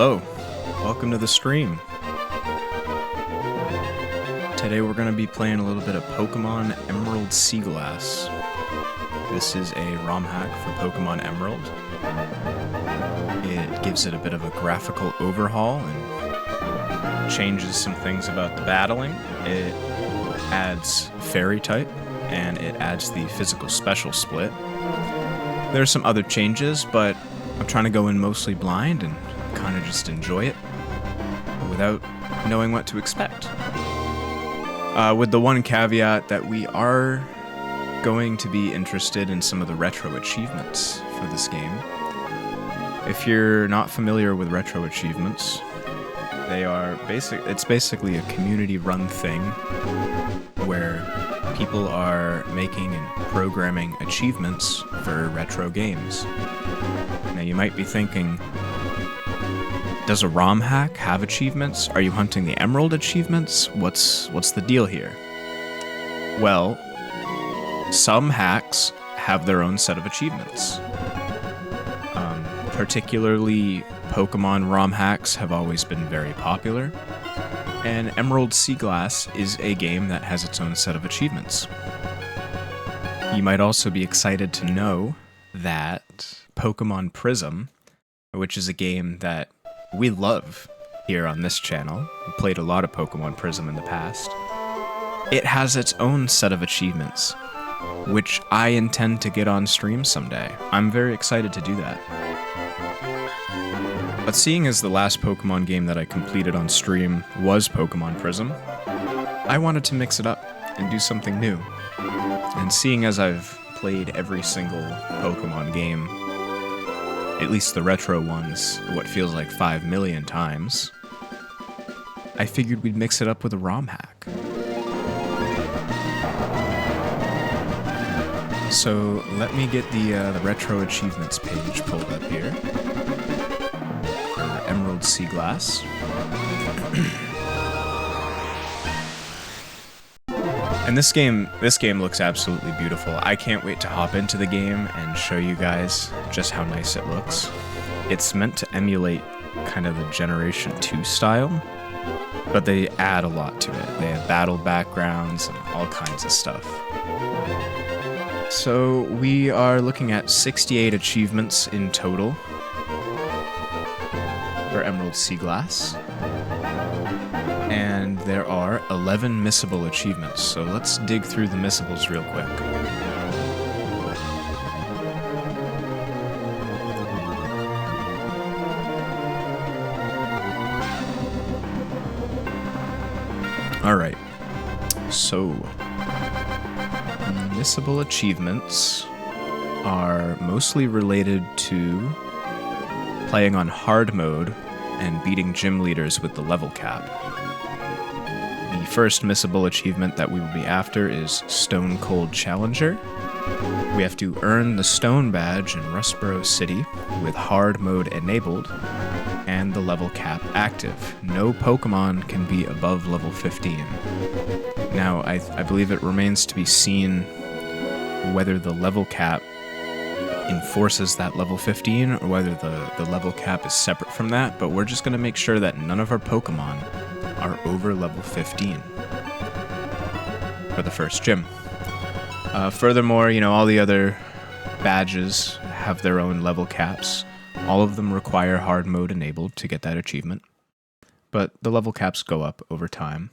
Hello, welcome to the stream. Today we're going to be playing a little bit of Pokemon Emerald Seaglass. This is a ROM hack for Pokemon Emerald. It gives it a bit of a graphical overhaul and changes some things about the battling. It adds Fairy type and it adds the physical special split. There's some other changes, but I'm trying to go in mostly blind and kind of just enjoy it without knowing what to expect. With the one caveat that we are going to be interested in some of the retro achievements for this game. If you're not familiar with retro achievements, it's basically a community-run thing where people are making and programming achievements for retro games. Now you might be thinking, does a ROM hack have achievements? Are you hunting the Emerald achievements? What's the deal here? Well, some hacks have their own set of achievements. Particularly Pokemon ROM hacks have always been very popular, and Emerald Seaglass is a game that has its own set of achievements. You might also be excited to know that Pokemon Prism, which is a game that we love here on this channel, we played a lot of Pokemon Prism in the past, it has its own set of achievements, which I intend to get on stream someday. I'm very excited to do that. But seeing as the last Pokemon game that I completed on stream was Pokemon Prism, I wanted to mix it up and do something new. And seeing as I've played every single Pokemon game, at least the retro ones, what feels like 5 million times, I figured we'd mix it up with a ROM hack. So let me get the retro achievements page pulled up here for Emerald Seaglass. And this game looks absolutely beautiful. I can't wait to hop into the game and show you guys just how nice it looks. It's meant to emulate kind of the Generation 2 style, but they add a lot to it. They have battle backgrounds and all kinds of stuff. So we are looking at 68 achievements in total for Emerald Seaglass. And there are 11 missable achievements, so let's dig through the missables real quick. Alright, so the missable achievements are mostly related to playing on hard mode and beating gym leaders with the level cap. The first missable achievement that we will be after is Stone Cold Challenger. We have to earn the Stone Badge in Rustboro City with hard mode enabled and the level cap active. No Pokemon can be above level 15. Now, I believe it remains to be seen whether the level cap enforces that level 15 or whether the level cap is separate from that, but we're just going to make sure that none of our Pokemon are over level 15 for the first gym. Furthermore, all the other badges have their own level caps. All of them require hard mode enabled to get that achievement, but the level caps go up over time.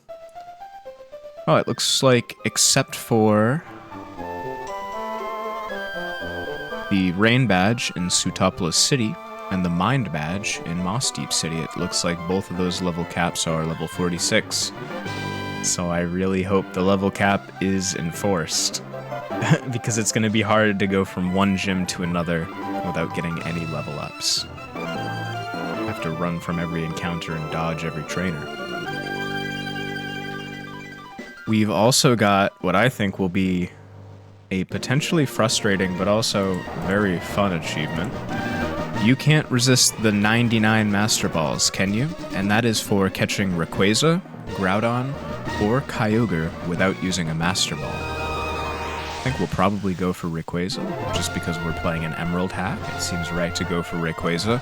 Oh, it looks like except for the Rain Badge in Sootopolis City and the Mind Badge in Moss Deep City, it looks like both of those level caps are level 46. So I really hope the level cap is enforced, because it's going to be hard to go from one gym to another without getting any level ups. Have to run from every encounter and dodge every trainer. We've also got what I think will be a potentially frustrating but also very fun achievement. You can't resist the 99 Master Balls, can you? And that is for catching Rayquaza, Groudon, or Kyogre without using a Master Ball. I think we'll probably go for Rayquaza, just because we're playing an Emerald hack. It seems right to go for Rayquaza.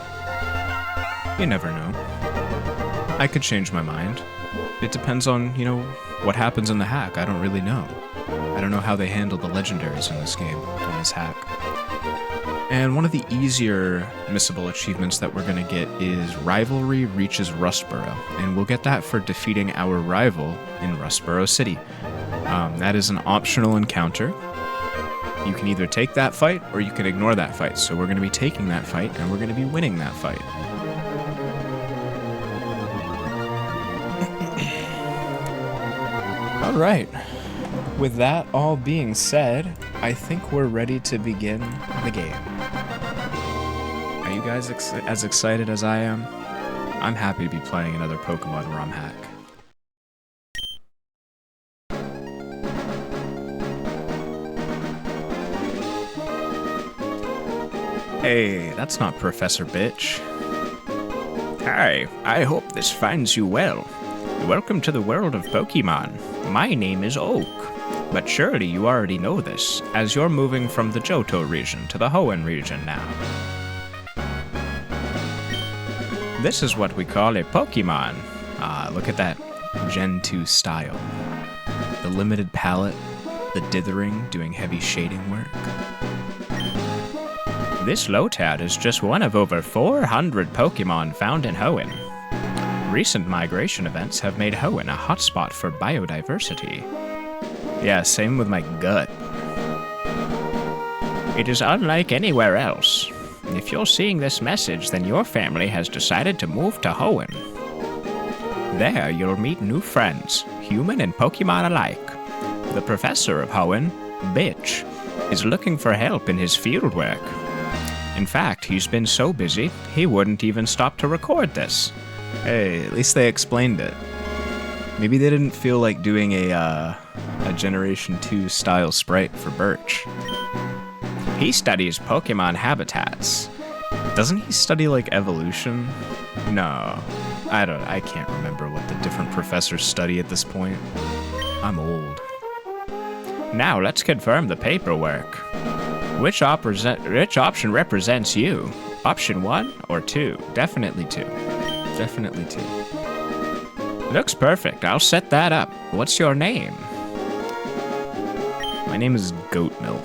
You never know. I could change my mind. It depends on, what happens in the hack. I don't really know. I don't know how they handle the legendaries in this game, in this hack. And one of the easier missable achievements that we're going to get is Rivalry Reaches Rustboro, and we'll get that for defeating our rival in Rustboro City. That is an optional encounter. You can either take that fight or you can ignore that fight. So we're going to be taking that fight and we're going to be winning that fight. All right. With that all being said, I think we're ready to begin the game. Are you guys as excited as I am? I'm happy to be playing another Pokemon ROM hack. Hey, that's not Professor Bitch. Hi, I hope this finds you well. Welcome to the world of Pokemon. My name is Oak, but surely you already know this, as you're moving from the Johto region to the Hoenn region now. This is what we call a Pokemon. Look at that Gen 2 style. The limited palette, the dithering doing heavy shading work. This Lotad is just one of over 400 Pokemon found in Hoenn. Recent migration events have made Hoenn a hotspot for biodiversity. Yeah, same with my gut. It is unlike anywhere else. If you're seeing this message, then your family has decided to move to Hoenn. There, you'll meet new friends, human and Pokemon alike. The professor of Hoenn, Bitch, is looking for help in his fieldwork. In fact, he's been so busy, he wouldn't even stop to record this. Hey, at least they explained it. Maybe they didn't feel like doing a Generation 2 style sprite for Birch. He studies Pokemon habitats. Doesn't he study, like, evolution? No. I can't remember what the different professors study at this point. I'm old. Now let's confirm the paperwork. Which option represents you? Option 1 or 2? Definitely 2. Definitely 2. Looks perfect. I'll set that up. What's your name? My name is Goat Milk.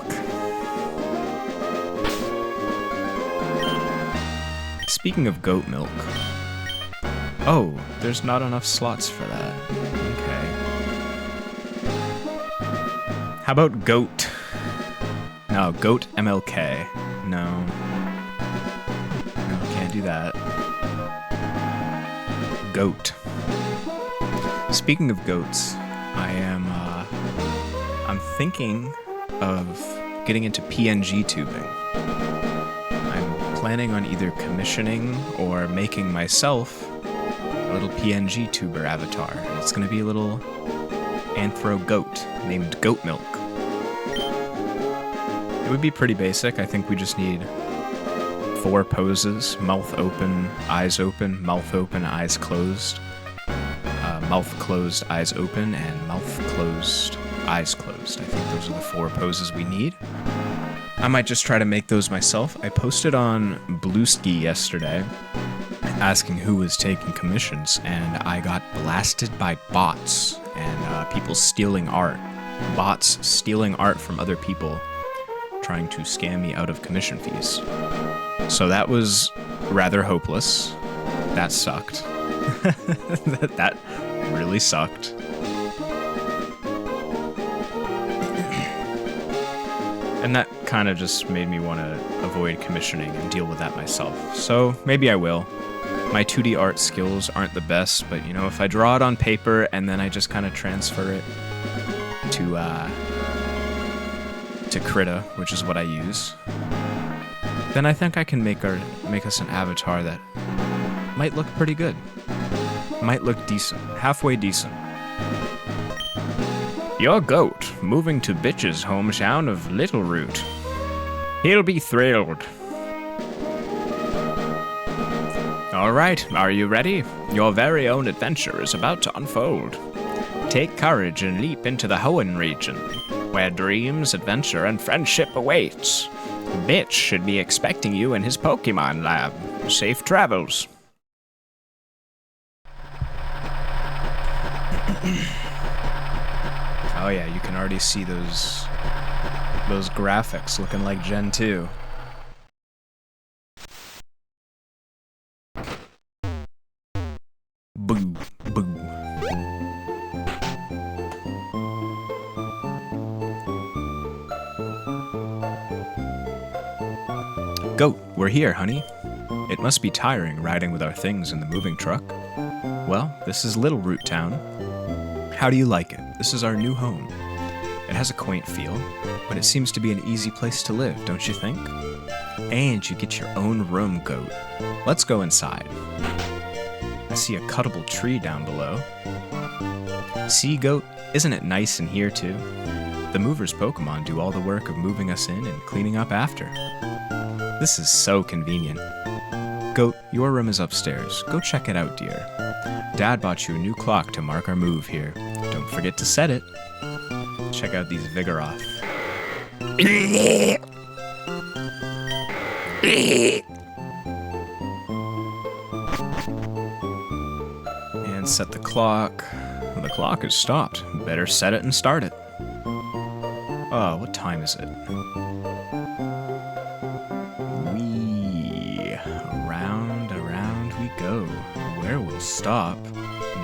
Speaking of goat milk. Oh, there's not enough slots for that. Okay. How about goat? No, Goat MLK. No. No, can't do that. Goat. Speaking of goats, I'm thinking of getting into PNG tubing. I'm planning on either commissioning or making myself a little PNG tuber avatar. And it's gonna be a little anthro goat named Goat Milk. It would be pretty basic. I think we just need 4 poses: mouth open, eyes open, mouth open, eyes closed, mouth closed, eyes open, and mouth closed, eyes closed. I think those are the 4 poses we need. I might just try to make those myself. I posted on Blueski yesterday asking who was taking commissions, and I got blasted by bots and people stealing art. Bots stealing art from other people, trying to scam me out of commission fees. So that was rather hopeless. That sucked. that really sucked. And that kind of just made me want to avoid commissioning and deal with that myself. So maybe I will. My 2D art skills aren't the best, but if I draw it on paper and then I just kind of transfer it to Krita, which is what I use, then I think I can make us an avatar that might look pretty good. Might look decent. Halfway decent. Your goat, moving to Bitch's hometown of Little Root. He'll be thrilled. Alright, are you ready? Your very own adventure is about to unfold. Take courage and leap into the Hoenn region, where dreams, adventure, and friendship awaits. Bitch should be expecting you in his Pokemon lab. Safe travels. Oh yeah, you can already see those graphics looking like Gen 2. Boo, boo. Goat, we're here, honey. It must be tiring riding with our things in the moving truck. Well, this is Little Root Town. How do you like it? This is our new home. It has a quaint feel, but it seems to be an easy place to live, don't you think? And you get your own room, Goat. Let's go inside. I see a cuttable tree down below. See, Goat, isn't it nice in here too? The movers Pokemon do all the work of moving us in and cleaning up after. This is so convenient. Goat, your room is upstairs. Go check it out, dear. Dad bought you a new clock to mark our move here. Don't forget to set it. Check out these Vigoroth. And set the clock. Well, the clock is stopped. Better set it and start it. Oh, what time is it? Around we go. Where we'll stop,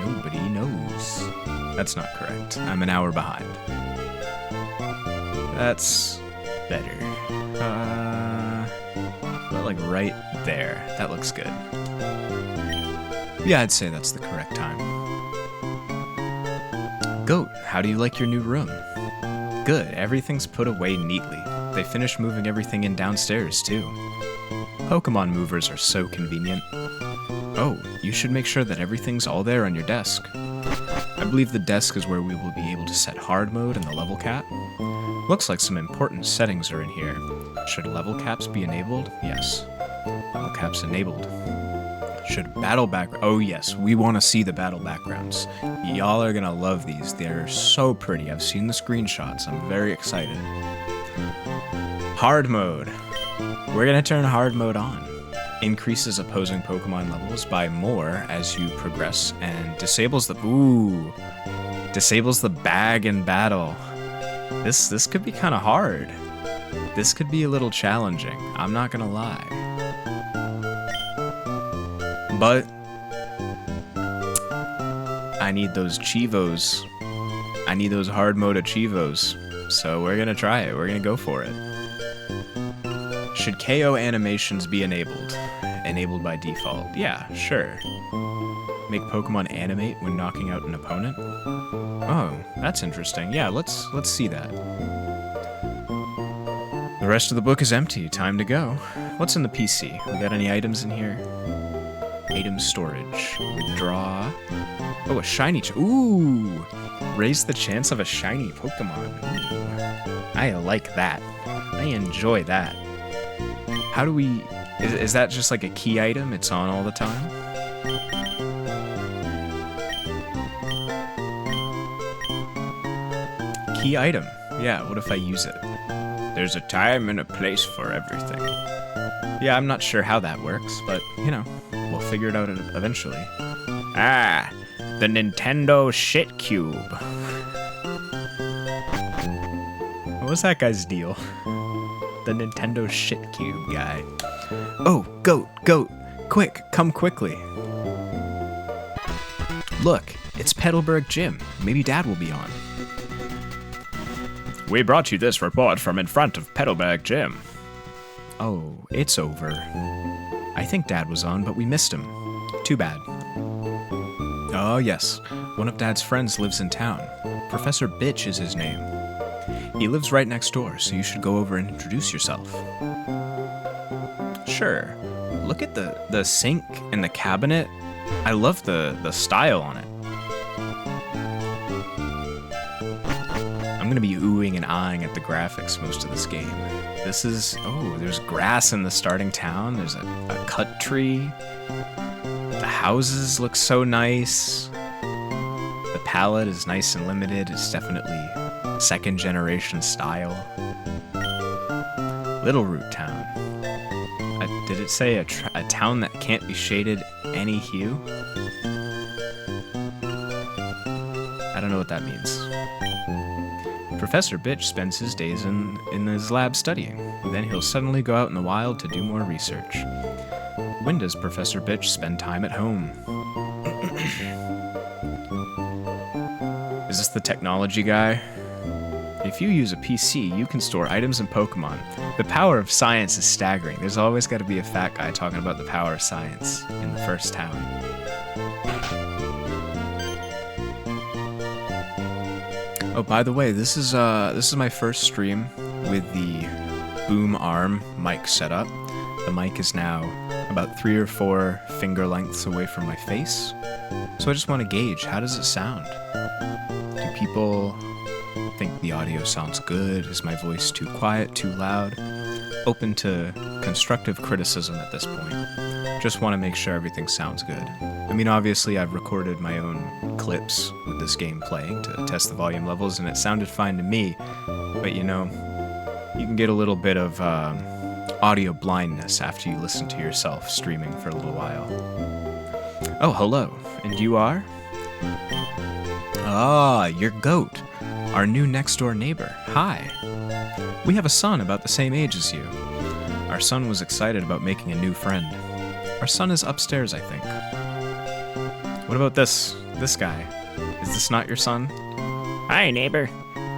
nobody knows. That's not correct. I'm an hour behind. That's better. Well, like right there. That looks good. Yeah, I'd say that's the correct time. Goat, how do you like your new room? Good, everything's put away neatly. They finished moving everything in downstairs, too. Pokemon movers are so convenient. Oh, you should make sure that everything's all there on your desk. I believe the desk is where we will be able to set hard mode and the level cap. Looks like some important settings are in here. Should level caps be enabled? Yes. Level caps enabled. Should battle background... Oh yes, we want to see the battle backgrounds. Y'all are gonna love these. They're so pretty. I've seen the screenshots. I'm very excited. Hard mode. We're gonna turn hard mode on. Increases opposing Pokemon levels by more as you progress and disables the... Ooh. Disables the bag in battle. This could be kind of hard. This could be a little challenging. I'm not gonna lie. But I need those Chivos. I need those hard mode Chivos. So we're gonna try it. We're gonna go for it. Should KO animations be enabled? Enabled by default. Yeah, sure. Make Pokemon animate when knocking out an opponent? Oh, that's interesting. Yeah, let's see that. The rest of the book is empty. Time to go. What's in the PC? We got any items in here? Item storage. Withdraw. Oh, a shiny... Ooh! Raise the chance of a shiny Pokemon. Ooh. I like that. I enjoy that. How do we... Is that just like a key item? It's on all the time? Key item. Yeah, what if I use it? There's a time and a place for everything. Yeah, I'm not sure how that works, but, you know, we'll figure it out eventually. Ah, the Nintendo Shit Cube. What was that guy's deal? The Nintendo Shit Cube guy. Oh, Goat, quick, come quickly. Look, it's Petalburg Gym. Maybe Dad will be on. We brought you this report from in front of Petalburg Gym. Oh, it's over. I think Dad was on, but we missed him. Too bad. Oh, yes. One of Dad's friends lives in town. Professor Bitch is his name. He lives right next door, so you should go over and introduce yourself. Sure. Look at the sink and the cabinet. I love the style on it. I'm gonna be oohing and eyeing at the graphics most of this game. This is... Oh, there's grass in the starting town. There's a cut tree. The houses look so nice. The palette is nice and limited. It's definitely second generation style. Little Root Town. Did it say a town that can't be shaded any hue? don't know what that means. Professor Bitch spends his days in his lab studying. Then he'll suddenly go out in the wild to do more research. When does Professor Bitch spend time at home? Is this the technology guy? If you use a PC, you can store items and Pokemon. The power of science is staggering. There's always got to be a fat guy talking about the power of science in the first town. Oh, by the way, this is my first stream with the boom arm mic setup. The mic is now about 3 or 4 finger lengths away from my face. So I just want to gauge, how does it sound? Do people think the audio sounds good? Is my voice too quiet, too loud? Open to constructive criticism at this point. Just want to make sure everything sounds good. I mean, obviously I've recorded my own clips with this game playing to test the volume levels, and it sounded fine to me, but you know, you can get a little bit of audio blindness after you listen to yourself streaming for a little while. Oh, hello. And you are? Ah, you're Goat, our new next-door neighbor. Hi. We have a son about the same age as you. Our son was excited about making a new friend. Our son is upstairs, I think. What about this guy? Is this not your son? Hi, neighbor.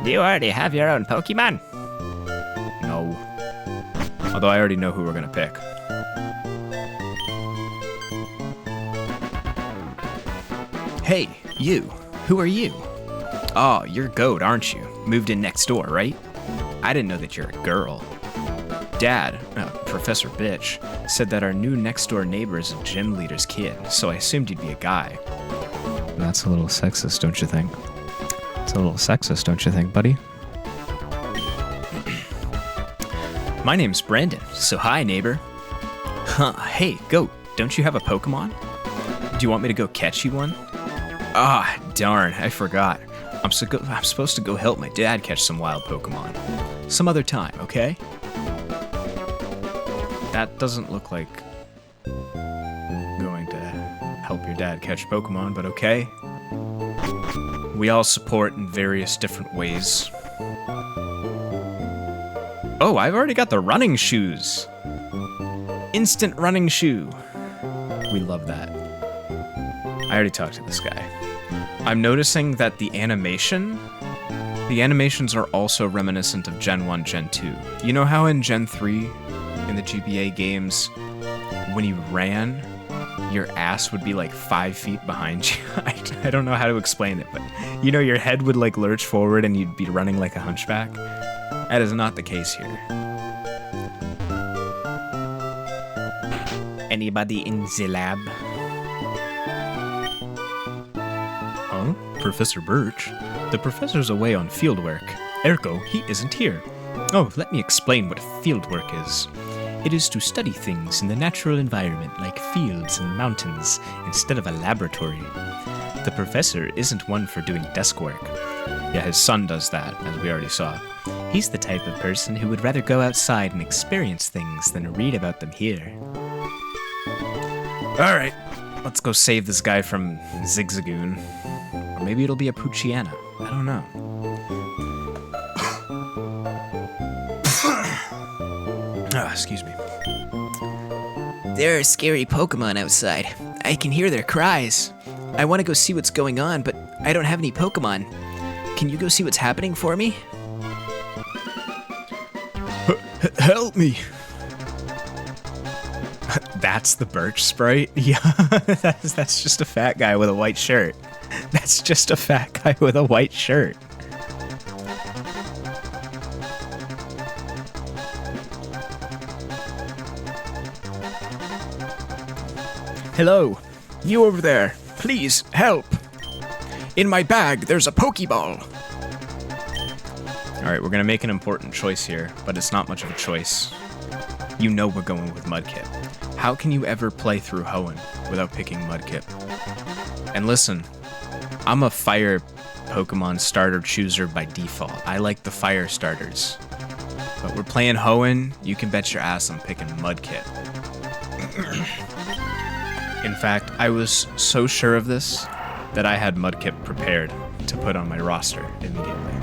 Do you already have your own Pokemon? No. Although I already know who we're gonna pick. Hey, you. Who are you? Oh, you're Goat, aren't you? Moved in next door, right? I didn't know that you're a girl. Dad, Professor Bitch, said that our new next-door neighbor is a gym leader's kid, so I assumed you'd be a guy. That's a little sexist, don't you think? It's a little sexist, don't you think, buddy? My name's Brandon, so hi, neighbor. Huh, hey, Goat, don't you have a Pokemon? Do you want me to go catch you one? Ah, darn, I forgot. I'm supposed to go help my dad catch some wild Pokemon. Some other time, okay? That doesn't look like going to help your dad catch Pokemon, but okay. We all support in various different ways. Oh, I've already got the running shoes. Instant running shoe. We love that. I already talked to this guy. I'm noticing that the animations are also reminiscent of Gen 1, Gen 2. You know how in Gen 3, in the GBA games, when you ran, your ass would be like 5 feet behind you? I don't know how to explain it, but you know, your head would like lurch forward and you'd be running like a hunchback. That is not the case here. Anybody in the lab? Huh? Professor Birch? The professor's away on fieldwork. Ergo, he isn't here. Oh, let me explain what fieldwork is. It is to study things in the natural environment like fields and mountains instead of a laboratory. The professor isn't one for doing desk work. Yeah, his son does that, as we already saw. He's the type of person who would rather go outside and experience things than read about them here. Alright, let's go save this guy from Zigzagoon. Or maybe it'll be a Poochyena. I don't know. Excuse me. There are scary Pokemon outside. I can hear their cries. I want to go see what's going on, but I don't have any Pokemon. Can you go see what's happening for me? Help me! That's the Birch sprite? Yeah, that's just a fat guy with a white shirt. That's just a fat guy with a white shirt. Hello, you over there. Please, help. In my bag, there's a Pokeball. Alright, we're gonna make an important choice here, but it's not much of a choice. You know we're going with Mudkip. How can you ever play through Hoenn without picking Mudkip? And listen, I'm a fire Pokemon starter chooser by default. I like the fire starters. But we're playing Hoenn, you can bet your ass I'm picking Mudkip. In fact, I was so sure of this that I had Mudkip prepared to put on my roster immediately.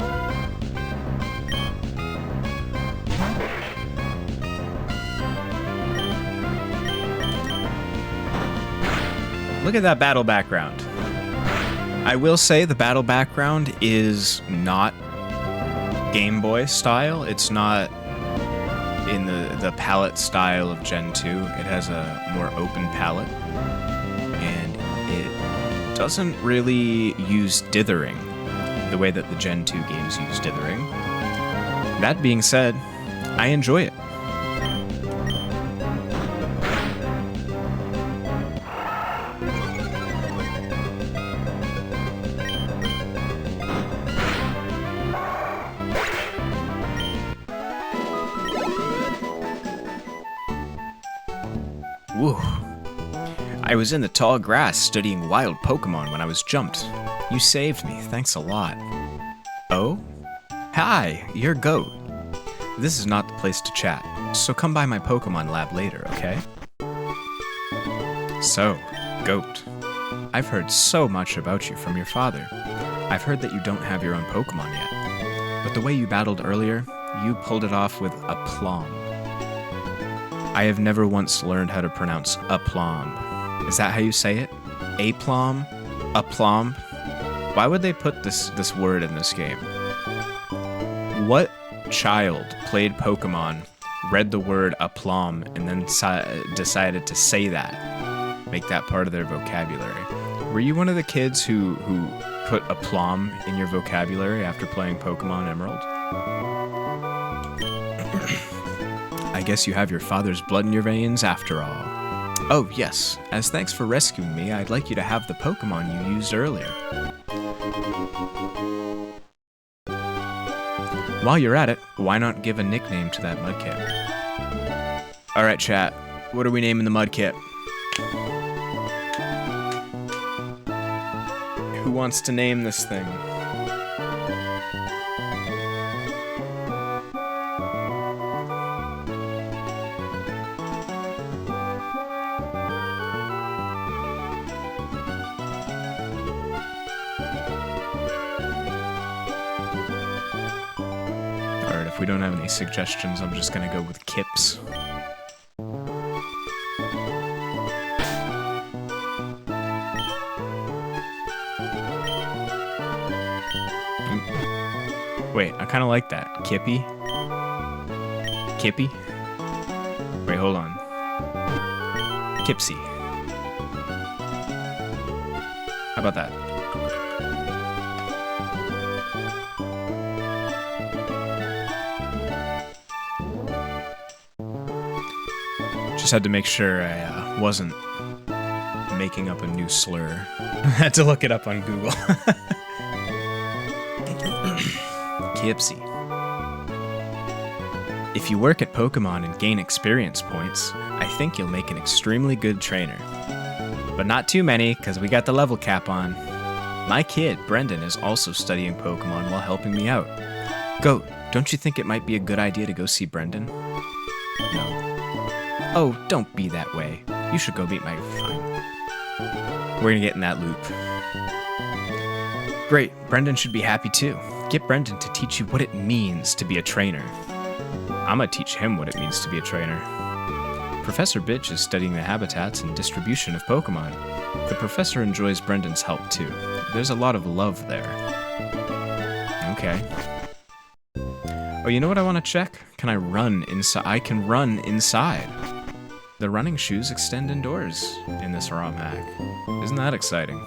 Look at that battle background. I will say the battle background is not Game Boy style. It's not in the palette style of Gen 2. It has a more open palette. And it doesn't really use dithering the way that the Gen 2 games use dithering. That being said, I enjoy it. Woo. I was in the tall grass studying wild Pokemon when I was jumped. You saved me, thanks a lot. Oh? Hi, you're Goat. This is not the place to chat, so come by my Pokemon lab later, okay? So, Goat. I've heard so much about you from your father. I've heard that you don't have your own Pokemon yet, but the way you battled earlier, you pulled it off with aplomb. I have never once learned how to pronounce aplomb. Is that how you say it? Aplomb? Aplomb? Why would they put this word in this game? What child played Pokemon, read the word aplomb, and then decided to say that? Make that part of their vocabulary. Were you one of the kids who put aplomb in your vocabulary after playing Pokemon Emerald? I guess you have your father's blood in your veins after all. Oh, yes. As thanks for rescuing me, I'd like you to have the Pokemon you used earlier. While you're at it, why not give a nickname to that Mudkip? Alright, chat. What are we naming the Mudkip? Who wants to name this thing? If we don't have any suggestions, I'm just gonna go with Kips. Wait, I kind of like that. Kippy? Kippy? Wait, hold on. Kipsy. How about that? Just had to make sure I wasn't making up a new slur. Had to look it up on Google. Kipsy. If you work at Pokemon and gain experience points, I think you'll make an extremely good trainer. But not too many, because we got the level cap on. My kid, Brendan, is also studying Pokemon while helping me out. Goat, don't you think it might be a good idea to go see Brendan? No. Oh, don't be that way. You should go meet my... Fine. We're gonna get in that loop. Great, Brendan should be happy too. Get Brendan to teach you what it means to be a trainer. I'm gonna teach him what it means to be a trainer. Professor Bitch is studying the habitats and distribution of Pokemon. The professor enjoys Brendan's help too. There's a lot of love there. Okay. Oh, you know what I want to check? Can I run inside? I can run inside. The running shoes extend indoors in this ROM hack. Isn't that exciting?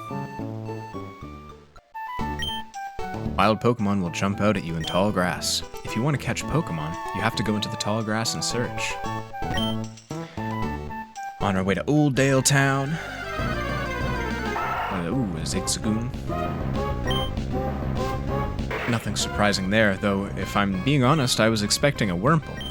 Wild Pokemon will jump out at you in tall grass. If you want to catch Pokemon, you have to go into the tall grass and search. On our way to Old Dale Town. Ooh, a Zigzagoon. Nothing surprising there, though if I'm being honest, I was expecting a Wurmple.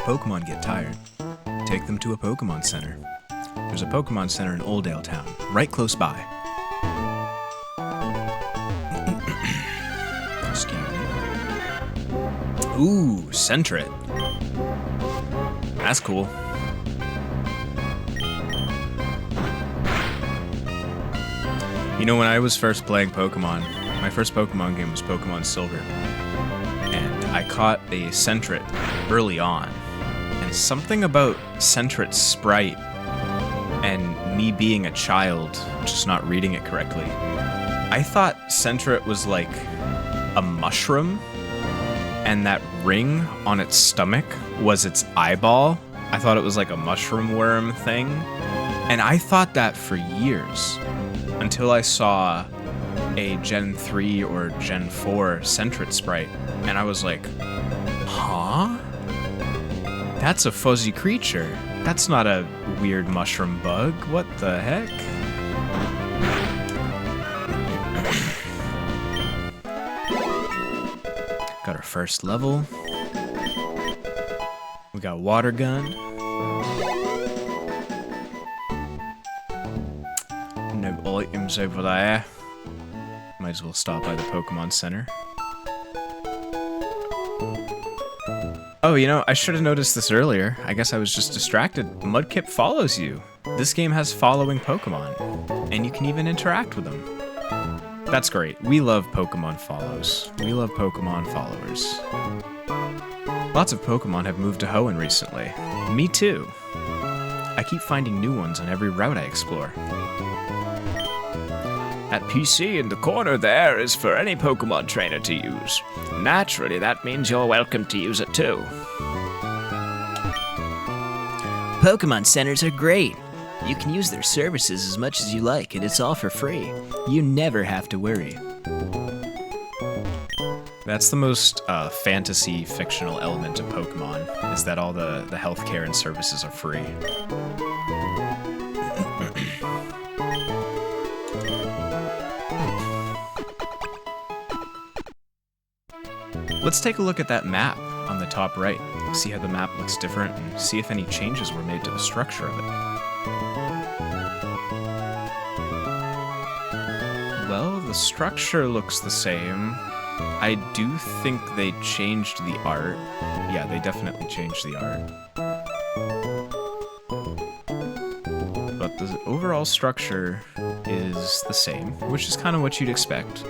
Pokemon get tired, take them to a Pokemon Center. There's a Pokemon Center in Oldale Town, right close by. Excuse me. Ooh, Sentret. That's cool. You know, when I was first playing Pokemon, my first Pokemon game was Pokemon Silver. And I caught a Sentret early on. And something about Sentret's sprite and me being a child, just not reading it correctly. I thought Sentret was like a mushroom, and that ring on its stomach was its eyeball. I thought it was like a mushroom worm thing. And I thought that for years, until I saw a Gen 3 or Gen 4 Sentret sprite, and I was like, huh? That's a fuzzy creature. That's not a weird mushroom bug. What the heck? Got our first level. We got water gun. No items over there. Might as well stop by the Pokemon Center. Oh, you know, I should have noticed this earlier. I guess I was just distracted. Mudkip follows you. This game has following Pokemon, and you can even interact with them. That's great. We love Pokemon follows. We love Pokemon followers. Lots of Pokemon have moved to Hoenn recently. Me too. I keep finding new ones on every route I explore. That PC in the corner there is for any Pokemon trainer to use. Naturally, that means you're welcome to use it too. Pokemon centers are great. You can use their services as much as you like, and it's all for free. You never have to worry. That's the most fantasy fictional element of Pokemon, is that all the healthcare and services are free. Let's take a look at that map on the top right. See how the map looks different and see if any changes were made to the structure of it. Well, the structure looks the same. I do think they changed the art. Yeah, they definitely changed the art. But the overall structure is the same, which is kind of what you'd expect.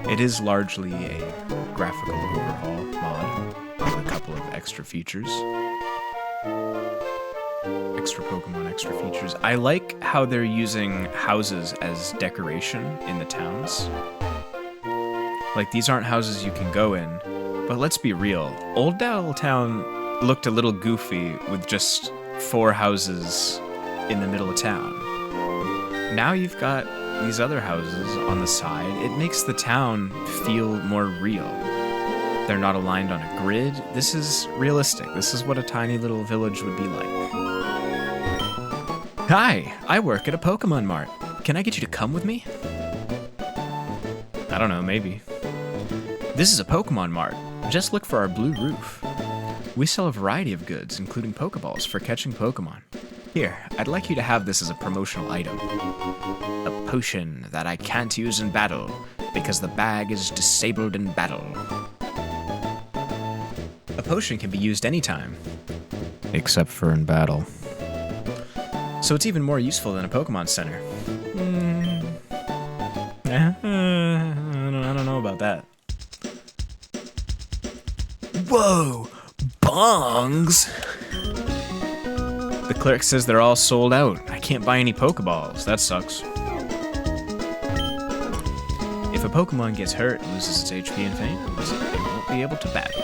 It is largely a graphical overhaul mod with a couple of extra features. Extra Pokemon, extra features. I like how they're using houses as decoration in the towns. Like, these aren't houses you can go in, but let's be real. Oldale Town looked a little goofy with just 4 houses in the middle of town. Now you've got these other houses on the side. It makes the town feel more real. They're not aligned on a grid. This is realistic. This is what a tiny little village would be like. Hi, I work at a Pokemon Mart. Can I get you to come with me? I don't know, maybe. This is a Pokemon Mart. Just look for our blue roof. We sell a variety of goods, including Pokeballs for catching Pokemon. Here, I'd like you to have this as a promotional item. A potion that I can't use in battle, because the bag is disabled in battle. A potion can be used anytime. Except for in battle. So it's even more useful than a Pokemon Center. I don't know about that. Whoa! Bongs! The clerk says they're all sold out. I can't buy any Pokeballs. That sucks. If a Pokemon gets hurt and loses its HP and faints, it won't be able to battle.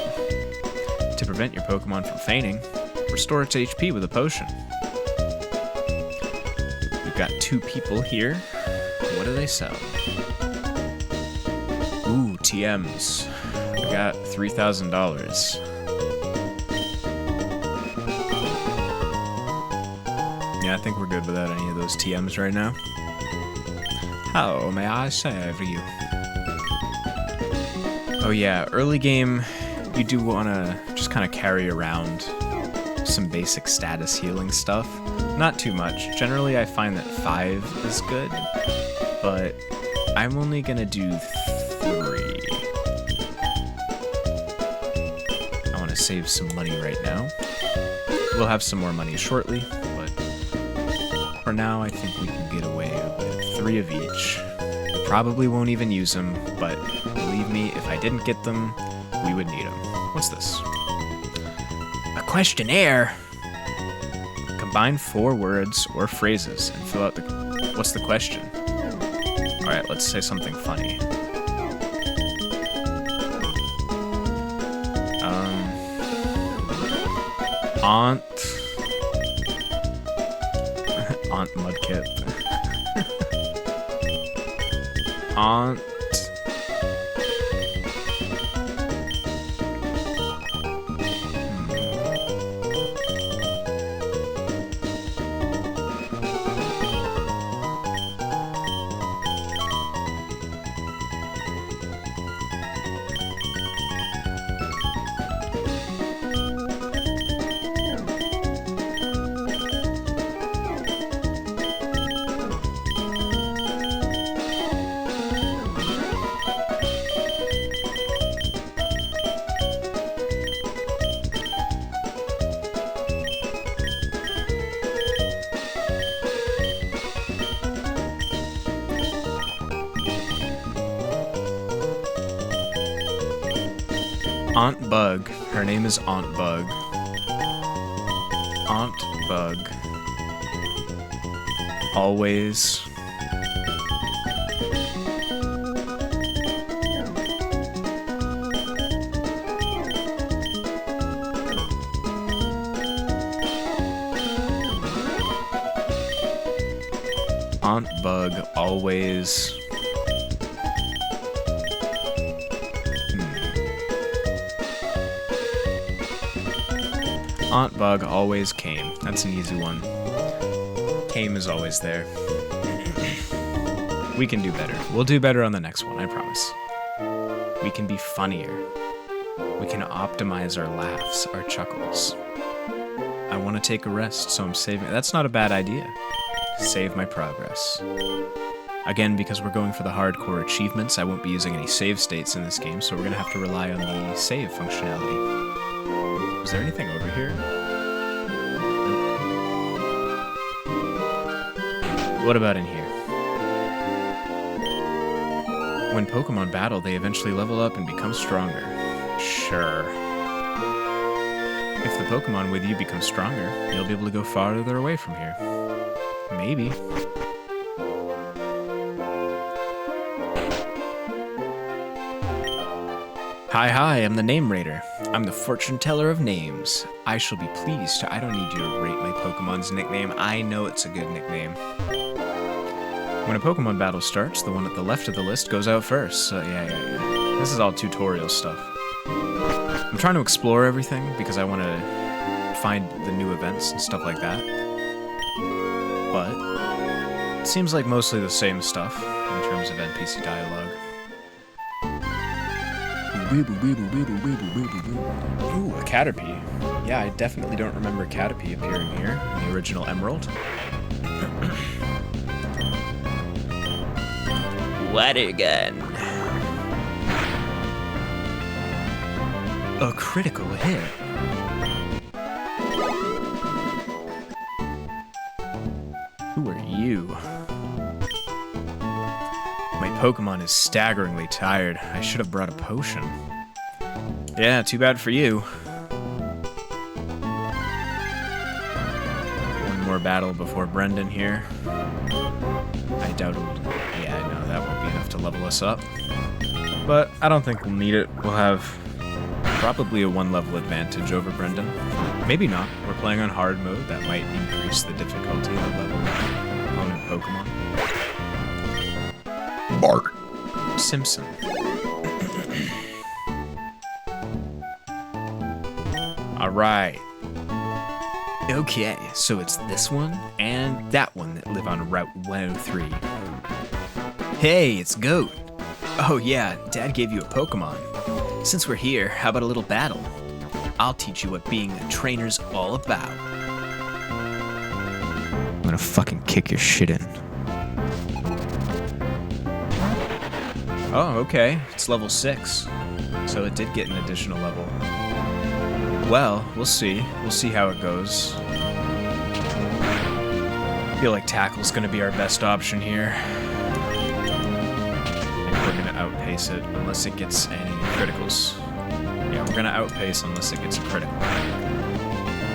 To prevent your Pokemon from fainting, restore its HP with a potion. We've got 2 people here. What do they sell? Ooh, TMs. We got $3,000. Yeah, I think we're good without any of those TMs right now. How may I serve you? Oh yeah, early game you do want to just kind of carry around some basic status healing stuff. Not too much. Generally, I find that 5 is good, but I'm only going to do 3. I want to save some money right now. We'll have some more money shortly, but for now, I think we can get away with 3 of each. Probably won't even use them, but believe me, if I didn't get them, we would need them. What's this? A questionnaire? Combine 4 words or phrases and fill out the... What's the question? Alright, let's say something funny. Aunt... Aunt Mudkip. Aunt... Aunt Bug. Her name is Aunt Bug. Aunt Bug. Always. Aunt Bug always. Aunt Bug always came. That's an easy one. Came is always there. We can do better. We'll do better on the next one, I promise. We can be funnier. We can optimize our laughs, our chuckles. I want to take a rest, so I'm saving... That's not a bad idea. Save my progress. Again, because we're going for the hardcore achievements, I won't be using any save states in this game, so we're going to have to rely on the save functionality. Is there anything over here? What about in here? When Pokemon battle, they eventually level up and become stronger. Sure. If the Pokemon with you become stronger, you'll be able to go farther away from here. Maybe. Hi, I'm the Name Rater. I'm the fortune teller of names. I shall be pleased to... I don't need you to rate my Pokemon's nickname. I know it's a good nickname. When a Pokemon battle starts, the one at the left of the list goes out first. So yeah. This is all tutorial stuff. I'm trying to explore everything because I want to find the new events and stuff like that. But it seems like mostly the same stuff in terms of NPC dialogue. Ooh, a Caterpie. Yeah, I definitely don't remember Caterpie appearing here in the original Emerald. Water gun. A critical hit. Who are you? My Pokemon is staggeringly tired. I should have brought a potion. Yeah, too bad for you. One more battle before Brendan here. I doubt it'll... Yeah, no, that won't be enough to level us up. But I don't think we'll need it. We'll have probably a 1-level advantage over Brendan. Maybe not. We're playing on hard mode. That might increase the difficulty of the level of opponent Pokemon. Bart Simpson. Alright. Okay, so it's this one and that one that live on Route 103. Hey, it's Goat. Oh yeah, Dad gave you a Pokemon. Since we're here, how about a little battle? I'll teach you what being a trainer's all about. I'm gonna fucking kick your shit in. Oh, okay. It's level 6. So it did get an additional level. Well, we'll see. We'll see how it goes. I feel like tackle's gonna be our best option here. And we're gonna outpace it unless it gets any criticals. Yeah, we're gonna outpace unless it gets a critical.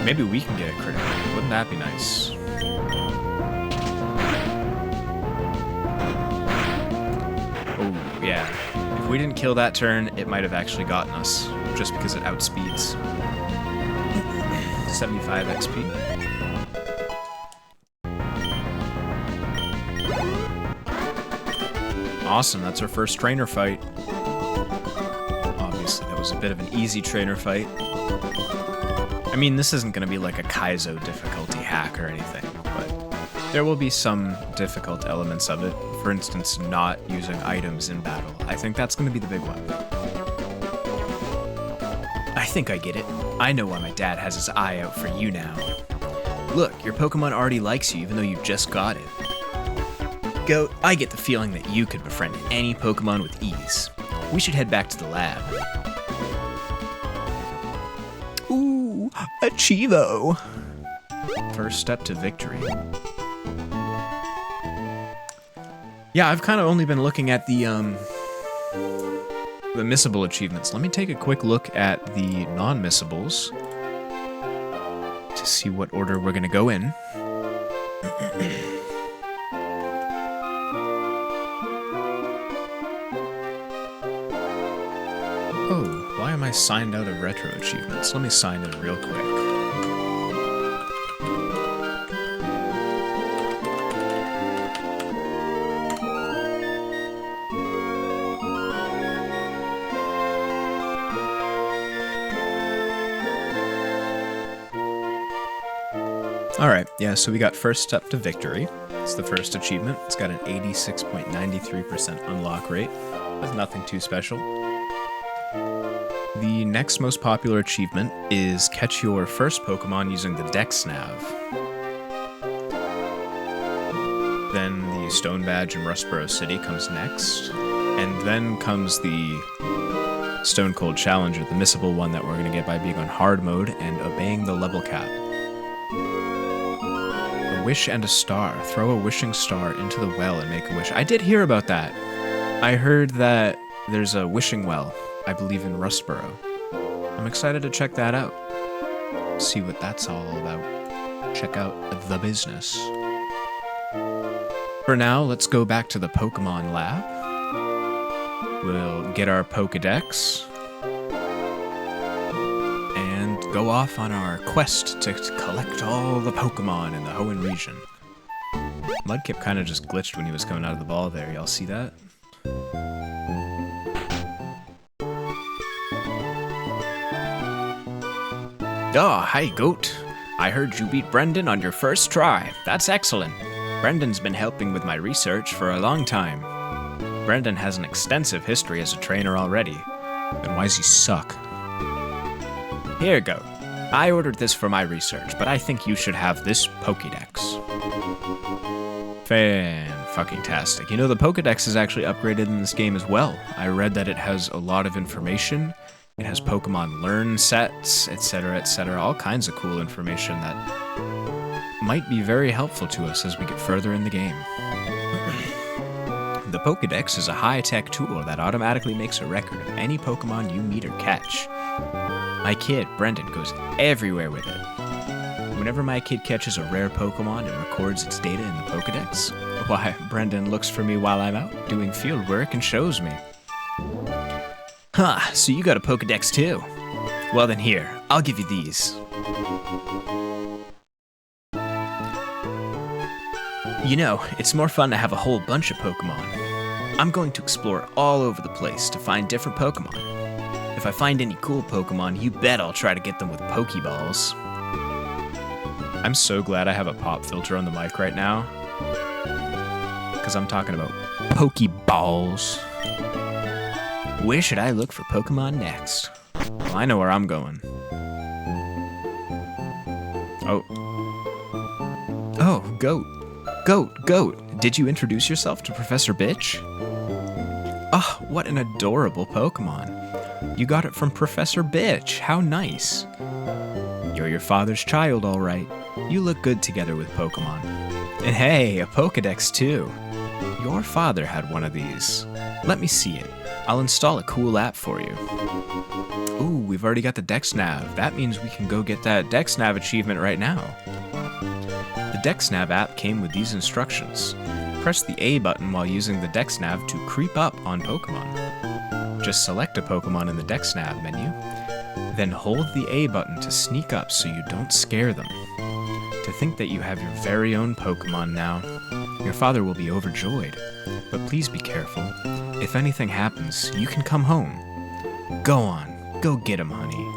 Maybe we can get a critical. Wouldn't that be nice? Oh, yeah. If we didn't kill that turn, it might have actually gotten us, just because it outspeeds. 75 XP. Awesome, that's our first trainer fight. Obviously, that was a bit of an easy trainer fight. I mean, this isn't going to be like a Kaizo difficulty hack or anything, but there will be some difficult elements of it. For instance, not using items in battle. I think that's going to be the big one. I think I get it. I know why my dad has his eye out for you now. Look, your Pokemon already likes you even though you just got it. Goat, I get the feeling that you could befriend any Pokemon with ease. We should head back to the lab. Ooh, Achievo! First step to victory. Yeah, I've kind of only been looking at the missable achievements. Let me take a quick look at the non-missables to see what order we're going to go in. Oh, why am I signed out of retro achievements? Let me sign in real quick. Alright, yeah, so we got first step to victory. It's the first achievement. It's got an 86.93% unlock rate. That's nothing too special. The next most popular achievement is catch your first Pokemon using the Dex Nav. Then the Stone Badge in Rustboro City comes next. And then comes the Stone Cold Challenger, the missable one that we're going to get by being on hard mode and obeying the level cap. A wish and a star. Throw a wishing star into the well and make a wish. I did hear about that. I heard that there's a wishing well, I believe in Rustboro. I'm excited to check that out. See what that's all about. Check out the business. For now, let's go back to the Pokemon lab. We'll get our Pokedex and go off on our quest to collect all the Pokemon in the Hoenn region. Mudkip kind of just glitched when he was coming out of the ball there. Y'all see that? Oh, hi, Goat. I heard you beat Brendan on your first try. That's excellent. Brendan's been helping with my research for a long time. Brendan has an extensive history as a trainer already. Then why does he suck? Here, Goat. I ordered this for my research, but I think you should have this Pokédex. Fan-fucking-tastic. You know, the Pokédex is actually upgraded in this game as well. I read that it has a lot of information. It has Pokemon Learn sets, etc., all kinds of cool information that might be very helpful to us as we get further in the game. The Pokédex is a high-tech tool that automatically makes a record of any Pokemon you meet or catch. My kid, Brendan, goes everywhere with it. Whenever my kid catches a rare Pokemon and records its data in the Pokédex, why, Brendan looks for me while I'm out doing field work and shows me. Huh, so you got a Pokedex too? Well then here, I'll give you these. You know, it's more fun to have a whole bunch of Pokemon. I'm going to explore all over the place to find different Pokemon. If I find any cool Pokemon, you bet I'll try to get them with Pokeballs. I'm so glad I have a pop filter on the mic right now, because I'm talking about Pokeballs. Where should I look for Pokemon next? Well, I know where I'm going. Oh. Oh, Goat. Goat. Did you introduce yourself to Professor Bitch? Oh, what an adorable Pokemon. You got it from Professor Bitch. How nice. You're your father's child, all right. You look good together with Pokemon. And hey, a Pokedex too. Your father had one of these. Let me see it. I'll install a cool app for you. Ooh, we've already got the DexNav. That means we can go get that DexNav achievement right now. The DexNav app came with these instructions. Press the A button while using the DexNav to creep up on Pokemon. Just select a Pokemon in the DexNav menu, then hold the A button to sneak up so you don't scare them. To think that you have your very own Pokemon now. Your father will be overjoyed, but please be careful. If anything happens, you can come home. Go on, go get him, honey.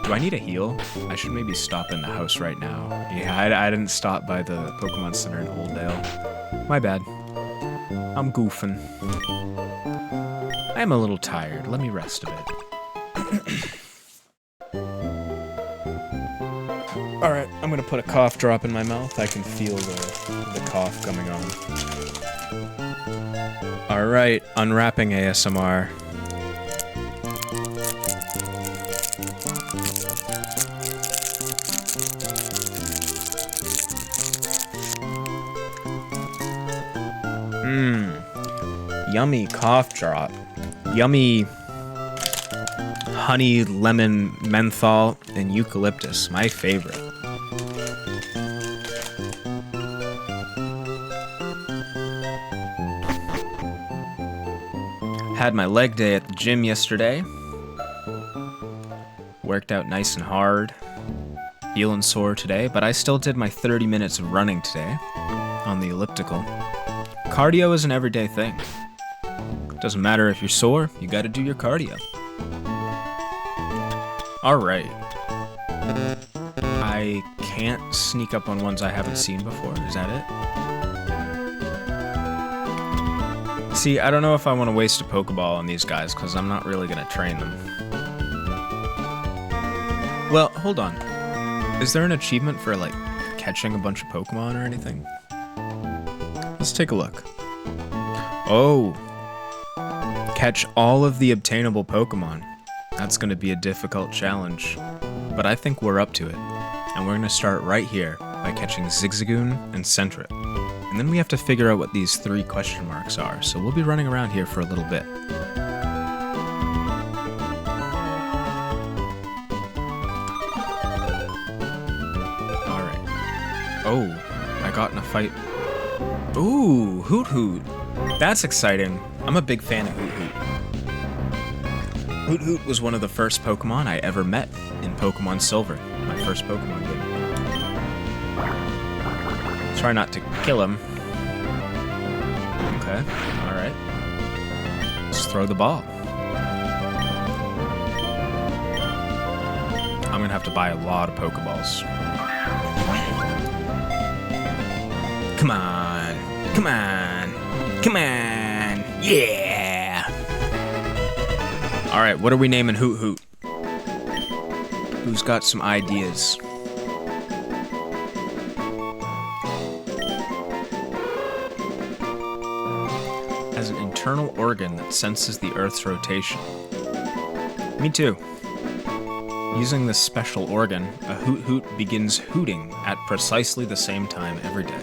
Do I need a heal? I should maybe stop in the house right now. Yeah, I didn't stop by the Pokemon Center in Oldale. My bad. I'm goofing. I am a little tired. Let me rest a bit. Alright, I'm gonna put a cough drop in my mouth. I can feel the cough coming on. Alright, unwrapping ASMR. Yummy cough drop. Yummy honey, lemon, menthol, and eucalyptus. My favorite. Had my leg day at the gym yesterday. Worked out nice and hard. Feeling sore today, but I still did my 30 minutes of running today on the elliptical. Cardio is an everyday thing. Doesn't matter if you're sore, you gotta do your cardio. Alright. I can't sneak up on ones I haven't seen before, is that it? See, I don't know if I want to waste a Pokeball on these guys, because I'm not really gonna train them. Well, hold on. Is there an achievement for, like, catching a bunch of Pokemon or anything? Let's take a look. Oh. Catch all of the obtainable Pokemon. That's going to be a difficult challenge. But I think we're up to it. And we're going to start right here by catching Zigzagoon and Sentret. And then we have to figure out what these 3 question marks are. So we'll be running around here for a little bit. Alright. Oh, I got in a fight. Ooh, Hoot Hoot. That's exciting. I'm a big fan of Hoot Hoot. Hoot Hoot was one of the first Pokemon I ever met in Pokemon Silver, my first Pokemon game. Try not to kill him. Okay, alright. Let's throw the ball. I'm gonna have to buy a lot of Pokeballs. Come on, come on, come on, yeah! Alright, what are we naming Hoot Hoot? Who's got some ideas? Has an internal organ that senses the Earth's rotation. Me too. Using this special organ, a Hoot Hoot begins hooting at precisely the same time every day.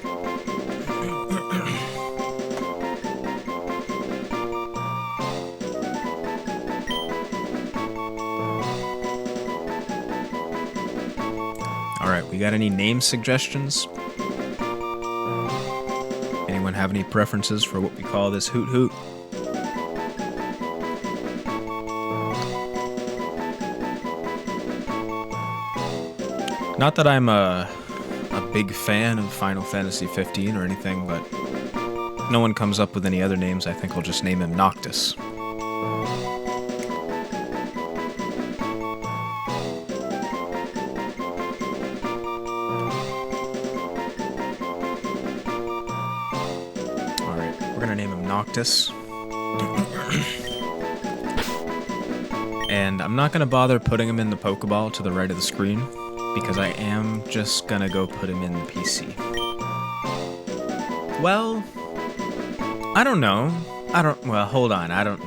Alright, we got any name suggestions? Anyone have any preferences for what we call this Hoot Hoot? Not that I'm a big fan of Final Fantasy 15 or anything, but no one comes up with any other names. I think we'll just name him Noctis. Alright, we're gonna name him Noctis. And I'm not going to bother putting him in the Pokeball to the right of the screen, because I am just going to go put him in the PC. Well, I don't know. Well, hold on. I don't...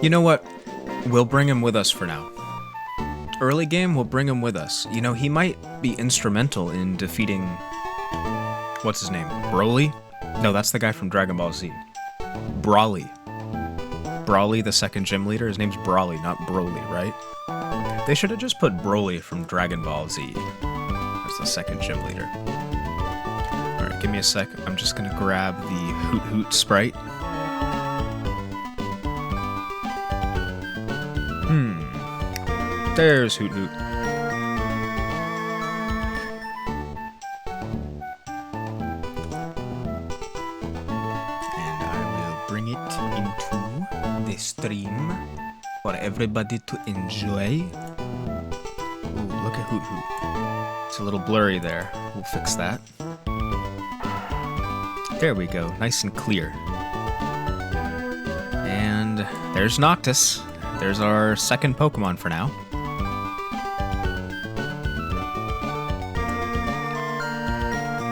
You know what? We'll bring him with us for now. Early game, we'll bring him with us. You know, he might be instrumental in defeating... What's his name? Broly? No, that's the guy from Dragon Ball Z. Brawly. Brawly, the second gym leader? His name's Brawly, not Broly, right? They should have just put Broly from Dragon Ball Z as the second gym leader. Alright, give me a sec. I'm just gonna grab the Hoot Hoot sprite. There's Hoot Hoot. And I will bring it into the stream for everybody to enjoy. Ooh, look at Hoot Hoot. It's a little blurry there. We'll fix that. There we go, nice and clear. And there's Noctis. There's our second Pokemon for now.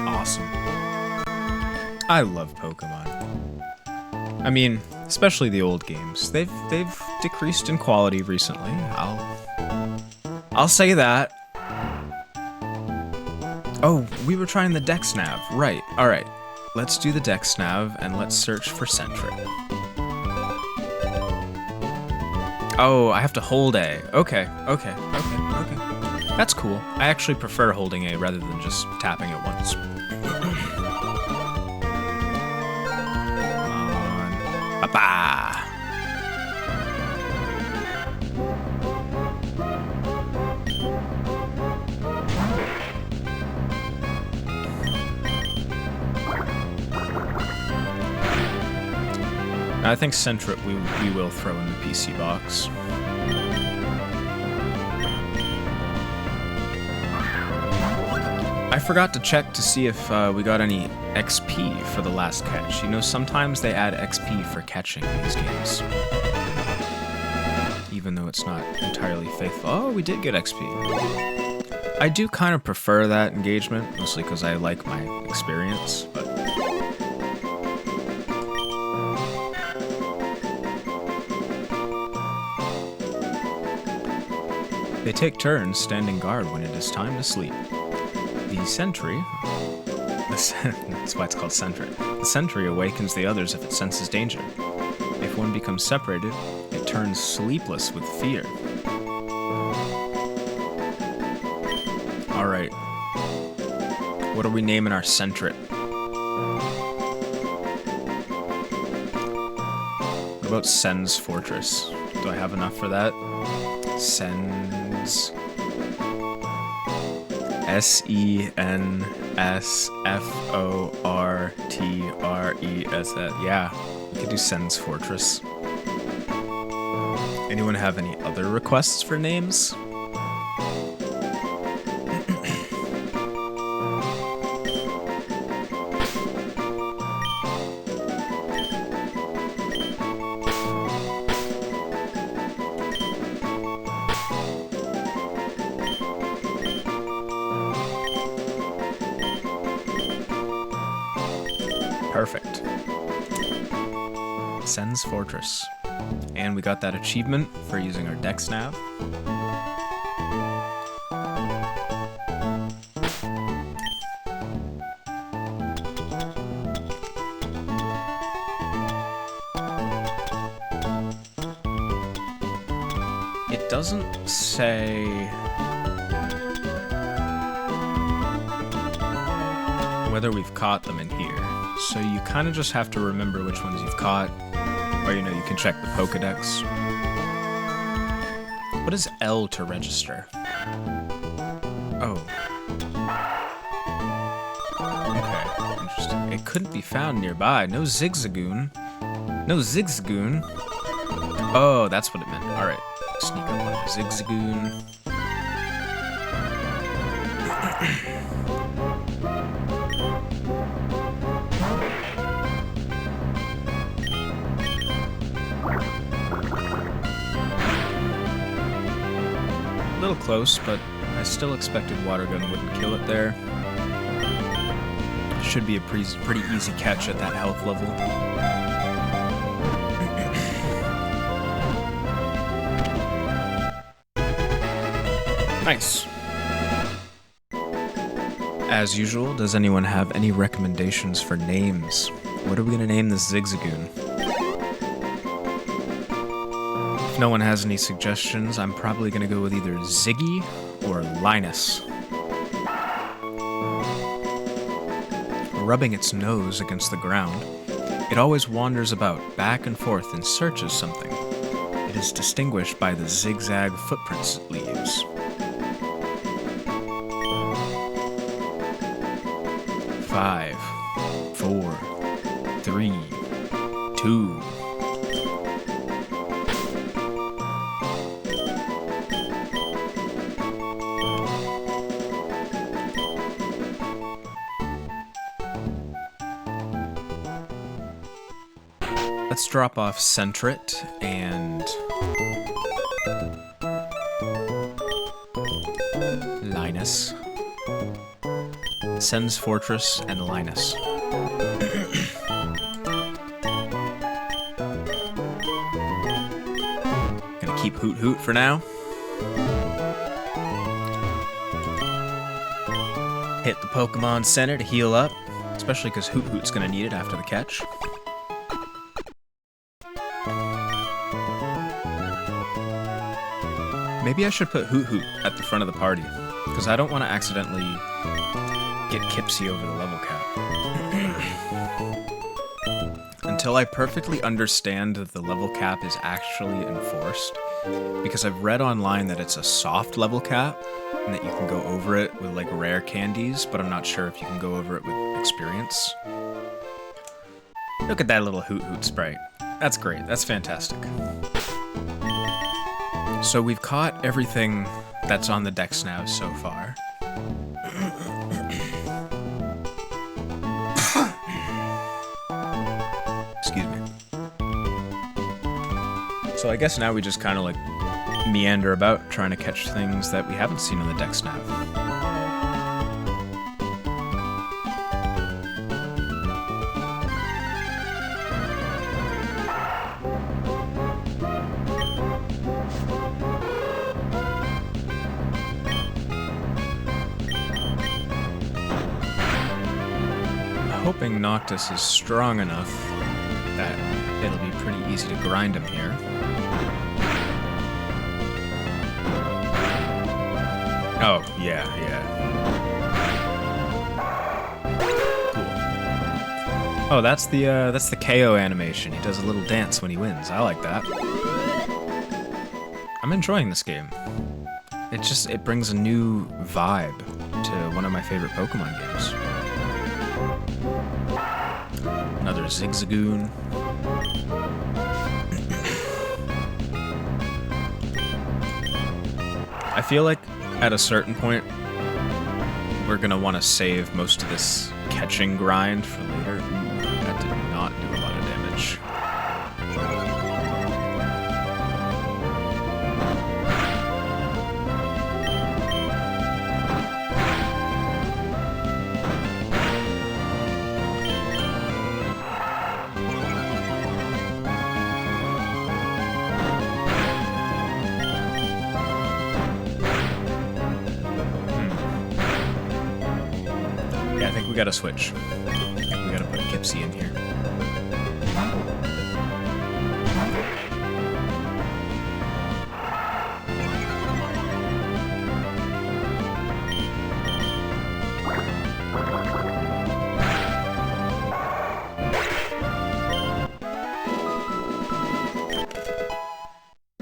Awesome. I love Pokemon. I mean, especially the old games. They've decreased in quality recently. I'll say that. Oh, we were trying the Dex Nav. Right. All right. Let's do the Dex Nav and let's search for Sentret. Oh, I have to hold A. Okay. That's cool. I actually prefer holding A rather than just tapping it once. Come on. Papa! I think Sentret we will throw in the PC box. I forgot to check to see if we got any XP for the last catch. You know, sometimes they add XP for catching in these games. Even though it's not entirely faithful. Oh, we did get XP. I do kind of prefer that engagement, mostly because I like my experience, but... They take turns standing guard when it is time to sleep. The sentry... That's why it's called Sentret. The sentry awakens the others if it senses danger. If one becomes separated, it turns sleepless with fear. Alright. What are we naming our Sentret? What about Sen's Fortress? Do I have enough for that? Sen's... Sensfortress. Yeah, we could do Sen's Fortress. Anyone have any other requests for names? Perfect. Sen's Fortress. And we got that achievement for using our Dex Nav. It doesn't say... whether we've caught them in here. So you kind of just have to remember which ones you've caught. Or, you know, you can check the Pokedex. What is L to register? Oh. Okay, interesting. It couldn't be found nearby. No Zigzagoon. No Zigzagoon. Oh, that's what it meant. Alright. Sneak up on Zigzagoon. little close, but I still expected Water Gun wouldn't kill it there. Should be a pretty easy catch at that health level. Nice. As usual, does anyone have any recommendations for names? What are we gonna name this Zigzagoon? If no one has any suggestions, I'm probably gonna go with either Ziggy or Linus. Rubbing its nose against the ground, it always wanders about, back and forth, in search of something. It is distinguished by the zigzag footprints it leaves. 5, 4, 3, 2. Let's drop off Centret and Linus. Sen's Fortress and Linus. Gonna keep Hoot Hoot for now. Hit the Pokemon Center to heal up, especially because Hoot Hoot's gonna need it after the catch. Maybe I should put Hoot Hoot at the front of the party, because I don't want to accidentally get Kipsy over the level cap. Until I perfectly understand that the level cap is actually enforced, because I've read online that it's a soft level cap, and that you can go over it with like rare candies, but I'm not sure if you can go over it with experience. Look at that little Hoot Hoot sprite. That's great, that's fantastic. So we've caught everything that's on the Dex now so far. Excuse me. So I guess now we just kind of like meander about trying to catch things that we haven't seen on the Dex now. Hoping Noctis is strong enough that it'll be pretty easy to grind him here. Oh, yeah. Cool. Oh, that's the KO animation. He does a little dance when he wins. I like that. I'm enjoying this game. It brings a new vibe to one of my favorite Pokemon games. Another Zigzagoon. I feel like at a certain point, we're gonna want to save most of this catching grind for later. Ooh, that did not do a lot of damage. We gotta switch. We gotta put Kipsy in here.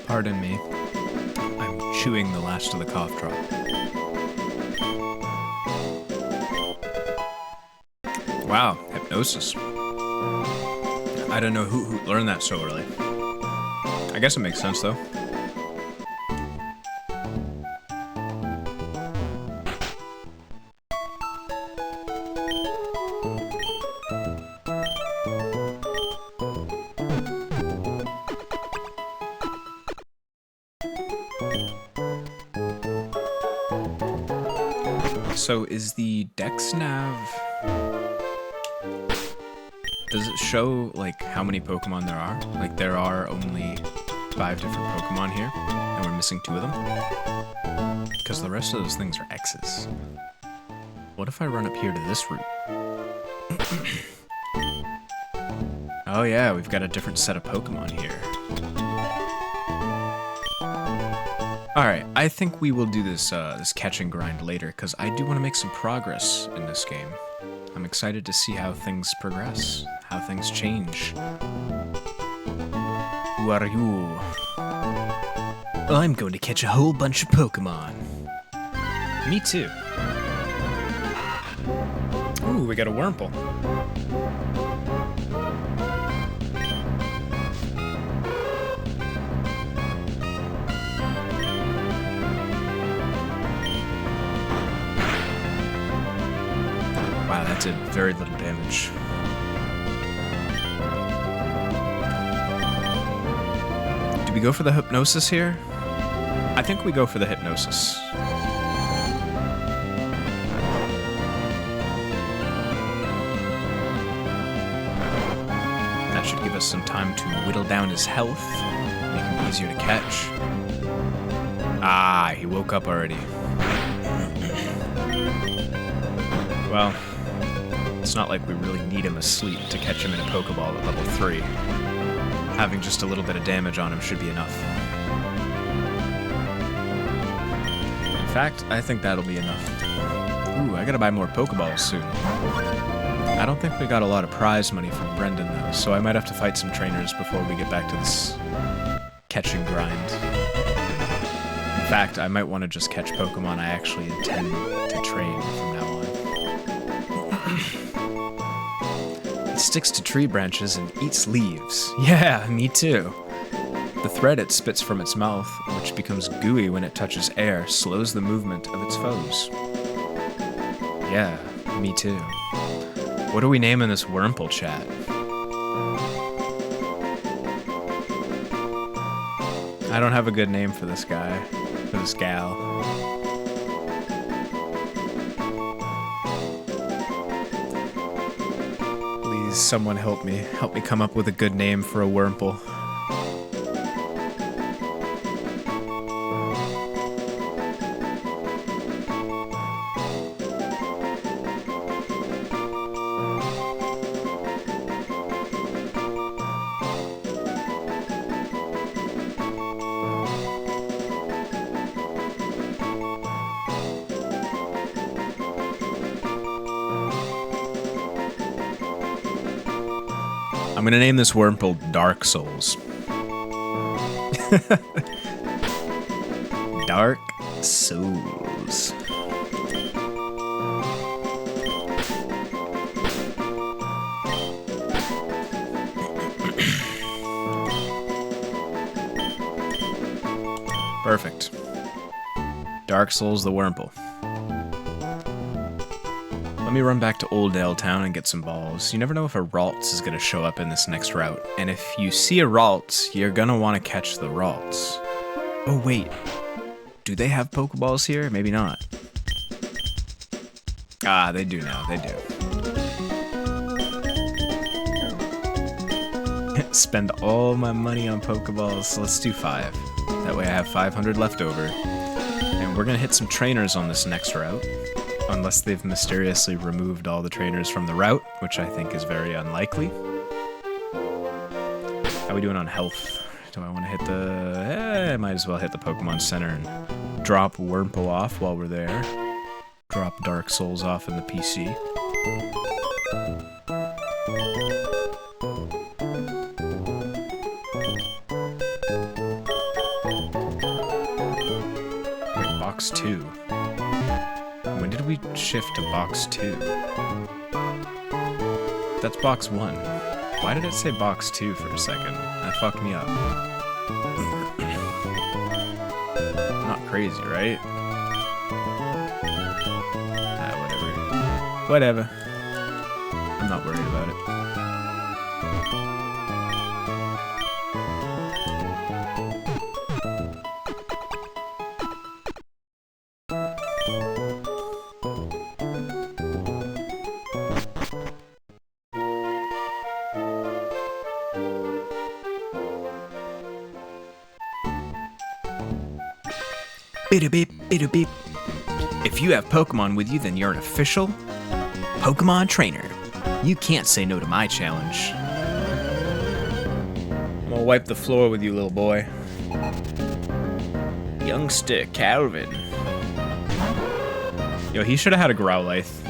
Pardon me. I'm chewing the last of the cough drop. Wow, hypnosis. I didn't know who learned that so early. I guess it makes sense though. So is the Dex Nav... Does it show, like, how many Pokemon there are? Like, there are only 5 different Pokemon here, and we're missing 2 of them? Because the rest of those things are X's. What if I run up here to this route? Oh yeah, we've got a different set of Pokemon here. Alright, I think we will do this this catch and grind later, because I do want to make some progress in this game. I'm excited to see how things progress, how things change. Who are you? Well, I'm going to catch a whole bunch of Pokemon. Me too. Ooh, we got a Wurmple. Wow, that did very little damage. Do we go for the Hypnosis here? I think we go for the Hypnosis. That should give us some time to whittle down his health, make him easier to catch. Ah, he woke up already. Well, it's not like we really need him asleep to catch him in a Pokeball at level 3. Having just a little bit of damage on him should be enough. In fact, I think that'll be enough. Ooh, I gotta buy more Pokeballs soon. I don't think we got a lot of prize money from Brendan though, so I might have to fight some trainers before we get back to this catch and grind. In fact, I might want to just catch Pokemon I actually intend to train from now on. It sticks to tree branches and eats leaves. Yeah, me too. The thread it spits from its mouth, which becomes gooey when it touches air, slows the movement of its foes. Yeah, me too. What are we naming this Wurmple, chat? I don't have a good name for this guy, for this gal. Please, someone help me. Help me come up with a good name for a Wurmple. I'm gonna name this Wurmple Dark Souls. Dark Souls. Perfect. Dark Souls the Wurmple. Let me run back to Oldale Town and get some balls. You never know if a Ralts is going to show up in this next route. And if you see a Ralts, you're going to want to catch the Ralts. Oh, wait. Do they have Pokeballs here? Maybe not. Ah, they do now. They do. Spend all my money on Pokeballs. So let's do 5. That way I have 500 left over. And we're going to hit some trainers on this next route. Unless they've mysteriously removed all the trainers from the route, which I think is very unlikely. How are we doing on health? Do I want to hit the... I might as well hit the Pokemon Center and drop Wurmple off while we're there. Drop Dark Souls off in the PC. Wait, box 2. When did we shift to box 2? That's box 1. Why did it say box 2 for a second? That fucked me up. Not crazy, right? Ah, whatever. Whatever. I'm not worried about it. Bida beep, bida beep. If you have Pokemon with you, then you're an official Pokemon trainer. You can't say no to my challenge. I'm gonna wipe the floor with you, little boy. Youngster Calvin. Yo, he should have had a Growlithe.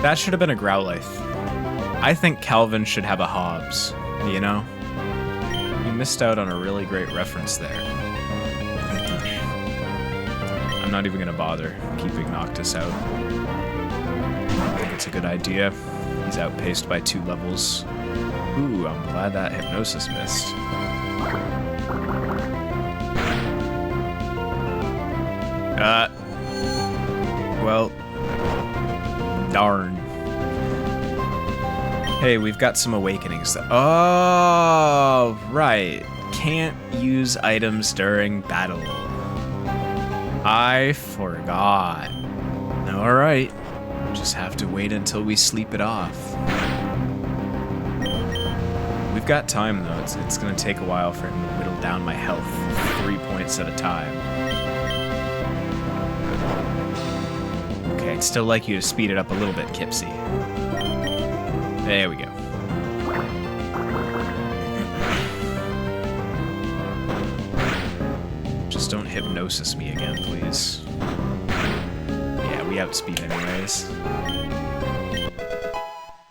That should have been a Growlithe. I think Calvin should have a Hobbs, you know? You missed out on a really great reference there. I'm not even gonna bother keeping Noctis out. I think it's a good idea. He's outpaced by 2 levels. Ooh, I'm glad that Hypnosis missed. Well, darn. Hey, we've got some awakenings. Oh, right. Can't use items during battle. I forgot. Alright. Just have to wait until we sleep it off. We've got time, though. It's gonna take a while for him to whittle down my health 3 points at a time. Okay, I'd still like you to speed it up a little bit, Kipsy. There we go. Just don't hypnosis me again, please. Yeah, we outspeed anyways.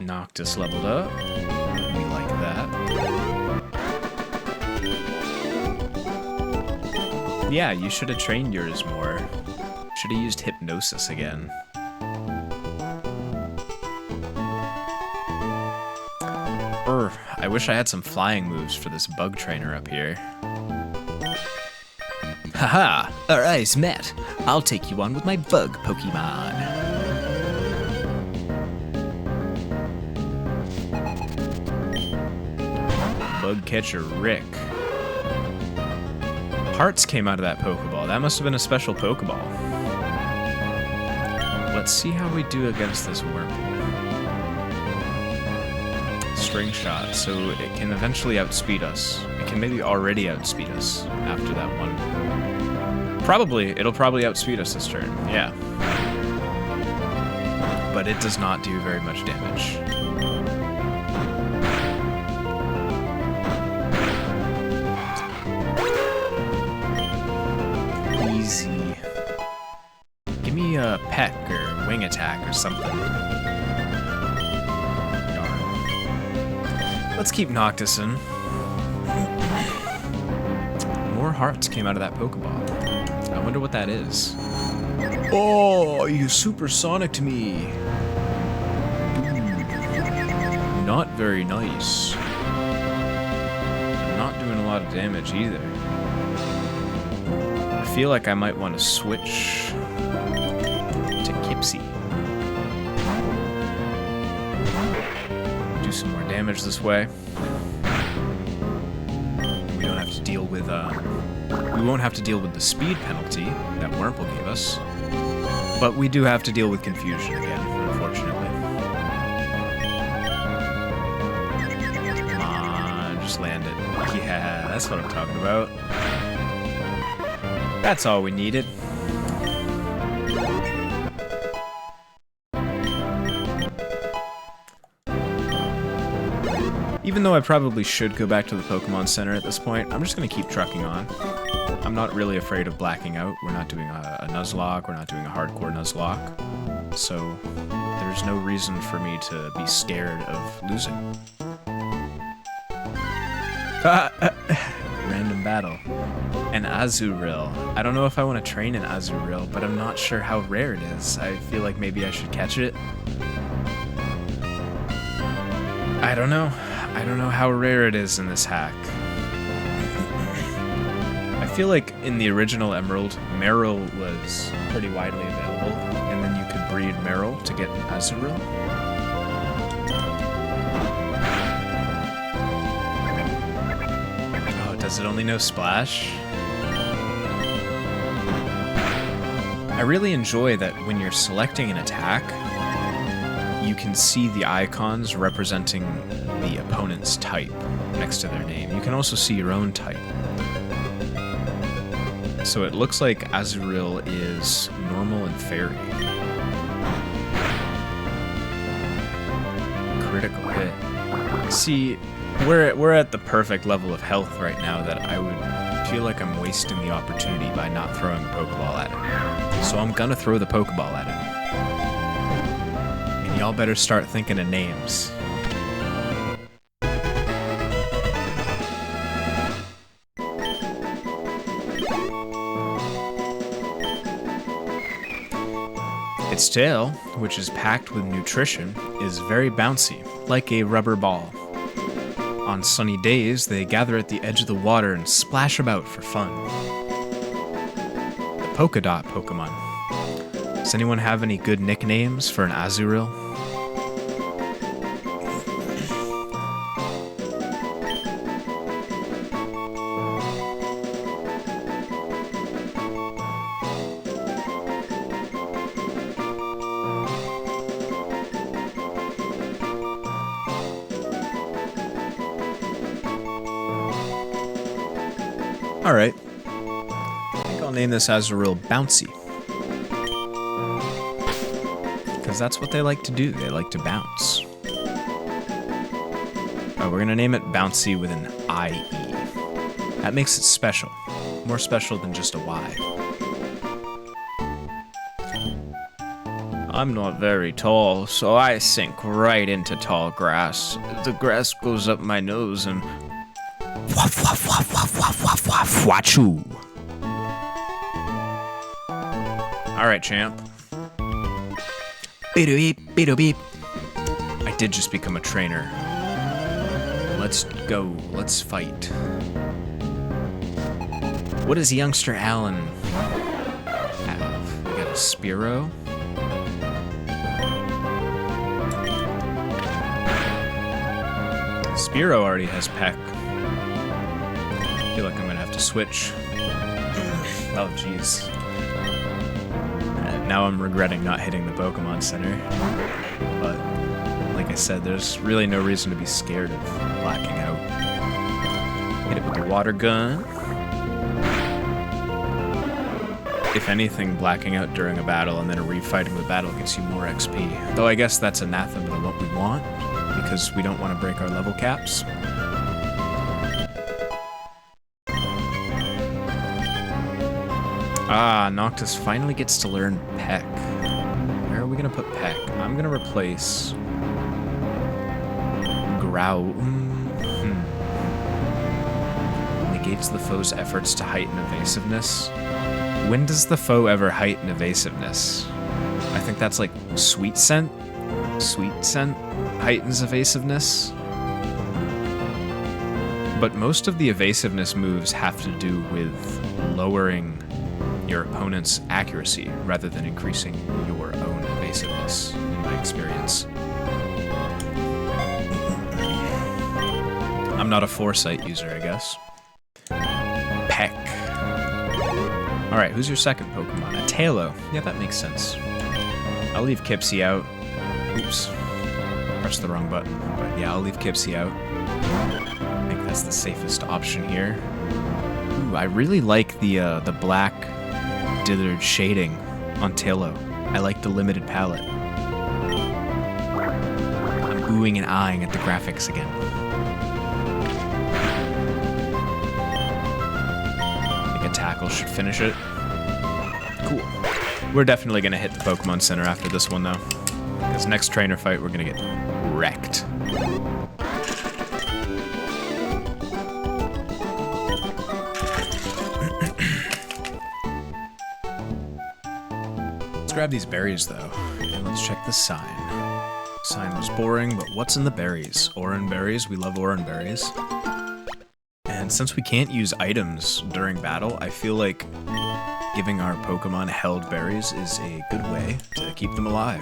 Noctis leveled up. We like that. Yeah, you should have trained yours more. Should have used hypnosis again. I wish I had some flying moves for this bug trainer up here. Haha, our eyes met. I'll take you on with my bug Pokemon. Bug catcher Rick. Hearts came out of that Pokeball. That must have been a special Pokeball. Let's see how we do against this Wurmple. String shot, so it can eventually outspeed us. It can maybe already outspeed us after that one. It'll probably outspeed us this turn, yeah. But it does not do very much damage. Easy. Give me a peck or wing attack or something. Let's keep Noctising. More hearts came out of that Pokeball. I wonder what that is. Oh, you supersonicked me. Ooh. Not very nice. Not doing a lot of damage either. I feel like I might want to switch to Kipsy. Some more damage this way. We don't have to deal with we won't have to deal with the speed penalty that Wurmple gave us. But we do have to deal with confusion again, unfortunately. Come on, just land it. Yeah, that's what I'm talking about. That's all we needed. Even though I probably should go back to the Pokemon Center at this point, I'm just going to keep trucking on. I'm not really afraid of blacking out. We're not doing a Nuzlocke, we're not doing a hardcore Nuzlocke. So there's no reason for me to be scared of losing. Random battle. An Azurill. I don't know if I want to train an Azurill, but I'm not sure how rare it is. I feel like maybe I should catch it. I don't know. I don't know how rare it is in this hack. I feel like in the original Emerald, Meryl was pretty widely available, and then you could breed Meryl to get an Azurill. Oh, does it only know Splash? I really enjoy that when you're selecting an attack, you can see the icons representing the opponent's type next to their name. You can also see your own type. So it looks like Azurill is normal and fairy. Critical hit. See, we're at the perfect level of health right now that I would feel like I'm wasting the opportunity by not throwing a Pokeball at him. So I'm gonna throw the Pokeball at him. And y'all better start thinking of names. Its tail, which is packed with nutrition, is very bouncy, like a rubber ball. On sunny days, they gather at the edge of the water and splash about for fun. The Polka Dot Pokemon. Does anyone have any good nicknames for an Azurill? Alright. I think I'll name this Azurill Bouncy. Because that's what they like to do. They like to bounce. Oh, we're gonna name it Bouncy with an IE. That makes it special. More special than just a Y. I'm not very tall, so I sink right into tall grass. The grass goes up my nose and waff, waff, waff, waff, waff, waff, waff, wachoo. Alright, champ. Beep beep, beep beep. I did just become a trainer. Let's go. Let's fight. What does youngster Alan have? We got a Spearow. Spearow already has Peck. I feel like I'm gonna have to switch. Oh, jeez. Now I'm regretting not hitting the Pokemon Center. But, like I said, there's really no reason to be scared of blacking out. Hit it with the water gun. If anything, blacking out during a battle and then refighting the battle gets you more XP. Though I guess that's anathema to what we want, because we don't want to break our level caps. Ah, Noctis finally gets to learn Peck. Where are we gonna put Peck? I'm gonna replace Growl. Negates the foe's efforts to heighten evasiveness. When does the foe ever heighten evasiveness? I think that's like Sweet Scent. Sweet Scent heightens evasiveness. But most of the evasiveness moves have to do with lowering your opponent's accuracy rather than increasing your own evasiveness, in my experience. I'm not a Foresight user, I guess. Peck. Alright, who's your second Pokemon? A Tailo. Yeah, that makes sense. I'll leave Kipsy out. Oops. Pressed the wrong button. But yeah, I'll leave Kipsy out. I think that's the safest option here. Ooh, I really like the black dithered shading on Tailo. I like the limited palette. I'm oohing and eyeing at the graphics again. I think a tackle should finish it. Cool. We're definitely gonna hit the Pokemon Center after this one though. Because next trainer fight we're gonna get wrecked. Let's grab these berries, though, and let's check the sign. Sign was boring, but what's in the berries? Oran berries. We love Oran berries. And since we can't use items during battle, I feel like giving our Pokemon held berries is a good way to keep them alive.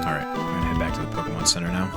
Alright, we're gonna head back to the Pokemon Center now.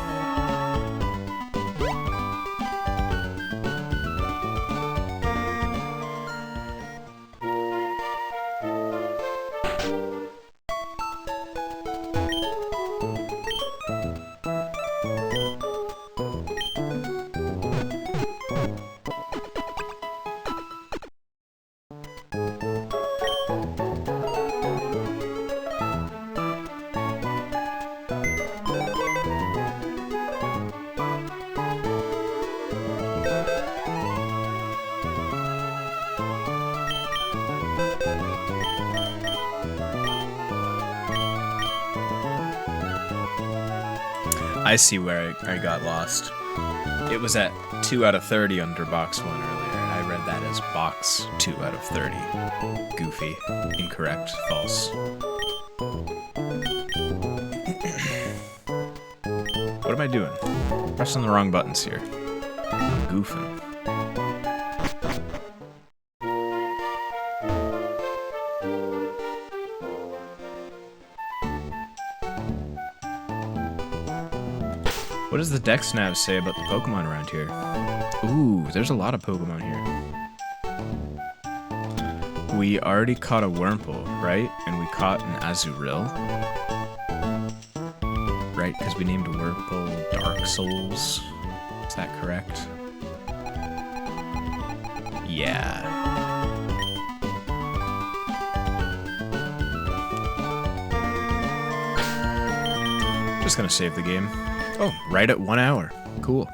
I see where I got lost. It was at 2 out of 30 under box 1 earlier, and I read that as box 2 out of 30. Goofy. Incorrect. False. What am I doing? Pressing the wrong buttons here. I'm goofing. What does the Dex nav say about the Pokemon around here? Ooh, there's a lot of Pokemon here. We already caught a Wurmple, right? And we caught an Azurill. Right, because we named Wurmple Dark Souls. Is that correct? Yeah. Just gonna save the game. Oh, right at 1 hour. Cool.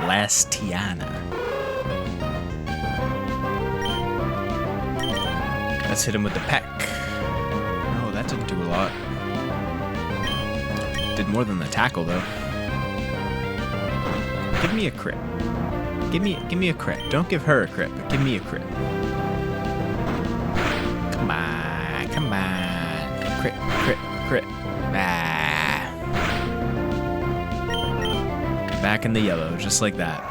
Lastiana. Let's hit him with the peck. Oh, that didn't do a lot. Did more than the tackle, though. Give me a crit. Give me a crit. Don't give her a crit, but give me a crit. Come on, come on. Crit, crit, crit. Ah. Back in the yellow, just like that.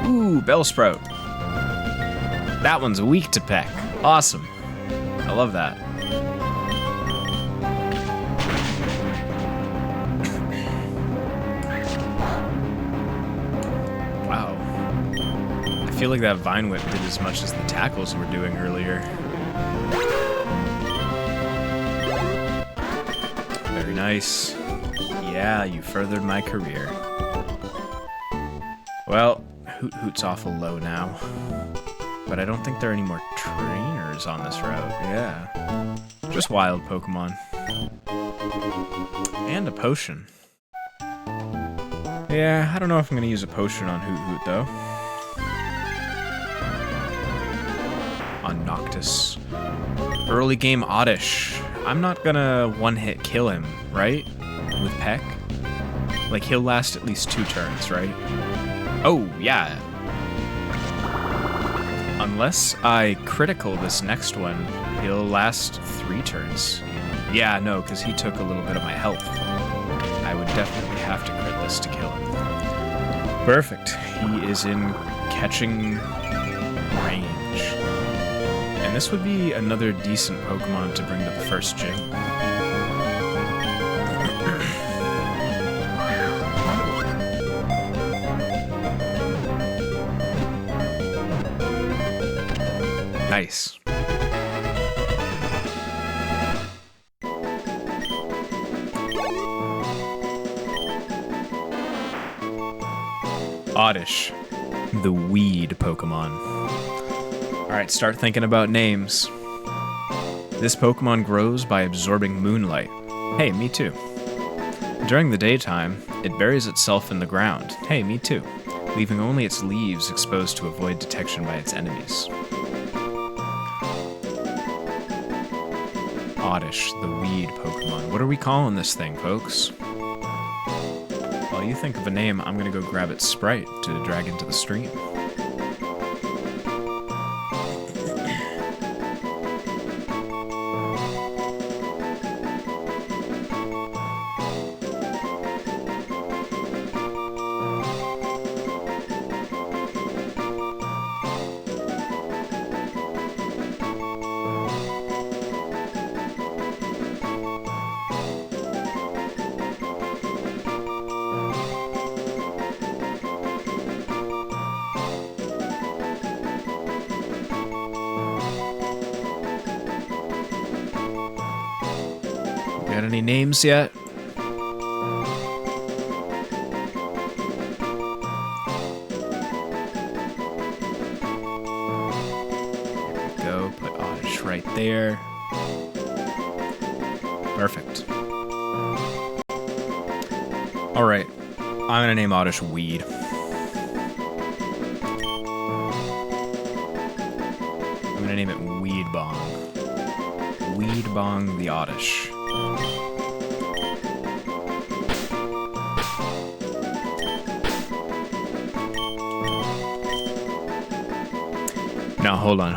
Ooh, Bellsprout. That one's weak to peck. Awesome. I love that. Wow. I feel like that Vine Whip did as much as the tackles were doing earlier. Very nice. Yeah, you furthered my career. Well, Hoot Hoot's awful low now. But I don't think there are any more trainers on this route. Yeah. Just wild Pokemon. And a potion. Yeah, I don't know if I'm going to use a potion on Hoot Hoot, though. On Noctis. Early game Oddish. I'm not going to one-hit kill him, right? With Peck? Like, he'll last at least 2 turns, right? Oh, yeah. Unless I critical this next one, he'll last 3 turns. Yeah, no, because he took a little bit of my health. I would definitely have to crit this to kill him. Perfect. He is in catching range. And this would be another decent Pokemon to bring to the first gym. Nice. Oddish, the weed Pokemon. Alright, start thinking about names. This Pokemon grows by absorbing moonlight. Hey, me too. During the daytime, it buries itself in the ground. Hey, me too. Leaving only its leaves exposed to avoid detection by its enemies. Oddish, the weed Pokemon. What are we calling this thing, folks? While you think of a name, I'm gonna go grab its sprite to drag into the stream. Got any names yet? there. Perfect. Alright. I'm gonna name Oddish Weed. I'm gonna name it Weed Bong. Weed Bong the Oddish. No, hold on.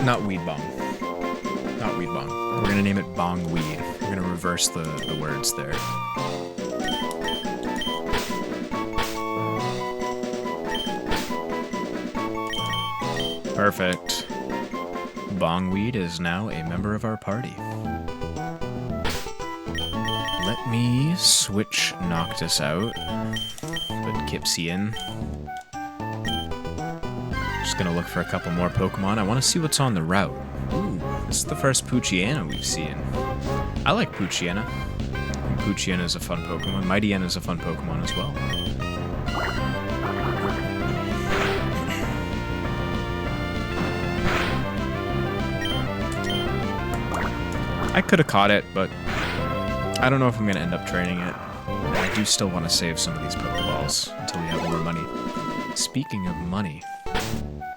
Not Weed Bong. Not Weed Bong. We're gonna name it Bong Weed. We're gonna reverse the words there. Perfect. Bongweed is now a member of our party. Let me switch Noctis out. Put Kipsy in. Just gonna look for a couple more Pokemon. I want to see what's on the route. Ooh, this is the first Poochyena we've seen. I like Poochyena. Poochyena is a fun Pokemon. Mightyena is a fun Pokemon as well. I could have caught it, but I don't know if I'm going to end up training it. And I do still want to save some of these Pokeballs until we have more money. Speaking of money,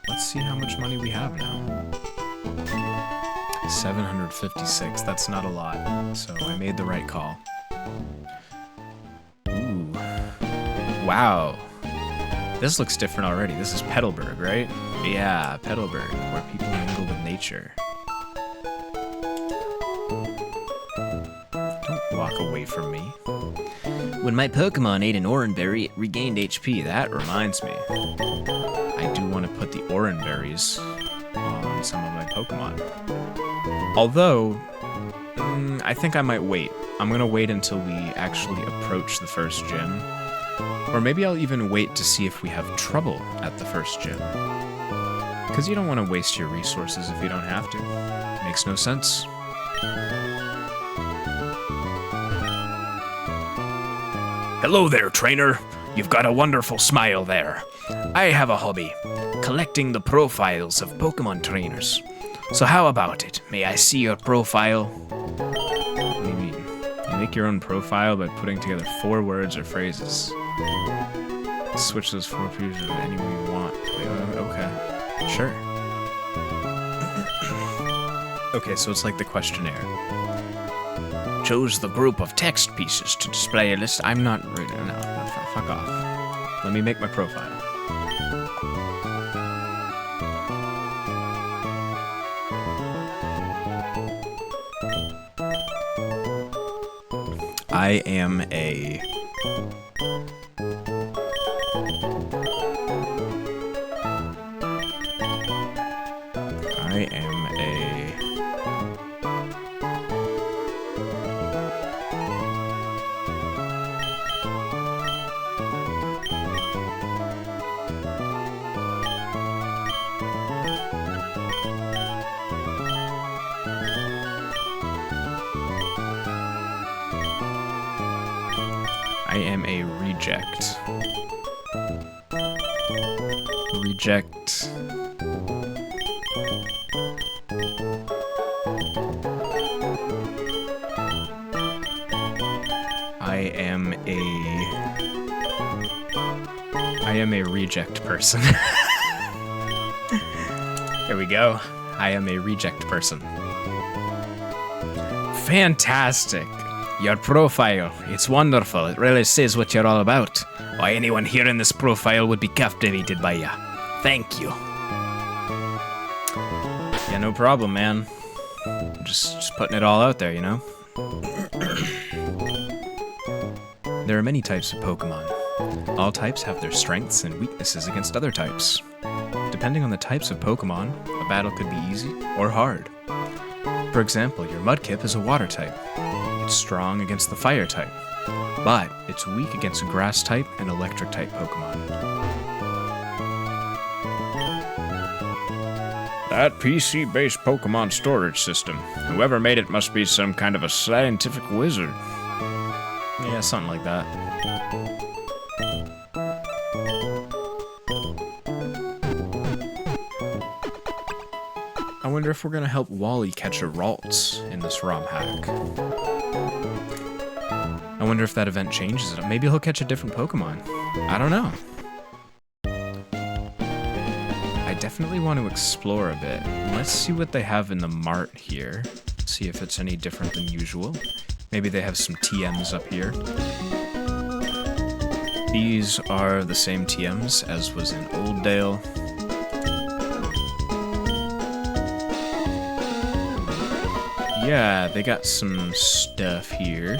let's see how much money we have now. 756, that's not a lot, so I made the right call. Ooh. Wow. This looks different already. This is Petalburg, right? Yeah, Petalburg, where people mingle with nature. Walk away from me. When my Pokemon ate an Oranberry, it regained HP. That reminds me. I do want to put the Oranberries on some of my Pokemon. Although, I think I might wait. I'm going to wait until we actually approach the first gym. Or maybe I'll even wait to see if we have trouble at the first gym. Because you don't want to waste your resources if you don't have to. Makes no sense. Hello there, trainer. You've got a wonderful smile there. I have a hobby, collecting the profiles of Pokemon trainers. So how about it? May I see your profile? What do you mean? You make your own profile by putting together 4 words or phrases. Switch those 4 pieces any way you want. Okay. Sure. Okay, so it's like the questionnaire. Chose the group of text pieces to display a list. I'm not ready. No, fuck off. Let me make my profile. I am a... I am a reject. Reject. I am a reject person. There we go. I am a reject person. Fantastic. Your profile, it's wonderful. It really says what you're all about. Why anyone hearing this profile would be captivated by you. Thank you. Yeah, no problem, man. Just putting it all out there, you know? There are many types of Pokemon. All types have their strengths and weaknesses against other types. Depending on the types of Pokemon, a battle could be easy or hard. For example, your Mudkip is a water type. It's strong against the fire type, but it's weak against grass type and electric type Pokemon. That PC-based Pokemon storage system. Whoever made it must be some kind of a scientific wizard. Yeah, something like that. wonder if we're gonna help Wally catch a Ralts in this ROM hack. I wonder if that event changes it. Maybe he'll catch a different Pokemon. I don't know. I definitely want to explore a bit. Let's see what they have in the mart here. See if it's any different than usual. Maybe they have some TMs up here. These are the same TMs as was in Oldale. Yeah, they got some stuff here.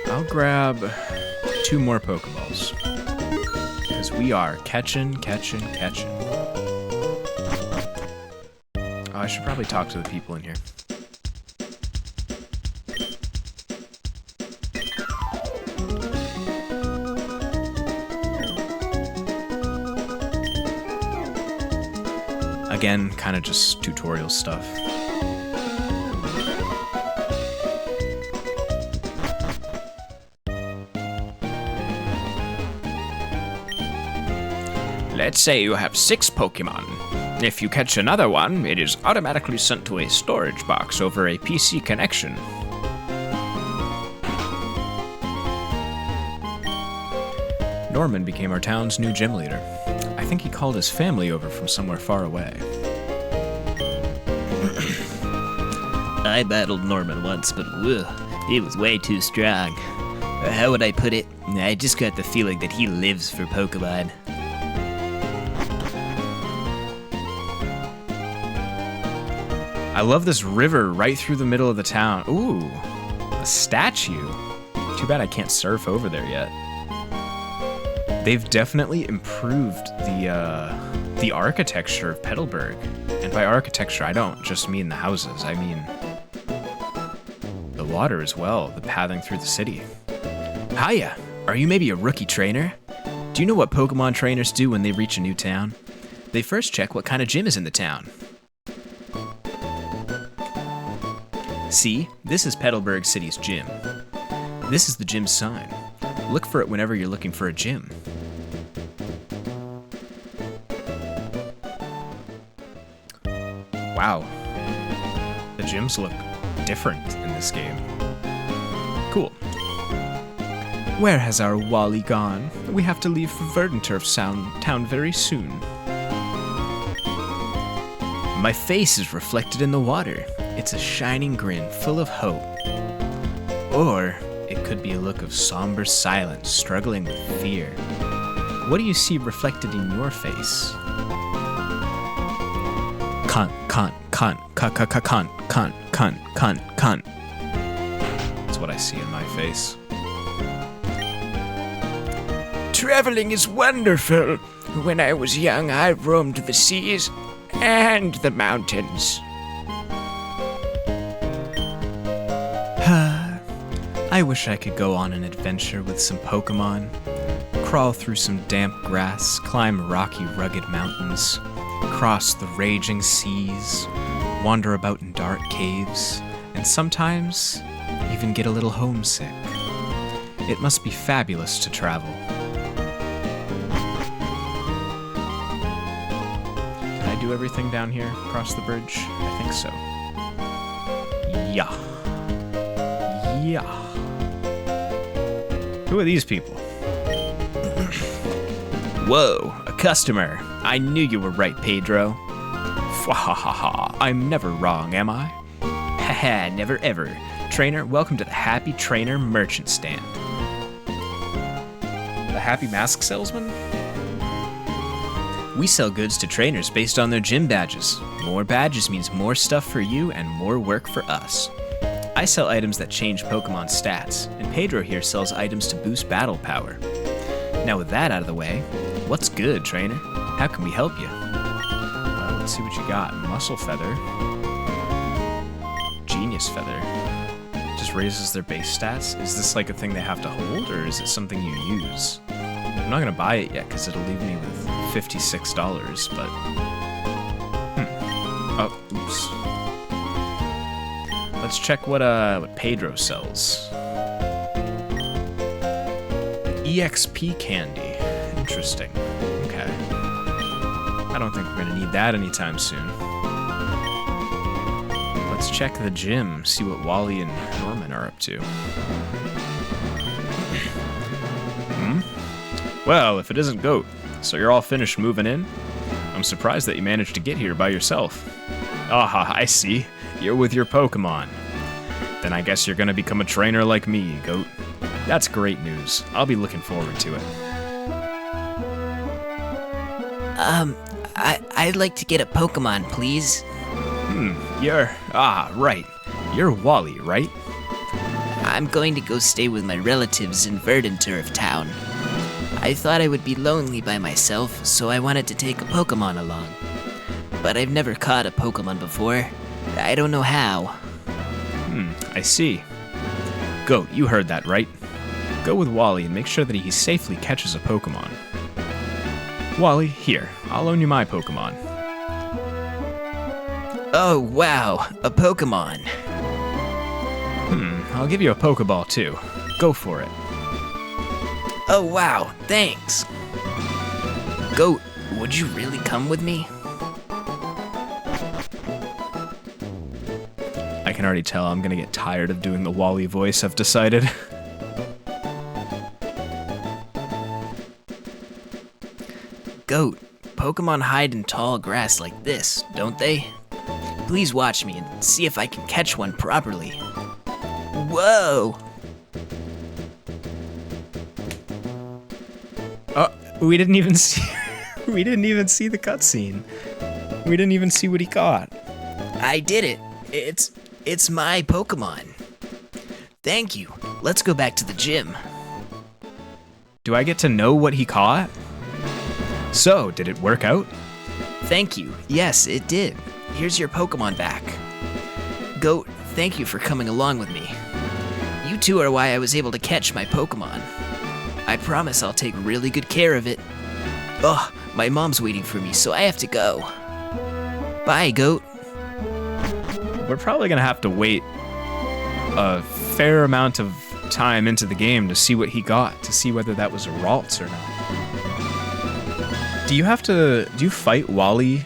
I'll grab 2 more Pokeballs. Because we are catching. Oh, I should probably talk to the people in here. Again, kind of just tutorial stuff. Let's say you have 6 Pokemon. If you catch another one, it is automatically sent to a storage box over a PC connection. Norman became our town's new gym leader. I think he called his family over from somewhere far away. I battled Norman once, but he was way too strong. How would I put it? I just got the feeling that he lives for Pokemon. I love this river right through the middle of the town. Ooh, a statue. Too bad I can't surf over there yet. They've definitely improved the architecture of Petalburg. And by architecture, I don't just mean the houses. I mean the water as well, the pathing through the city. Hiya, are you maybe a rookie trainer? Do you know what Pokemon trainers do when they reach a new town? They first check what kind of gym is in the town. See, this is Petalburg City's gym. This is the gym sign. Look for it whenever you're looking for a gym. Wow. The gyms look different in this game. Cool. Where has our Wally gone? We have to leave for Verdanturf town very soon. My face is reflected in the water. It's a shining grin full of hope. Or it could be a look of somber silence struggling with fear. What do you see reflected in your face? Cunt. That's what I see in my face. Traveling is wonderful. When I was young, I roamed the seas and the mountains. I wish I could go on an adventure with some Pokemon. Crawl through some damp grass, climb rocky, rugged mountains, cross the raging seas, wander about in dark caves, and sometimes even get a little homesick. It must be fabulous to travel. Can I do everything down here across the bridge? I think so. Yeah. Who are these people? Whoa, a customer. I knew you were right, Pedro. Fwahahaha, I'm never wrong, am I? Haha, never ever. Trainer, welcome to the Happy Trainer Merchant Stand. The Happy Mask Salesman? We sell goods to trainers based on their gym badges. More badges means more stuff for you and more work for us. I sell items that change Pokemon stats, and Pedro here sells items to boost battle power. Now with that out of the way, what's good, trainer? How can we help you? Well, let's see what you got. Muscle Feather. Genius Feather. Just raises their base stats? Is this like a thing they have to hold, or is it something you use? I'm not gonna buy it yet, because it'll leave me with $56, but... Oh, oops. Let's check what Pedro sells. EXP candy. Interesting. Okay. don't think we're gonna need that anytime soon. Let's check the gym, see what Wally and Norman are up to. Well, if it isn't Goat, so you're all finished moving in? I'm surprised that you managed to get here by yourself. Ah, I see. You're with your Pokemon. Then I guess you're gonna become a trainer like me, Goat. That's great news. I'll be looking forward to it. I'd like to get a Pokemon, please. Right. You're Wally, right? I'm going to go stay with my relatives in Verdanturf Town. I thought I would be lonely by myself, so I wanted to take a Pokemon along. But I've never caught a Pokemon before. I don't know how. I see. Goat, you heard that, right? Go with Wally and make sure that he safely catches a Pokemon. Wally, here, I'll loan you my Pokemon. Oh, wow, a Pokemon. I'll give you a Pokeball too. Go for it. Oh, wow, thanks. Goat, would you really come with me? I can already tell I'm gonna get tired of doing the Wally voice, I've decided. Goat, Pokemon hide in tall grass like this, don't they? Please watch me and see if I can catch one properly. Whoa! We didn't even see we didn't even see the cutscene. We didn't even see what he caught. I did it. It's my Pokemon. Thank you. Let's go back to the gym. Do I get to know what he caught? So, did it work out? Thank you. Yes, it did. Here's your Pokemon back. Goat, thank you for coming along with me. You two are why I was able to catch my Pokemon. I promise I'll take really good care of it. Ugh, my mom's waiting for me, so I have to go. Bye, Goat. We're probably gonna have to wait a fair amount of time into the game to see what he got, to see whether that was a Ralts or not. Do you fight Wally?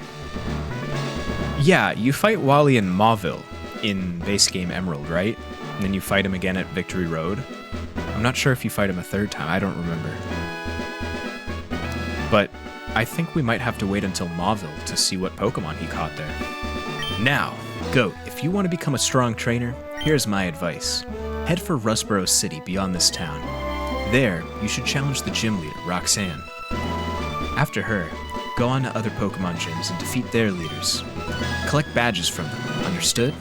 Yeah, you fight Wally in Mauville in base game Emerald, right? And then you fight him again at Victory Road. I'm not sure if you fight him a third time, I don't remember. But I think we might have to wait until Mauville to see what Pokemon he caught there. Now, Goat, if you want to become a strong trainer, here's my advice. Head for Rustboro City beyond this town. There, you should challenge the gym leader, Roxanne. After her, go on to other Pokemon gyms and defeat their leaders. Collect badges from them, understood?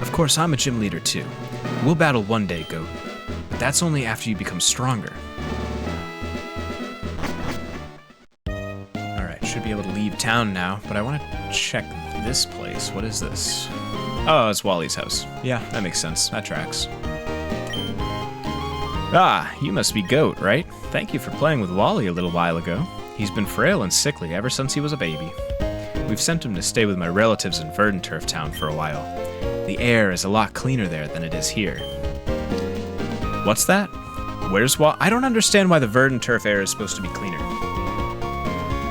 Of course, I'm a gym leader too. We'll battle one day, Goat. But that's only after you become stronger. Alright, should be able to leave town now, but I want to check this place. What is this? Oh, it's Wally's house. Yeah, that makes sense. That tracks. Ah, you must be Goat, right? Thank you for playing with Wally a little while ago. He's been frail and sickly ever since he was a baby. We've sent him to stay with my relatives in Verdanturf Town for a while. The air is a lot cleaner there than it is here. What's that? Where's Wally? I don't understand why the Verdanturf air is supposed to be cleaner.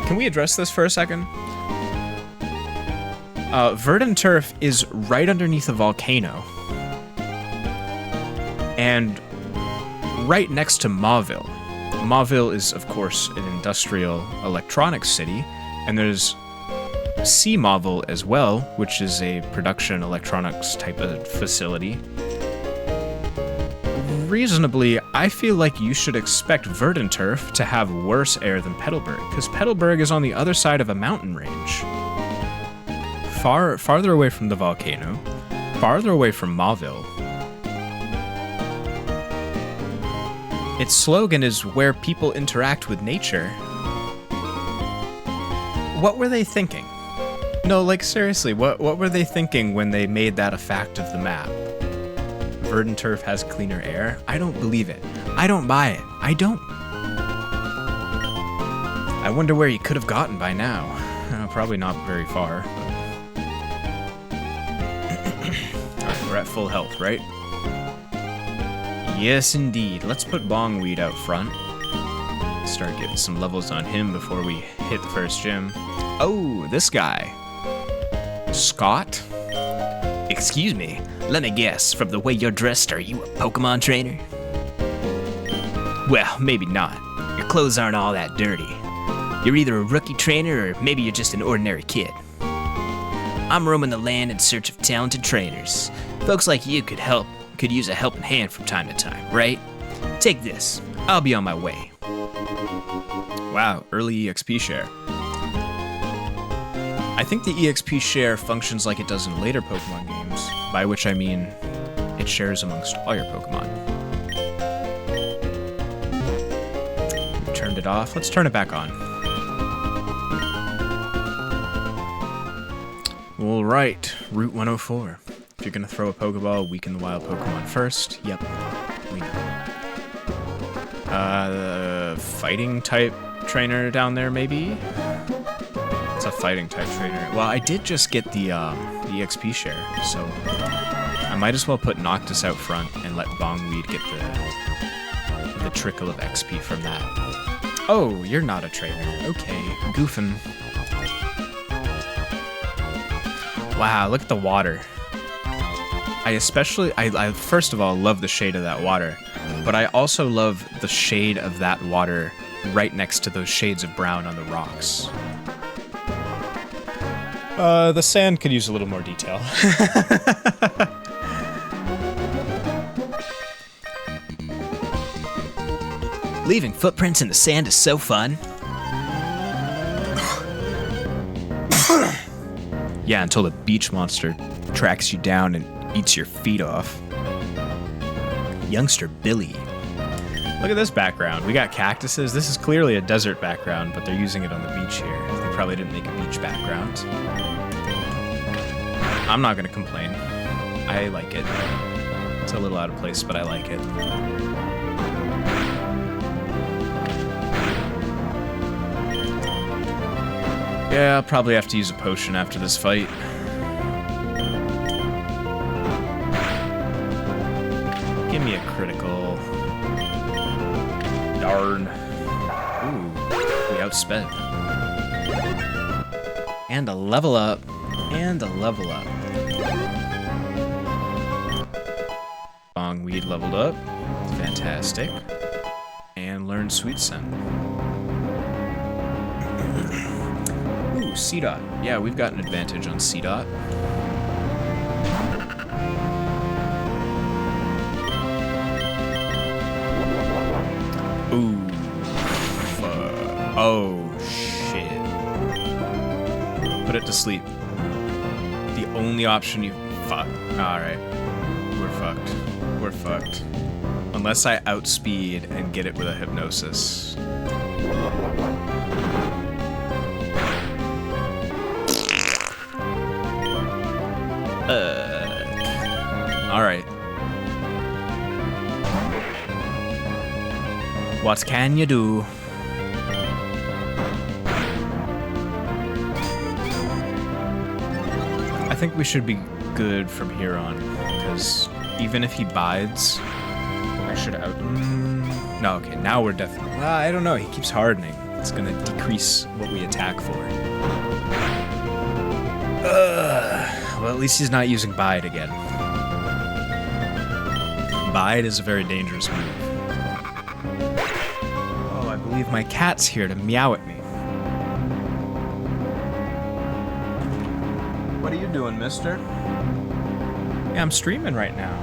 Can we address this for a second? Verdanturf is right underneath a volcano. And right next to Mauville. Mauville is, of course, an industrial electronics city, and there's C Mauville as well, which is a production electronics type of facility. Reasonably, I feel like you should expect Verdanturf to have worse air than Petalburg, because Petalburg is on the other side of a mountain range. Farther away from the volcano, farther away from Mauville. Its slogan is where people interact with nature. What were they thinking? No, like seriously, what were they thinking when they made that a fact of the map? Verdanturf has cleaner air? I don't believe it. I don't buy it. I don't. I wonder where you could have gotten by now. Probably not very far. Alright, we're at full health, right? Yes, indeed. Let's put Bongweed out front. Start getting some levels on him before we hit the first gym. Oh, this guy. Scott? Excuse me, let me guess, from the way you're dressed, are you a Pokemon trainer? Well, maybe not. Your clothes aren't all that dirty. You're either a rookie trainer or maybe you're just an ordinary kid. I'm roaming the land in search of talented trainers. Folks like you could use a helping hand from time to time, right? Take this. I'll be on my way. Wow, early EXP share. I think the EXP share functions like it does in later Pokemon games, by which I mean it shares amongst all your Pokemon. We've turned it off. Let's turn it back on. All right, Route 104. If you're gonna throw a Pokeball, weaken the wild Pokemon first. Yep, we know. Fighting type trainer down there, maybe? It's a fighting type trainer. Well, I did just get the EXP share, so I might as well put Noctis out front and let Bongweed get the trickle of XP from that. Oh, you're not a trainer. Okay, goofing. Wow, look at the water. I first of all love the shade of that water, but I also love the shade of that water right next to those shades of brown on the rocks. The sand could use a little more detail. Leaving footprints in the sand is so fun. Yeah, until the beach monster tracks you down and eats your feet off. Youngster Billy. Look at this background. We got cactuses. This is clearly a desert background, but they're using it on the beach here. They probably didn't make a beach background. I'm not gonna complain. I like it. It's a little out of place, but I like it. Yeah, I'll probably have to use a potion after this fight. Give me a critical. Darn. Ooh, we outsped. And a level up. And a level up. Bongweed leveled up. Fantastic. And learned Sweet Scent. Ooh, C-Dot. Yeah, we've got an advantage on C-Dot. Ooh. Oh, shit. Put it to sleep. The only option you... Fuck. Alright. We're fucked. We're fucked. Unless I outspeed and get it with a Hypnosis. Alright. What can you do? I think we should be good from here on, because even if he bides, I should out... No, okay, now we're definitely... Well, I don't know, he keeps hardening. It's gonna decrease what we attack for. Well, at least he's not using Bide again. Bide is a very dangerous move. Oh, I believe my cat's here to meow at me. What are you doing, mister? Yeah, I'm streaming right now.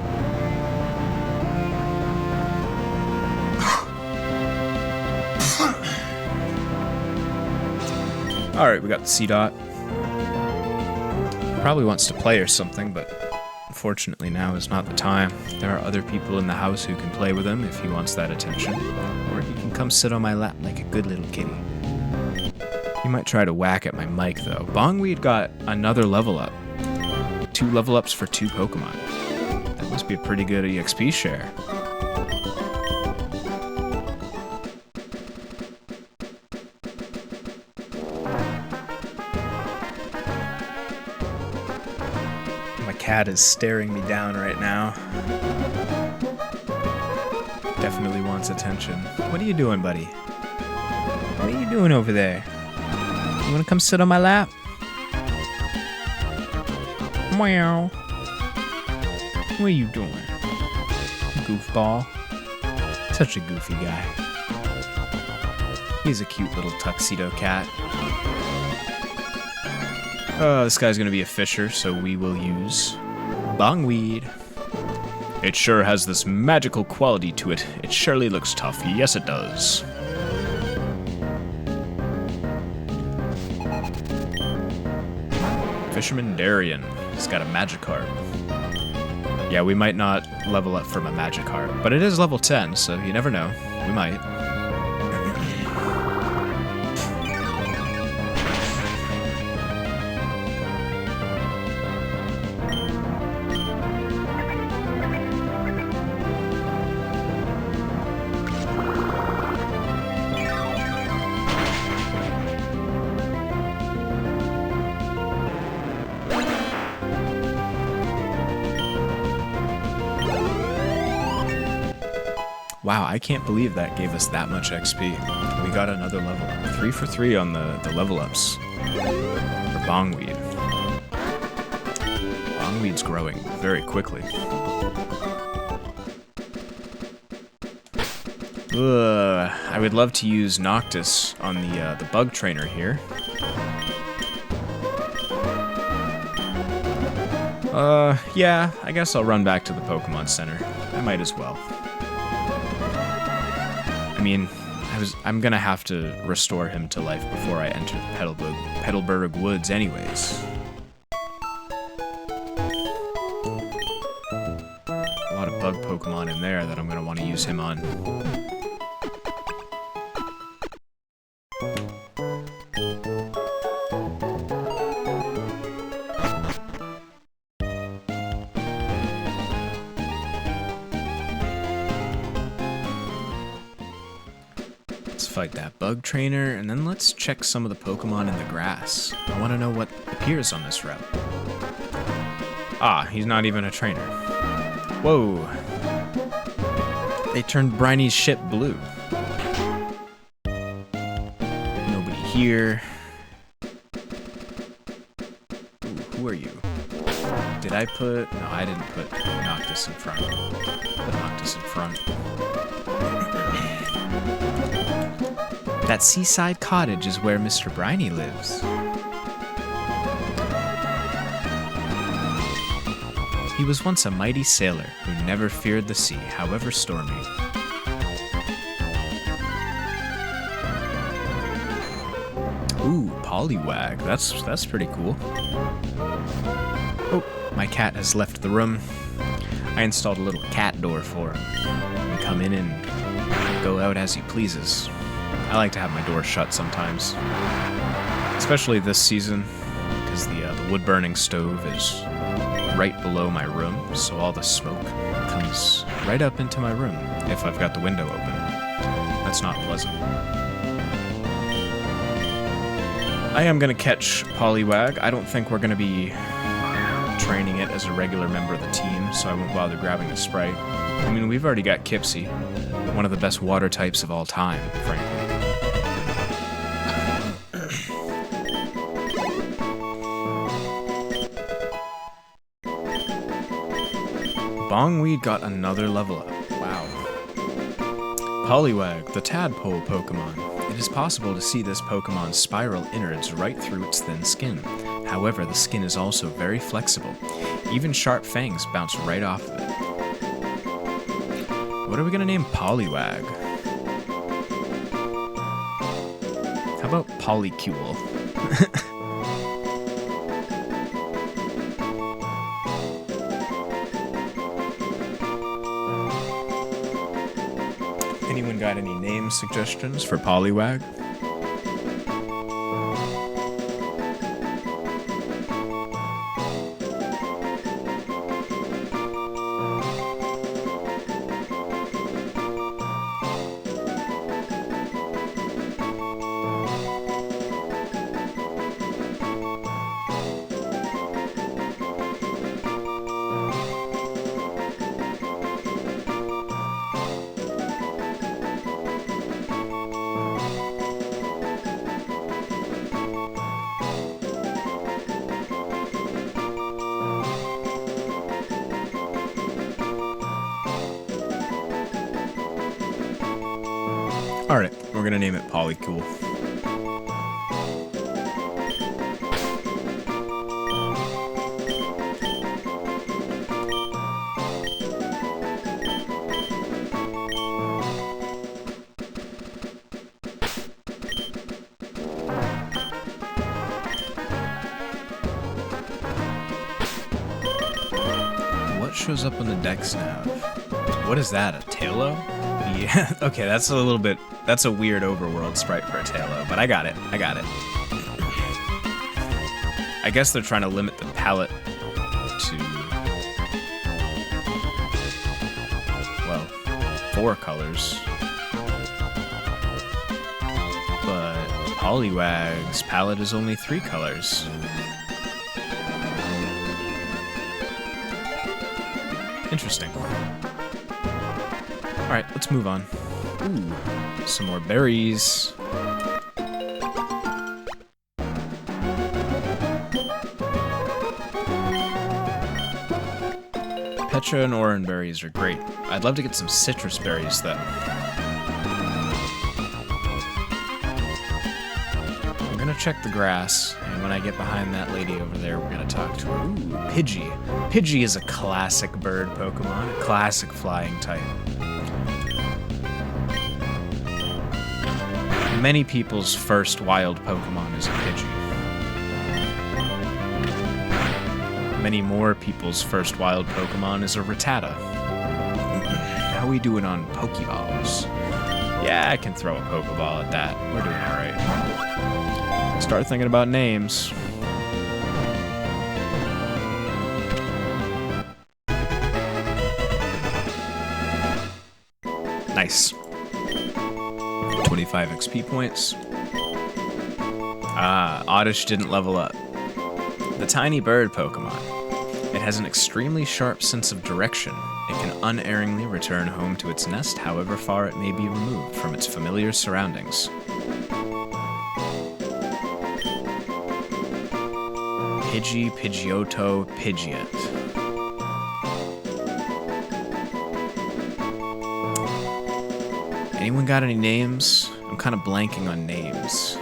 Alright, we got the C-Dot. Probably wants to play or something, but unfortunately now is not the time. There are other people in the house who can play with him if he wants that attention. Or he can come sit on my lap like a good little kitty. He might try to whack at my mic, though. Bongweed got another level up. 2 level ups for 2 Pokemon. That must be a pretty good EXP share. My cat is staring me down right now. Definitely wants attention. What are you doing, buddy? What are you doing over there? You wanna come sit on my lap? Meow. What are you doing? Goofball. Such a goofy guy. He's a cute little tuxedo cat. Oh, this guy's gonna be a fisher, so we will use bongweed. It sure has this magical quality to it. It surely looks tough. Yes, it does. Fisherman Darien. He's got a Magikarp. Yeah, we might not level up from a Magikarp, but it is level 10, so you never know. We might. Wow, I can't believe that gave us that much XP. We got another level up. 3 for 3 on the level ups. For bongweed. Bongweed's growing very quickly. I would love to use Noctis on the bug trainer here. Yeah, I guess I'll run back to the Pokemon Center. I might as well. I mean, I'm gonna have to restore him to life before I enter the Petalburg Woods anyways. A lot of bug Pokemon in there that I'm gonna want to use him on. Fight that bug trainer, and then let's check some of the Pokemon in the grass. I want to know what appears on this route. Ah, he's not even a trainer. Whoa. They turned Briny's ship blue. Nobody here. Ooh, who are you? Did I put... No, I didn't put Noctis in front. Put Noctis in front. That seaside cottage is where Mr. Briny lives. He was once a mighty sailor who never feared the sea, however stormy. Ooh, Poliwag. That's pretty cool. Oh, my cat has left the room. I installed a little cat door for him. He can come in and go out as he pleases. I like to have my door shut sometimes, especially this season, because the wood-burning stove is right below my room, so all the smoke comes right up into my room if I've got the window open. That's not pleasant. I am going to catch Poliwag. I don't think we're going to be training it as a regular member of the team, so I won't bother grabbing the Sprite. I mean, we've already got Kipsy, one of the best water types of all time, frankly. Bongweed got another level up. Wow. Poliwag, the tadpole Pokemon. It is possible to see this Pokemon's spiral innards right through its thin skin. However, the skin is also very flexible. Even sharp fangs bounce right off of it. What are we gonna name Poliwag? How about Polycule? Anyone got any name suggestions for Poliwag? Alright, we're gonna name it Polycool. What shows up on the deck's nav? What is that, a Tailo? Yeah, okay, that's a little bit... That's a weird overworld sprite for a Tailo, but I got it. I guess they're trying to limit the palette to... well, 4 colors. But Poliwag's palette is only 3 colors. Interesting. Alright, let's move on. Ooh, some more berries. Petra and Oran berries are great. I'd love to get some citrus berries, though. I'm gonna check the grass, and when I get behind that lady over there, we're gonna talk to her. Ooh, Pidgey. Pidgey is a classic bird Pokemon, a classic flying type. Many people's first wild Pokemon is a Pidgey. Many more people's first wild Pokemon is a Rattata. How we doing on Pokeballs? Yeah, I can throw a Pokeball at that. We're doing alright. Start thinking about names. Nice. 25 XP points. Ah, Oddish didn't level up. The tiny bird Pokemon. It has an extremely sharp sense of direction. It can unerringly return home to its nest however far it may be removed from its familiar surroundings. Pidgey, Pidgeotto, Pidgeot. Anyone got any names? I'm kind of blanking on names.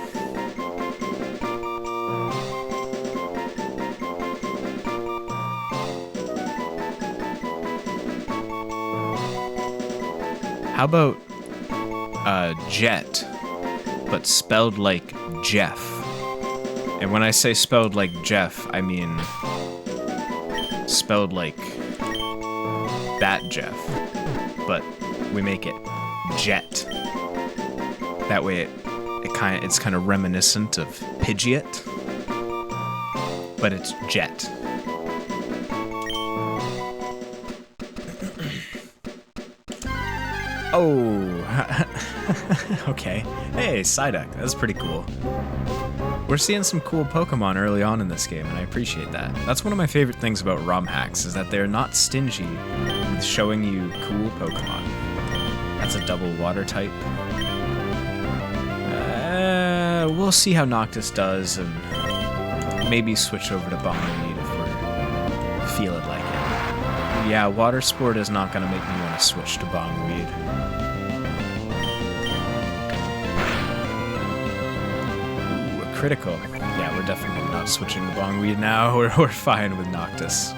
How about Jet, but spelled like Jeff? And when I say spelled like Jeff, I mean spelled like that Jeff, but we make it Jet. That way it's kind of reminiscent of Pidgeot, but it's Jet. Oh, okay. Hey, Psyduck, that's pretty cool. We're seeing some cool Pokemon early on in this game, and I appreciate that. That's one of my favorite things about ROM hacks, is that they're not stingy with showing you cool Pokemon. That's a double water type. We'll see how Noctis does, and maybe switch over to Bongweed if we're feeling like it. Yeah, Water Sport is not going to make me want to switch to Bongweed. Ooh, a critical. Yeah, we're definitely not switching to Bongweed now. We're fine with Noctis.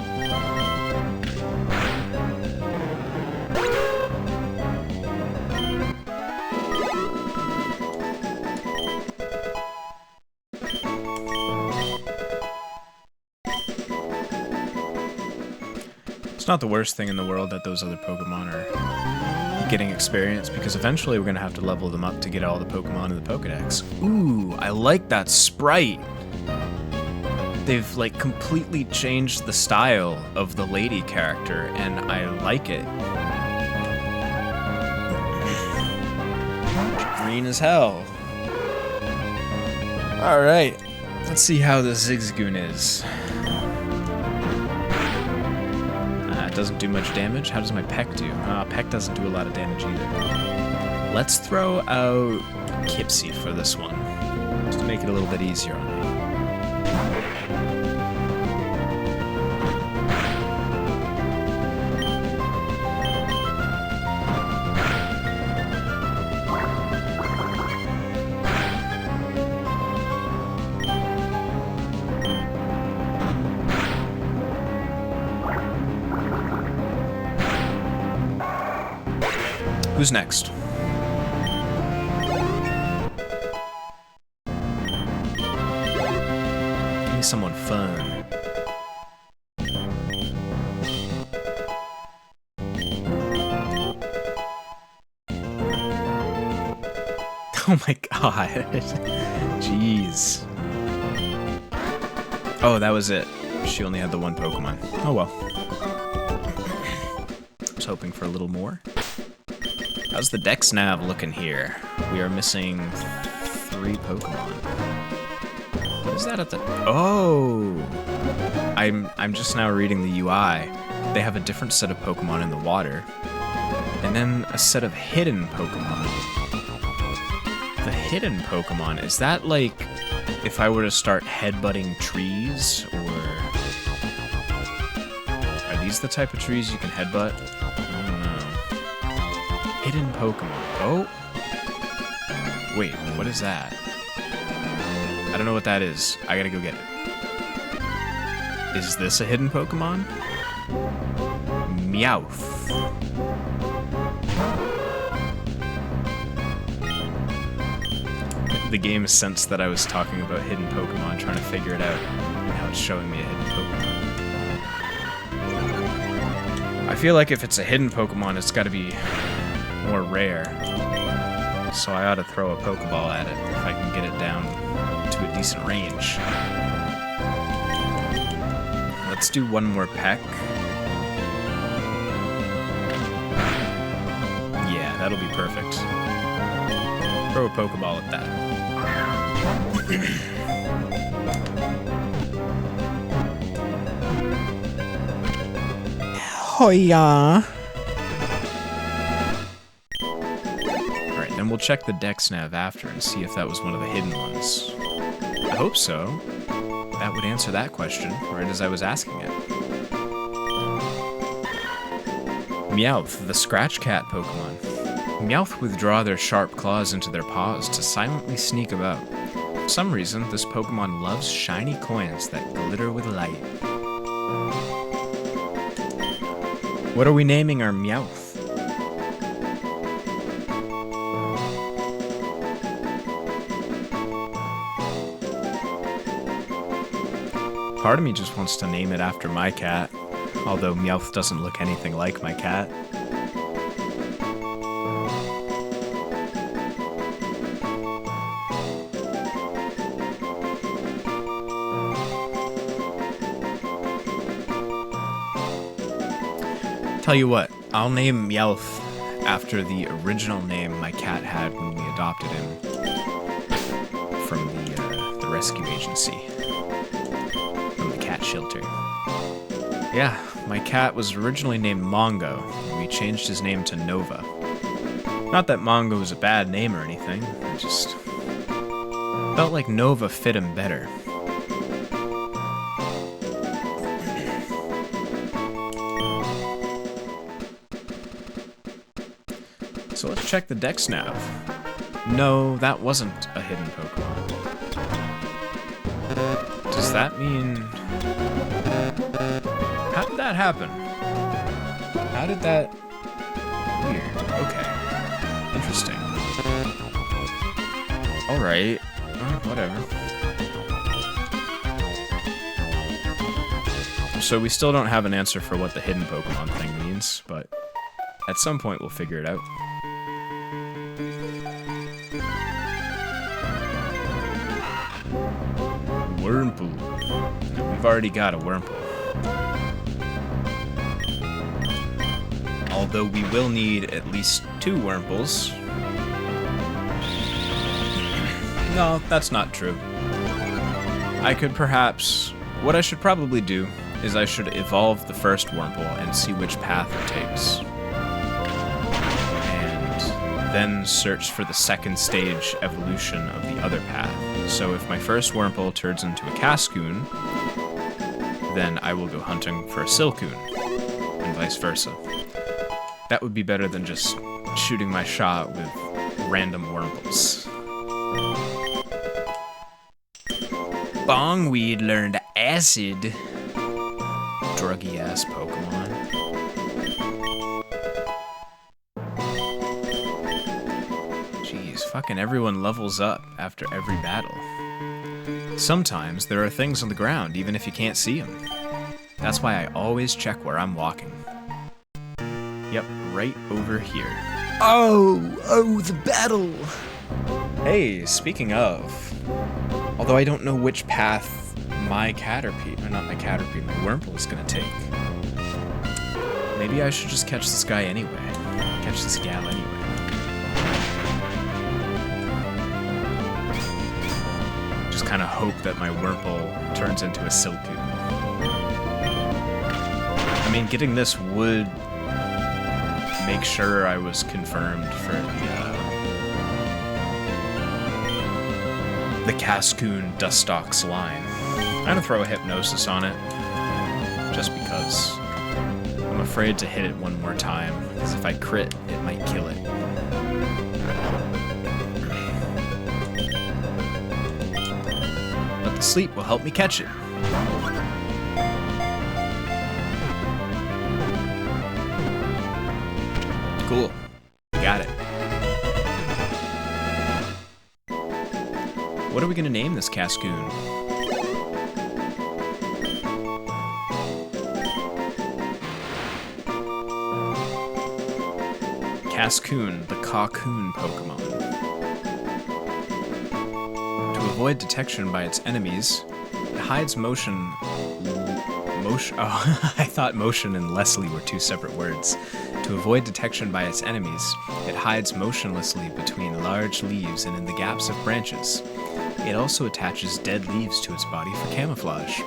It's not the worst thing in the world that those other Pokemon are getting experience, because eventually we're going to have to level them up to get all the Pokemon in the Pokedex. Ooh, I like that sprite. They've like completely changed the style of the lady character, and I like it. Green as hell. Alright, let's see how the Zigzagoon is. Doesn't do much damage. How does my Peck do? Peck doesn't do a lot of damage either. Let's throw out Kipsy for this one, just to make it a little bit easier on me. Who's next? Give me someone fun. Oh my god. Jeez. Oh, that was it. She only had the one Pokemon. Oh well. I was hoping for a little more. How's the Dex nav looking here? We are missing 3 Pokemon. What is that at the... Oh! I'm just now reading the UI. They have a different set of Pokemon in the water. And then a set of hidden Pokemon. The hidden Pokemon, is that like if I were to start headbutting trees, or are these the type of trees you can headbutt? I don't know. Hidden Pokemon. Oh. Wait, what is that? I don't know what that is. I gotta go get it. Is this a hidden Pokemon? Meowth. The game sensed that I was talking about hidden Pokemon, trying to figure it out, and now it's showing me a hidden Pokemon. I feel like if it's a hidden Pokemon, it's gotta be more rare. So I ought to throw a Pokeball at it if I can get it down to a decent range. Let's do one more peck. Yeah, that'll be perfect. Throw a Pokeball at that. Hoya. Alright, then we'll check the Dex nav after and see if that was one of the hidden ones. I hope so. That would answer that question, right as I was asking it. Meowth, the Scratch Cat Pokemon. Meowth withdraw their sharp claws into their paws to silently sneak about. For some reason, this Pokemon loves shiny coins that glitter with light. What are we naming our Meowth? Part of me just wants to name it after my cat, although Meowth doesn't look anything like my cat. Tell you what, I'll name Meowth after the original name my cat had when we adopted him from the rescue agency, from the cat shelter. Yeah, my cat was originally named Mongo, and we changed his name to Nova. Not that Mongo was a bad name or anything, I just felt like Nova fit him better. So let's check the Dex nav. No, that wasn't a hidden Pokemon. Does that mean... How did that happen? How did that... Weird. Okay. Interesting. Alright. Whatever. So we still don't have an answer for what the hidden Pokemon thing means, but at some point we'll figure it out. Wurmple. We've already got a Wurmple. Although we will need at least 2 Wurmples. No, that's not true. I could perhaps... What I should probably do is I should evolve the first Wurmple and see which path it takes. And then search for the second stage evolution of the other path. So if my first Wurmple turns into a Cascoon, then I will go hunting for a Silcoon, and vice versa. That would be better than just shooting my shot with random Wurmples. Bongweed learned acid. Druggy-ass Pokemon. fucking everyone levels up after every battle. Sometimes there are things on the ground even if you can't see them. That's why I always check where I'm walking. Yep, right over here. Oh, the battle! Hey, speaking of, although I don't know which path my Caterpie, or not my Caterpie, my Wurmple is gonna take. Maybe I should just catch this guy anyway. Catch this gal anyway. Just kind of hope that my Wurmple turns into a Silcoon. I mean, getting this would make sure I was confirmed for the Cascoon Dustox line. I'm gonna throw a Hypnosis on it, just because I'm afraid to hit it one more time, because if I crit, it might kill it. But the sleep will help me catch it. Cool. Got it. What are we gonna name this Cascoon? Cascoon, the Cocoon Pokemon. To avoid detection by its enemies, it hides motion. Oh, I thought motion and Leslie were two separate words. To avoid detection by its enemies, it hides motionlessly between large leaves and in the gaps of branches. It also attaches dead leaves to its body for camouflage.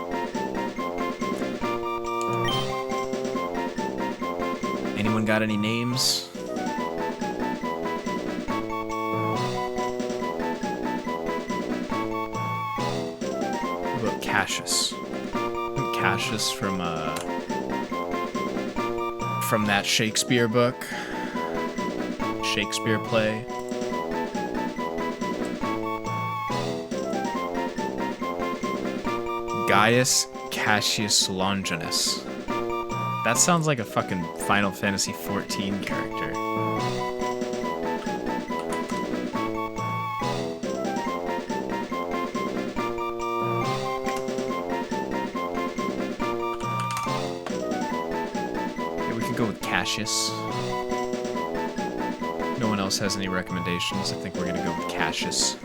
Anyone got any names? What about Cassius? Isn't Cassius from that Shakespeare book? Shakespeare play? Gaius Cassius Longinus. That sounds like a fucking Final Fantasy XIV character. Yeah, we could go with Cassius. No one else has any recommendations. I think we're gonna go with Cassius.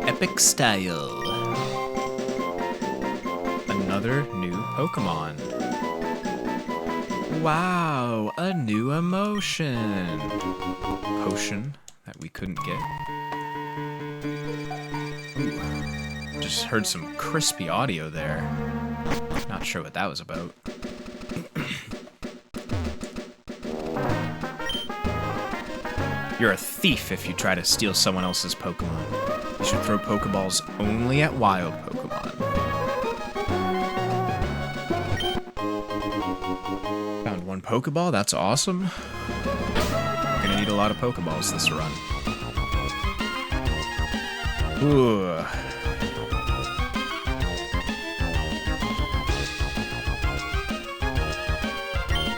Epic style. Another new Pokemon. Wow, a new emotion. Potion that we couldn't get. Ooh, just heard some crispy audio there. Not sure what that was about. You're a thief if you try to steal someone else's Pokemon. You should throw Pokeballs only at wild Pokemon. Found one Pokeball, that's awesome. We're gonna need a lot of Pokeballs this run. Ooh.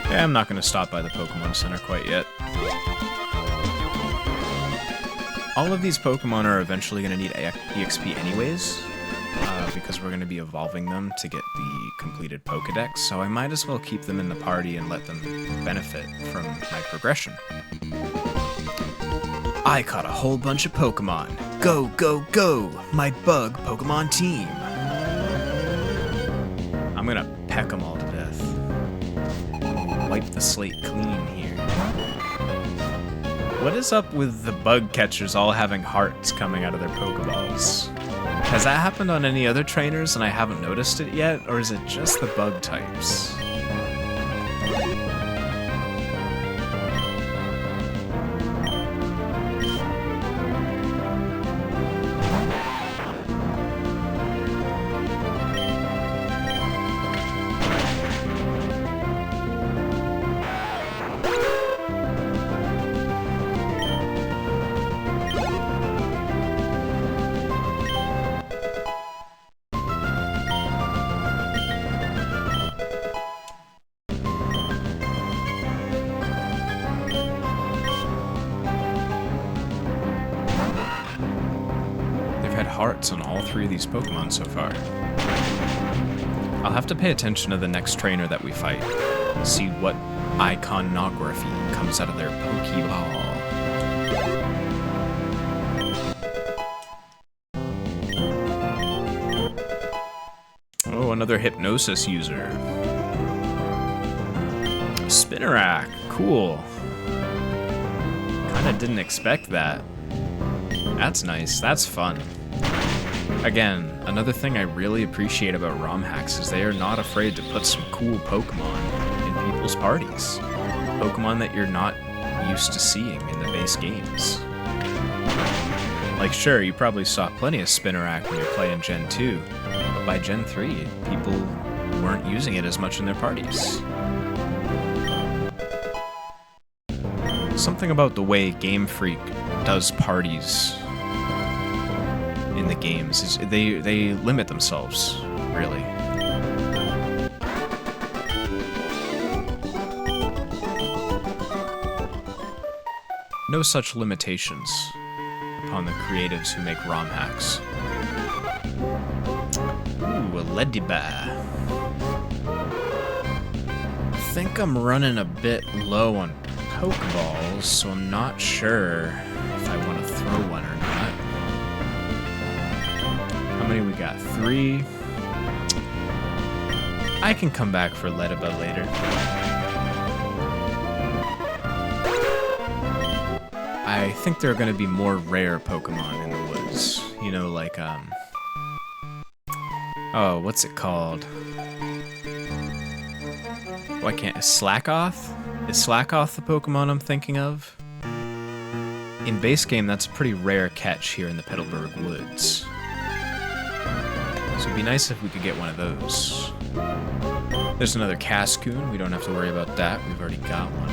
Yeah, I'm not gonna stop by the Pokemon Center quite yet. All of these Pokemon are eventually going to need EXP anyways, because we're going to be evolving them to get the completed Pokedex, so I might as well keep them in the party and let them benefit from my progression. I caught a whole bunch of Pokemon. Go, go, go! My bug Pokemon team! I'm going to peck them all to death. Wipe the slate clean here. What is up with the bug catchers all having hearts coming out of their Pokeballs? Has that happened on any other trainers and I haven't noticed it yet, or is it just the bug types? hearts on all 3 of these Pokemon so far. I'll have to pay attention to the next trainer that we fight. See what iconography comes out of their Pokeball. Oh, another Hypnosis user. Spinnerack, cool. Kinda didn't expect that. That's nice, that's fun. Again, another thing I really appreciate about ROM hacks is they are not afraid to put some cool Pokemon in people's parties. Pokemon that you're not used to seeing in the base games. Like, sure, you probably saw plenty of Spinnerack when you're playing Gen 2, but by Gen 3, people weren't using it as much in their parties. Something about the way Game Freak does parties in the games is they limit themselves, really. No such limitations upon the creatives who make ROM hacks. Ooh, a Leddybear. I think I'm running a bit low on Pokeballs, so I'm not sure if I want to throw one or not. How many we got? 3. I can come back for Leddybear later. I think there are going to be more rare Pokemon in the woods. You know, like, oh, what's it called? Why can't... Slackoth? Is Slackoth the Pokemon I'm thinking of? In base game, that's a pretty rare catch here in the Petalburg Woods. So it'd be nice if we could get one of those. There's another Cascoon. We don't have to worry about that. We've already got one.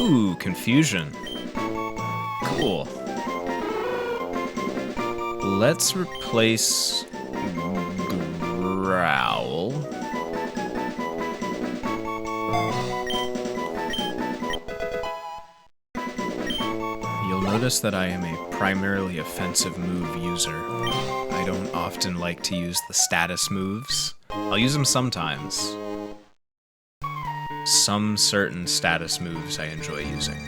Ooh, Confusion. Cool. Let's replace Growl. You'll notice that I am a primarily offensive move user. I don't often like to use the status moves. I'll use them sometimes. Some certain status moves I enjoy using.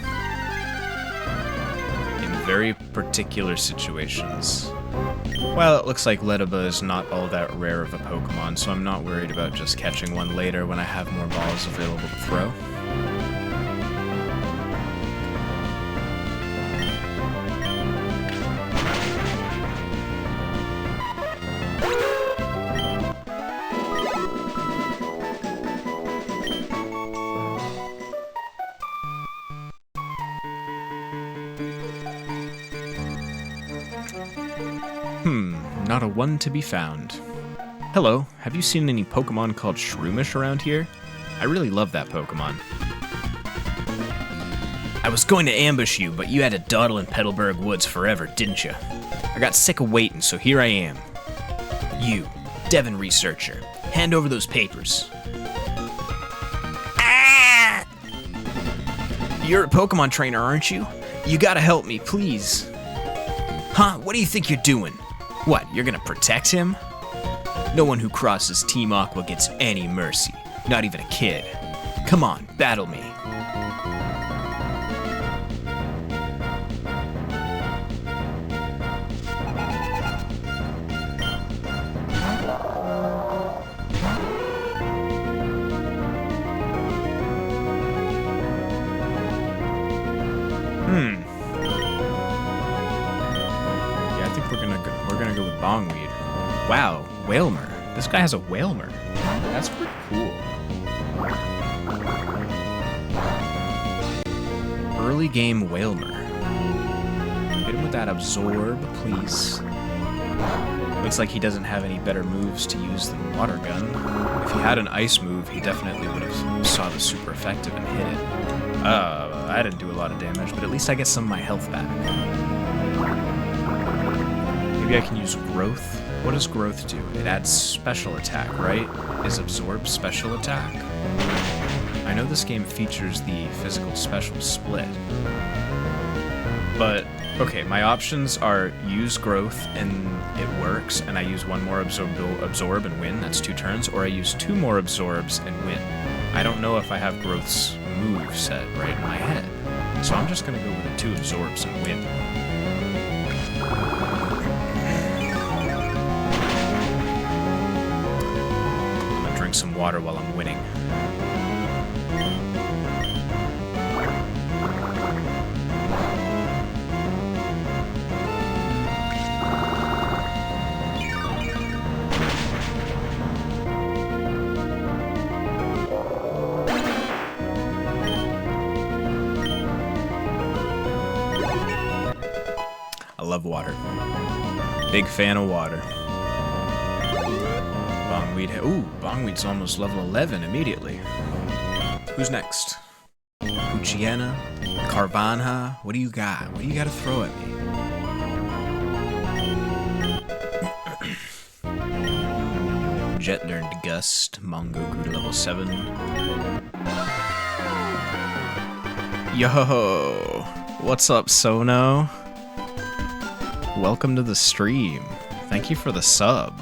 In very particular situations. Well, it looks like Leddybear is not all that rare of a Pokemon, so I'm not worried about just catching one later when I have more balls available to throw. Not a one to be found. Hello, have you seen any Pokemon called Shroomish around here? I really love that Pokemon. I was going to ambush you, but you had to dawdle in Petalburg Woods forever, didn't you? I got sick of waiting, so here I am. You, Devon researcher, hand over those papers. Ah! You're a Pokemon trainer, aren't you? You gotta help me, please. Huh? What do you think you're doing? What, you're gonna protect him? No one who crosses Team Aqua gets any mercy, not even a kid. Come on, battle me. We're gonna go with Bongweed. Wow, Whalmer. This guy has a Whalmer. That's pretty cool. Early game Whalmer. Hit him with that Absorb, please. Looks like he doesn't have any better moves to use than Water Gun. If he had an ice move, he definitely would have saw the super effective and hit it. I didn't do a lot of damage, but at least I get some of my health back. Maybe I can use Growth. What does Growth do? It adds special attack, right? Is Absorb special attack? I know this game features the physical special split. But, okay, my options are use Growth and it works, and I use one more absorb and win, that's 2 turns, or I use 2 more absorbs and win. I don't know if I have Growth's move set right in my head, so I'm just gonna go with the 2 absorbs and win. I'm gonna drink some water while I'm winning. I love water. Big fan of water. Bongweed. Ooh, Bongweed's almost level 11 immediately. Who's next? Puchiana? Carvanha? What do you got? What do you got to throw at me? Jet learned Gust. Mongoku to level 7. Yo! What's up, Sono? Welcome to the stream. Thank you for the sub.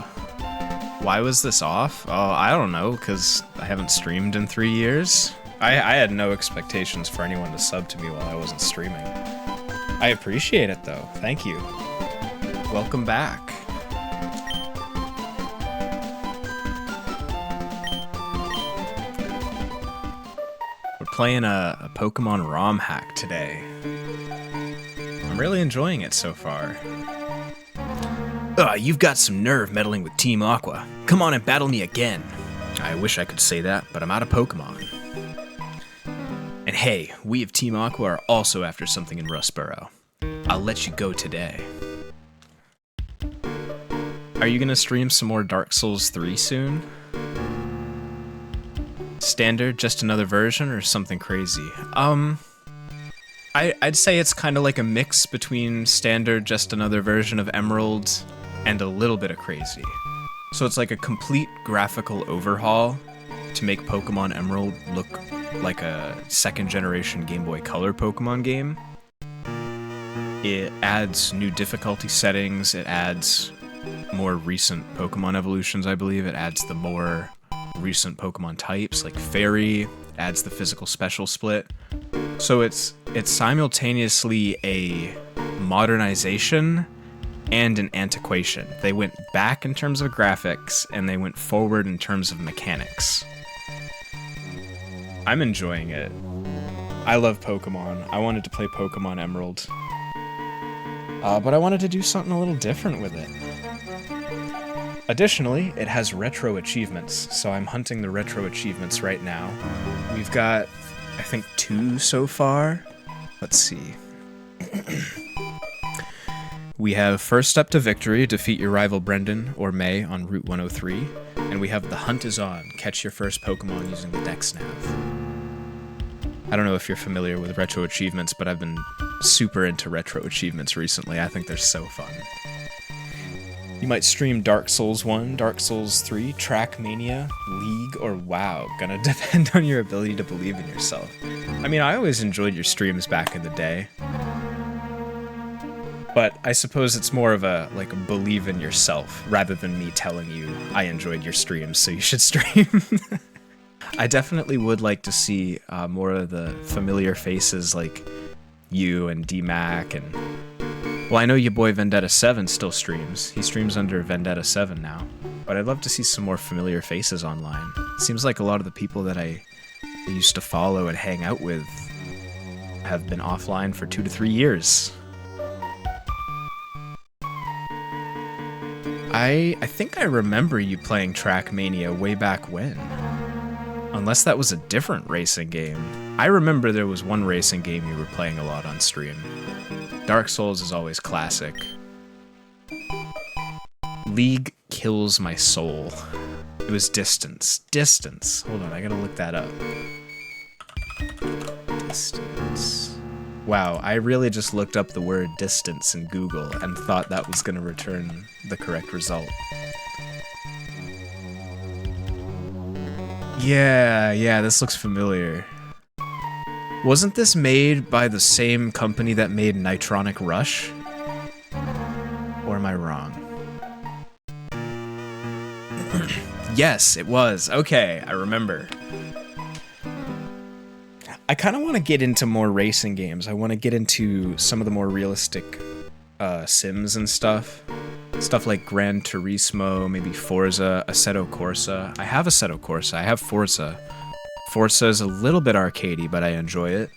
Why was this off? Oh, I don't know, because I haven't streamed in 3 years. I had no expectations for anyone to sub to me while I wasn't streaming. I appreciate it, though. Thank you. Welcome back. We're playing a Pokemon ROM hack today. I'm really enjoying it so far. You've got some nerve meddling with Team Aqua. Come on and battle me again. I wish I could say that, but I'm out of Pokemon. And hey, we of Team Aqua are also after something in Rustboro. I'll let you go today. Are you gonna stream some more Dark Souls 3 soon? Standard, just another version, or something crazy? I'd say it's kind of like a mix between standard, just another version of Emerald, and a little bit of crazy. So it's like a complete graphical overhaul to make Pokemon Emerald look like a second generation Game Boy Color Pokemon game. It adds new difficulty settings, it adds more recent Pokemon evolutions, I believe. It adds the more recent Pokemon types, like Fairy, adds the physical special split. So it's simultaneously a modernization and an antiquation. They went back in terms of graphics, and they went forward in terms of mechanics. I'm enjoying it. I love Pokemon. I wanted to play Pokemon Emerald. But I wanted to do something a little different with it. Additionally, it has retro achievements, so I'm hunting the retro achievements right now. We've got, I think, 2 so far. Let's see. We have First Step to Victory, defeat your rival Brendan or May on Route 103. And we have The Hunt is On, catch your first Pokemon using the Dex Nav. I don't know if you're familiar with retro achievements, but I've been super into retro achievements recently. I think they're so fun. You might stream Dark Souls 1, Dark Souls 3, Trackmania, League, or WoW. Gonna depend on your ability to believe in yourself. I mean, I always enjoyed your streams back in the day. But I suppose it's more of a, like, believe in yourself, rather than me telling you I enjoyed your streams, so you should stream. I definitely would like to see more of the familiar faces like you and D-Mac and... Well, I know your boy Vendetta7 still streams. He streams under Vendetta7 now. But I'd love to see some more familiar faces online. It seems like a lot of the people that I used to follow and hang out with have been offline for 2 to 3 years. I think I remember you playing Trackmania way back when. Unless that was a different racing game. I remember there was one racing game you were playing a lot on stream. Dark Souls is always classic. League kills my soul. It was Distance. Distance. Hold on, I gotta look that up. Distance. Wow, I really just looked up the word distance in Google and thought that was gonna return the correct result. Yeah, this looks familiar. Wasn't this made by the same company that made Nitronic Rush? Or am I wrong? Yes, it was. Okay, I remember. I kind of want to get into more racing games. I want to get into some of the more realistic Sims and stuff. Stuff like Gran Turismo, maybe Forza, Assetto Corsa. I have Assetto Corsa, I have Forza. Forza is a little bit arcadey, but I enjoy it.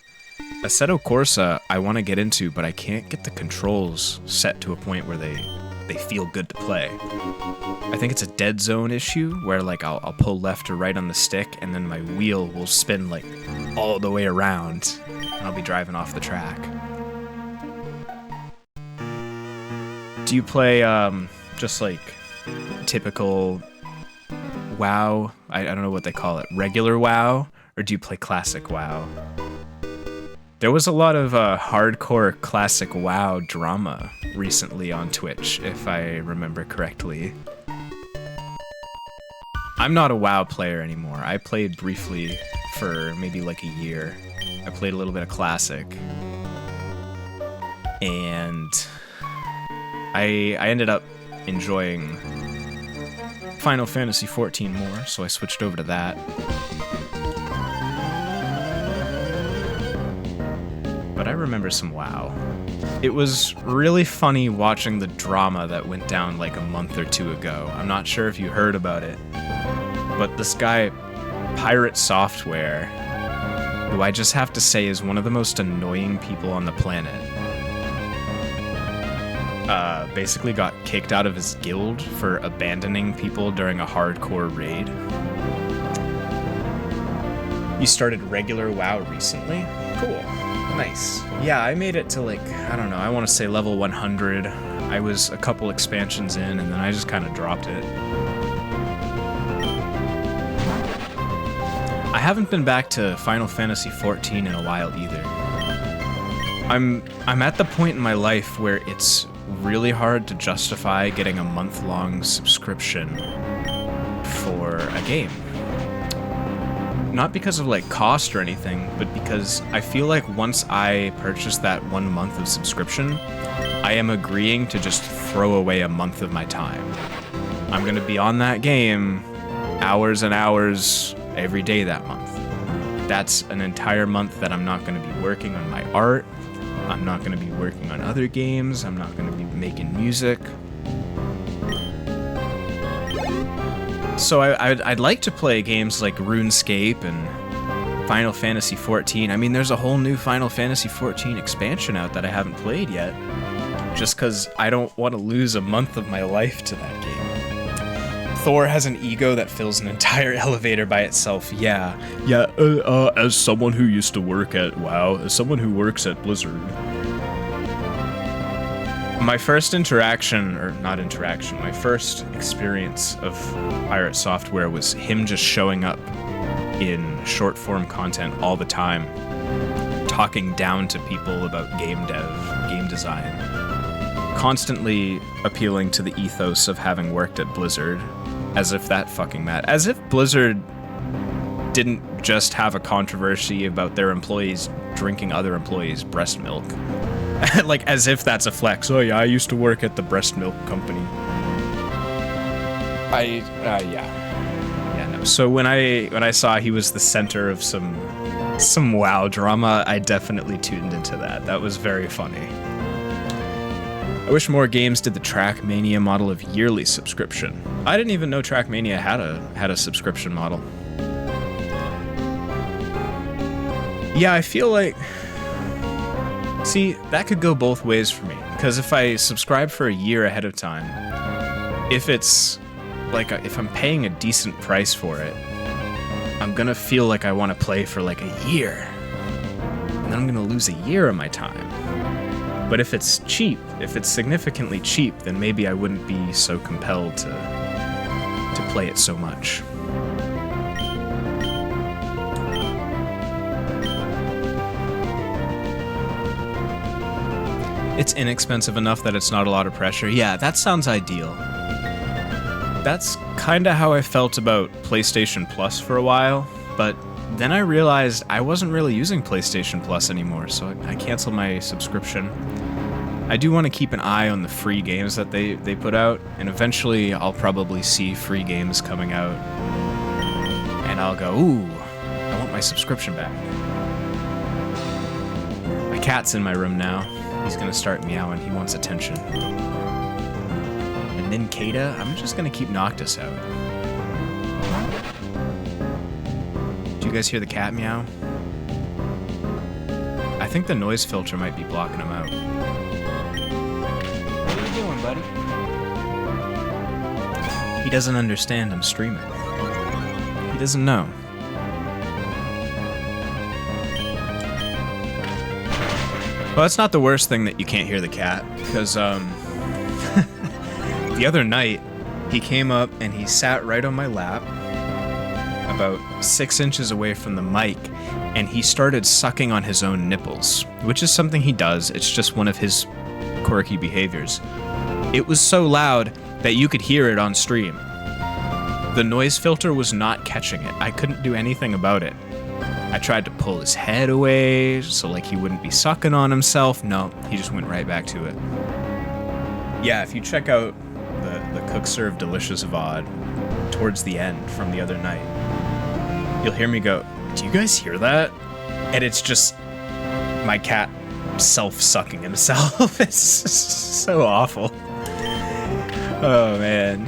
Assetto Corsa I want to get into, but I can't get the controls set to a point where they feel good to play. I think it's a dead zone issue, where like I'll pull left or right on the stick, and then my wheel will spin like all the way around, and I'll be driving off the track. Do you play just like typical WoW? I don't know what they call it. Regular WoW? Or do you play classic WoW? There was a lot of hardcore classic WoW drama recently on Twitch, if I remember correctly. I'm not a WoW player anymore. I played briefly for maybe like a year. I played a little bit of classic. And I ended up enjoying Final Fantasy XIV more, so I switched over to that. But I remember some WoW. It was really funny watching the drama that went down like a month or two ago. I'm not sure if you heard about it, but this guy, Pirate Software, who I just have to say is one of the most annoying people on the planet, basically got kicked out of his guild for abandoning people during a hardcore raid. You started regular WoW recently? Cool. Nice. Yeah, I made it to like, I don't know, I want to say level 100. I was a couple expansions in, and then I just kind of dropped it. I haven't been back to Final Fantasy XIV in a while either. I'm at the point in my life where it's really hard to justify getting a month-long subscription for a game. Not because of like cost or anything, but because I feel like once I purchase that 1 month of subscription, I am agreeing to just throw away a month of my time. I'm gonna be on that game hours and hours every day that month. That's an entire month that I'm not gonna be working on my art. I'm not going to be working on other games. I'm not going to be making music. So I'd like to play games like RuneScape and Final Fantasy XIV. I mean, there's a whole new Final Fantasy XIV expansion out that I haven't played yet, just because I don't want to lose a month of my life to that game. Thor has an ego that fills an entire elevator by itself. Yeah, as someone who used to work at WoW, as someone who works at Blizzard. My first my first experience of Pirate Software was him just showing up in short form content all the time, talking down to people about game dev, game design, constantly appealing to the ethos of having worked at Blizzard, as if that fucking mattered. As if Blizzard didn't just have a controversy about their employees drinking other employees' breast milk. Like, as if that's a flex. Oh yeah, I used to work at the breast milk company. Yeah, no. So when I saw he was the center of some WoW drama, I definitely tuned into that. That was very funny. I wish more games did the Trackmania model of yearly subscription. I didn't even know Trackmania had a subscription model. Yeah, I feel like... See, that could go both ways for me, because if I subscribe for a year ahead of time, if it's like if I'm paying a decent price for it, I'm gonna feel like I want to play for like a year, and then I'm gonna lose a year of my time. But if it's cheap, if it's significantly cheap, then maybe I wouldn't be so compelled to play it so much. It's inexpensive enough that it's not a lot of pressure. Yeah, that sounds ideal. That's kind of how I felt about PlayStation Plus for a while, but then I realized I wasn't really using PlayStation Plus anymore, so I canceled my subscription. I do want to keep an eye on the free games that they put out, and eventually I'll probably see free games coming out, and I'll go, ooh, I want my subscription back. My cat's in my room now. He's gonna start meowing. He wants attention. And then Kada, I'm just gonna keep Noctis out. Do you guys hear the cat meow? I think the noise filter might be blocking him out. What are you doing, buddy? He doesn't understand I'm streaming. He doesn't know. Well, it's not the worst thing that you can't hear the cat, because the other night he came up and he sat right on my lap, about 6 inches away from the mic, and he started sucking on his own nipples, which is something he does. It's just one of his quirky behaviors. It was so loud that you could hear it on stream. The noise filter was not catching it. I couldn't do anything about it. I tried to pull his head away so like he wouldn't be sucking on himself. No, he just went right back to it. Yeah, if you check out the Cook Serve Delicious VOD towards the end from the other night, you'll hear me go, do you guys hear that? And it's just my cat self-sucking himself. It's so awful. Oh, man.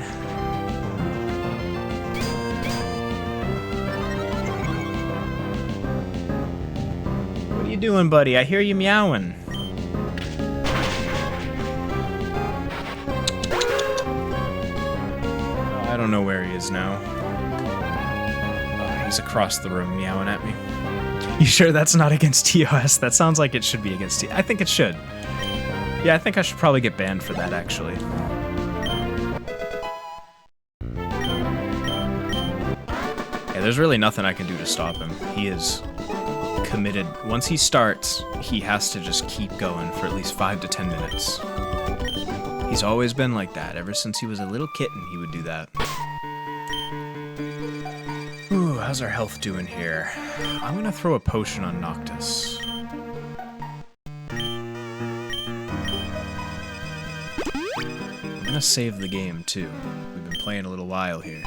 What are you doing, buddy? I hear you meowing. I don't know where he is now. He's across the room meowing at me. You sure that's not against TOS? That sounds like it should be against TOS. I think it should. Yeah, I think I should probably get banned for that, actually. Yeah, there's really nothing I can do to stop him. He is committed. Once he starts, he has to just keep going for at least 5 to 10 minutes. He's always been like that. Ever since he was a little kitten, he would do that. Ooh, how's our health doing here? I'm gonna throw a potion on Noctis. I'm gonna save the game, too. We've been playing a little while here.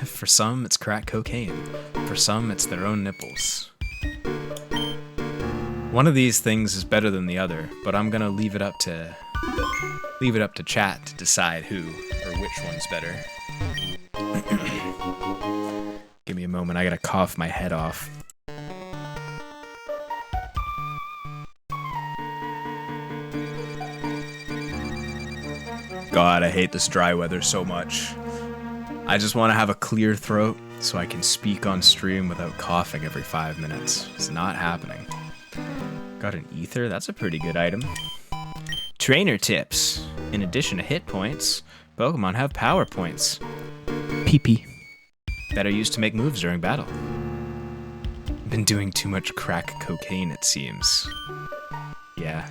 For some, it's crack cocaine. For some, it's their own nipples. One of these things is better than the other, but I'm gonna leave it up to chat to decide who or which one's better. Give me a moment, I gotta cough my head off. God, I hate this dry weather so much. I just want to have a clear throat so I can speak on stream without coughing every 5 minutes. It's not happening. Got an ether, that's a pretty good item. Trainer tips. In addition to hit points, Pokemon have power points. PP. That are used to make moves during battle. Been doing too much crack cocaine, it seems. Yeah.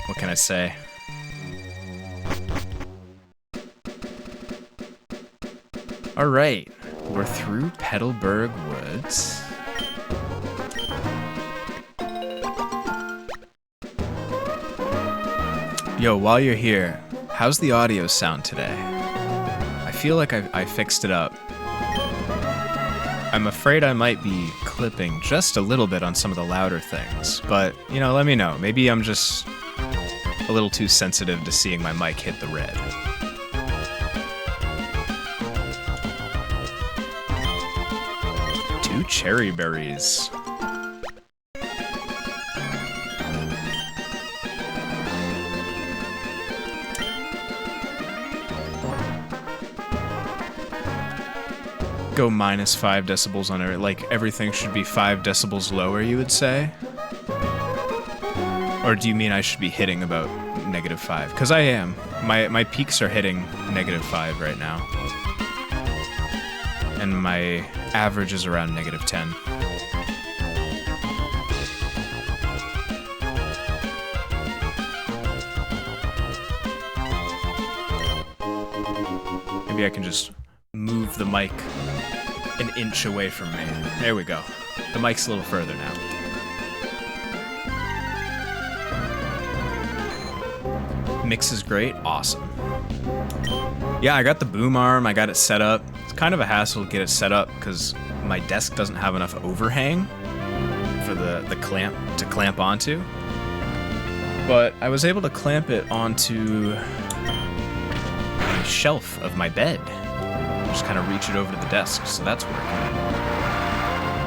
What can I say? Alright, we're through Petalburg Woods. Yo, while you're here, how's the audio sound today? I feel like I fixed it up. I'm afraid I might be clipping just a little bit on some of the louder things, but, you know, let me know. Maybe I'm just a little too sensitive to seeing my mic hit the red. Cherry berries. go minus 5 decibels on it. Like, everything should be 5 decibels lower, you would say? Or do you mean I should be hitting about -5? Because I am. My peaks are hitting -5 right now. And my average is around -10. Maybe I can just move the mic an inch away from me. There we go. The mic's a little further now. Mix is great. Awesome. Yeah, I got the boom arm. I got it set up. It's kind of a hassle to get it set up because my desk doesn't have enough overhang for the clamp to clamp onto. But I was able to clamp it onto the shelf of my bed. Just kind of reach it over to the desk, so that's working.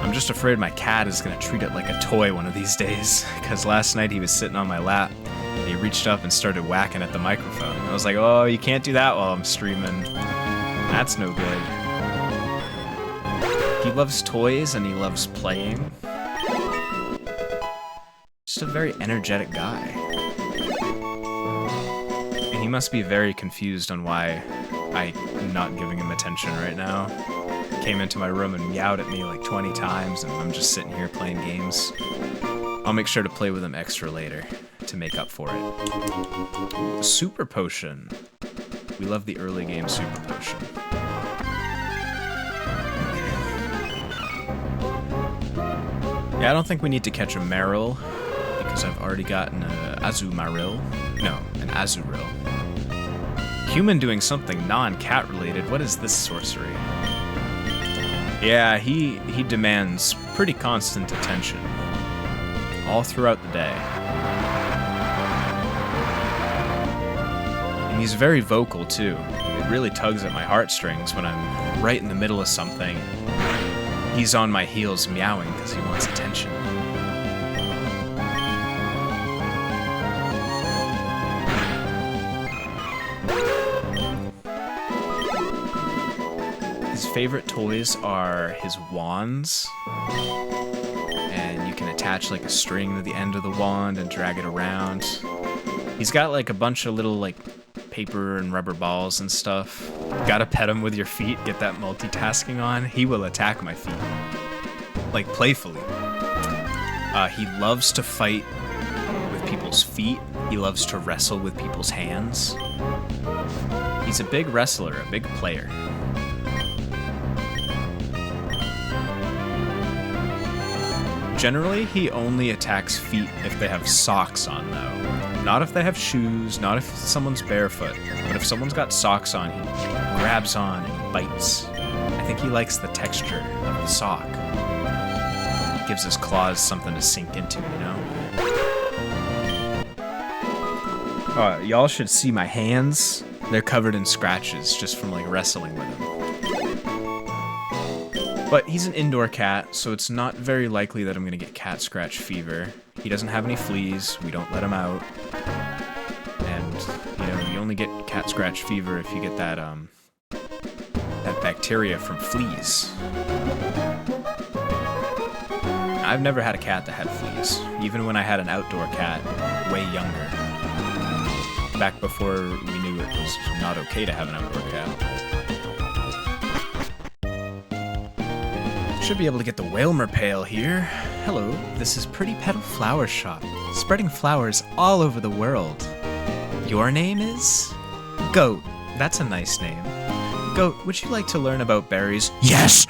I'm just afraid my cat is going to treat it like a toy one of these days, because last night he was sitting on my lap, and he reached up and started whacking at the microphone. I was like, oh, you can't do that while I'm streaming. That's no good. He loves toys, and he loves playing. Just a very energetic guy. And he must be very confused on why I'm not giving him attention right now. Came into my room and meowed at me like 20 times, and I'm just sitting here playing games. I'll make sure to play with him extra later to make up for it. Super Potion. We love the early game Super Potion. Yeah, I don't think we need to catch a Marill, because I've already gotten a Azumarill. No, an Azurill. Human doing something non-cat related. What is this sorcery? Yeah, he demands pretty constant attention all throughout the day. And he's very vocal too. It really tugs at my heartstrings when I'm right in the middle of something. He's on my heels meowing because he wants attention. His favorite toys are his wands, and you can attach like a string to the end of the wand and drag it around. He's got like a bunch of little like paper and rubber balls and stuff. Gotta pet him with your feet, get that multitasking on. He will attack my feet, like playfully. He loves to fight with people's feet. He loves to wrestle with people's hands. He's a big wrestler, a big player. Generally, he only attacks feet if they have socks on, though. Not if they have shoes, not if someone's barefoot, but if someone's got socks on, he grabs on and he bites. I think he likes the texture of the sock. It gives his claws something to sink into, you know? Y'all should see my hands. They're covered in scratches just from like wrestling with him. But he's an indoor cat, so it's not very likely that I'm gonna get cat scratch fever. He doesn't have any fleas, we don't let him out. And, you know, you only get cat scratch fever if you get that bacteria from fleas. I've never had a cat that had fleas, even when I had an outdoor cat, way younger. Back before we knew it was not okay to have an outdoor cat. Should be able to get the Whalmer pail here. Hello, this is Pretty Petal Flower Shop, spreading flowers all over the world. Your name is? Goat. That's a nice name. Goat, would you like to learn about berries? Yes!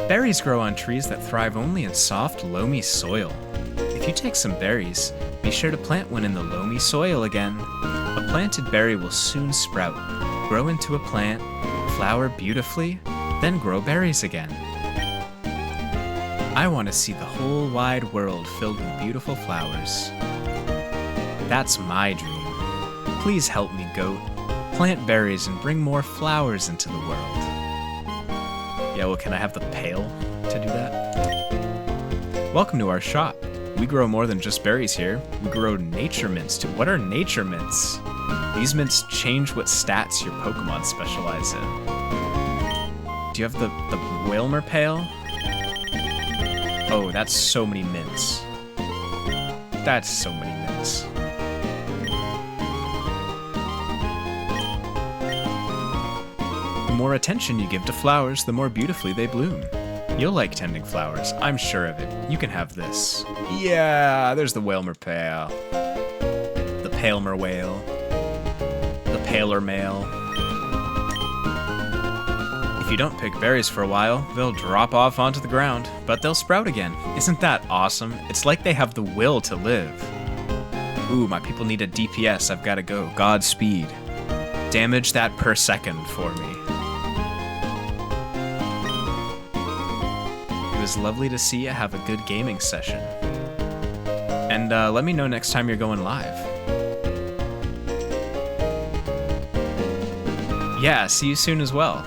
Berries grow on trees that thrive only in soft, loamy soil. If you take some berries, be sure to plant one in the loamy soil again. A planted berry will soon sprout, grow into a plant, flower beautifully, then grow berries again. I want to see the whole wide world filled with beautiful flowers. That's my dream. Please help me, Goat. Plant berries and bring more flowers into the world. Yeah, well, can I have the pail to do that? Welcome to our shop. We grow more than just berries here. We grow nature mints too. What are nature mints? These mints change what stats your Pokemon specialize in. Do you have the Whalmer pail? Oh, that's so many mints. That's so many mints. The more attention you give to flowers, the more beautifully they bloom. You'll like tending flowers, I'm sure of it. You can have this. Yeah, there's the Whalmer pail. The Palemer whale. The paler male. If you don't pick berries for a while, they'll drop off onto the ground, but they'll sprout again. Isn't that awesome? It's like they have the will to live. Ooh, my people need a DPS. I've gotta go. Godspeed. Damage that per second for me. It was lovely to see you have a good gaming session. And let me know next time you're going live. Yeah, see you soon as well.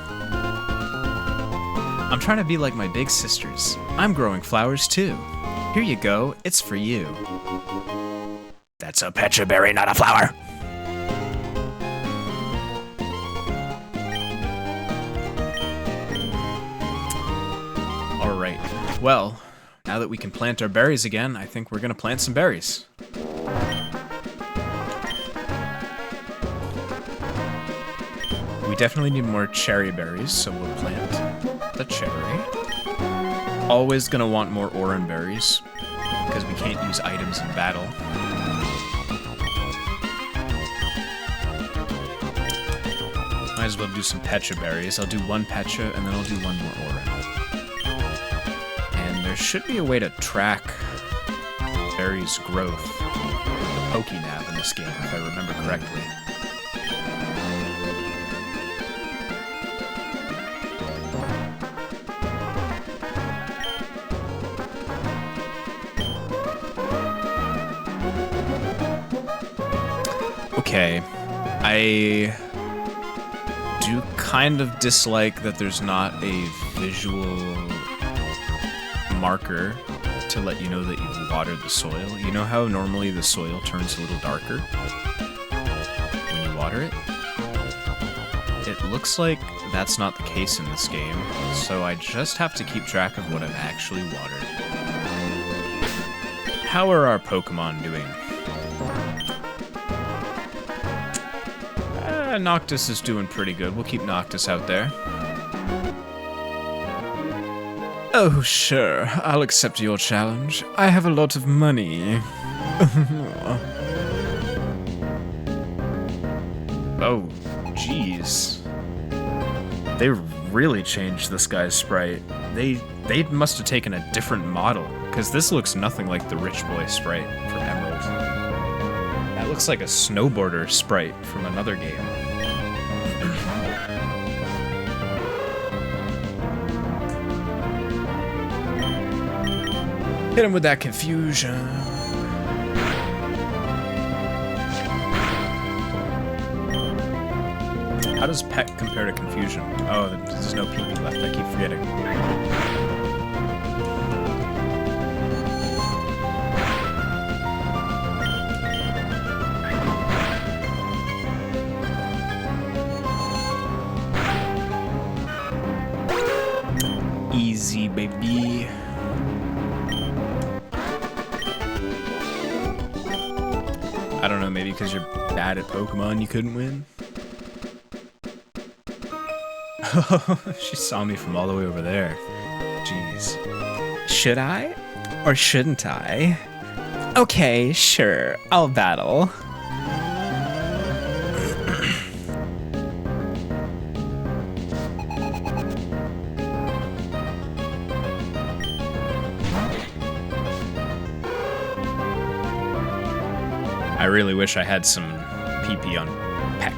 I'm trying to be like my big sisters. I'm growing flowers too. Here you go, it's for you. That's a pecha berry, not a flower. Alright, well, now that we can plant our berries again, I think we're gonna plant some berries. We definitely need more cherry berries, so we'll plant the cherry. Always gonna want more oran berries, because we can't use items in battle. Might as well do some pecha berries. I'll do one pecha, and then I'll do one more oran. And there should be a way to track berries' growth with the Pokénav in this game, if I remember correctly. Okay, I do kind of dislike that there's not a visual marker to let you know that you've watered the soil. You know how normally the soil turns a little darker when you water it? It looks like that's not the case in this game, so I just have to keep track of what I've actually watered. How are our Pokemon doing? Noctis is doing pretty good. We'll keep Noctis out there. Oh, sure. I'll accept your challenge. I have a lot of money. Oh, jeez. They really changed this guy's sprite. They must have taken a different model, because this looks nothing like the Rich Boy sprite from Emerald. That looks like a snowboarder sprite from another game. Hit him with that confusion. How does Peck compare to confusion? Oh, there's no PP left. I keep forgetting. Easy, baby. I don't know, maybe because you're bad at Pokemon you couldn't win? She saw me from all the way over there. Jeez. Should I? Or shouldn't I? Okay, sure. I'll battle. I really wish I had some PP on Peck.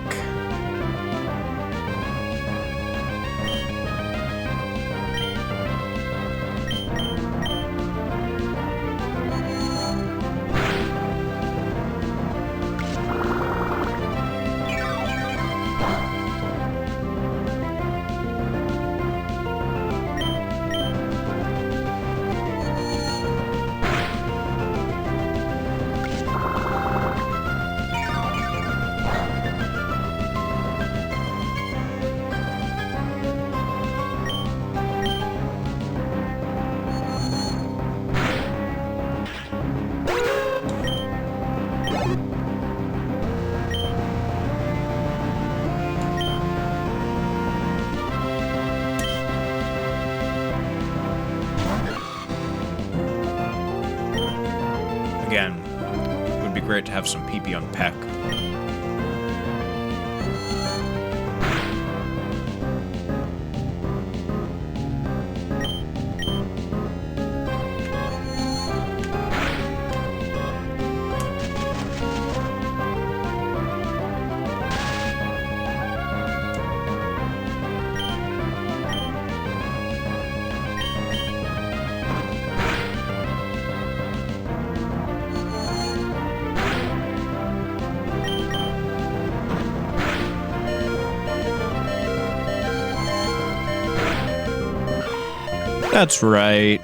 be great to have some pee-pee on Peck. That's right.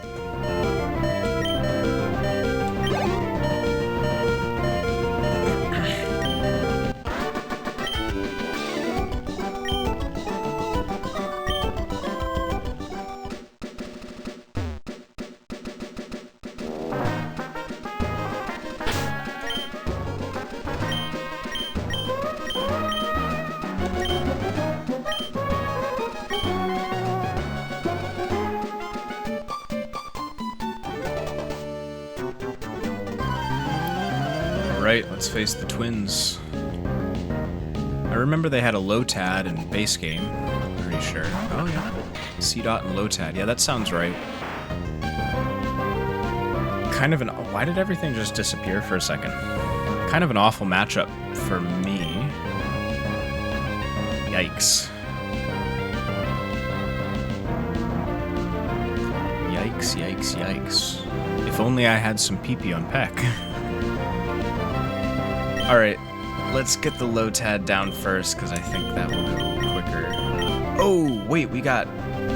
Alright, let's face the twins. I remember they had a Lotad in base game. Pretty sure. Oh yeah. C-Dot and Lotad. Yeah, that sounds right. Kind of an... Why did everything just disappear for a second? Kind of an awful matchup for me. Yikes. Yikes, yikes, yikes. If only I had some pee-pee on Peck. Alright, let's get the Lotad down first, because I think that will go quicker. Oh, wait, we got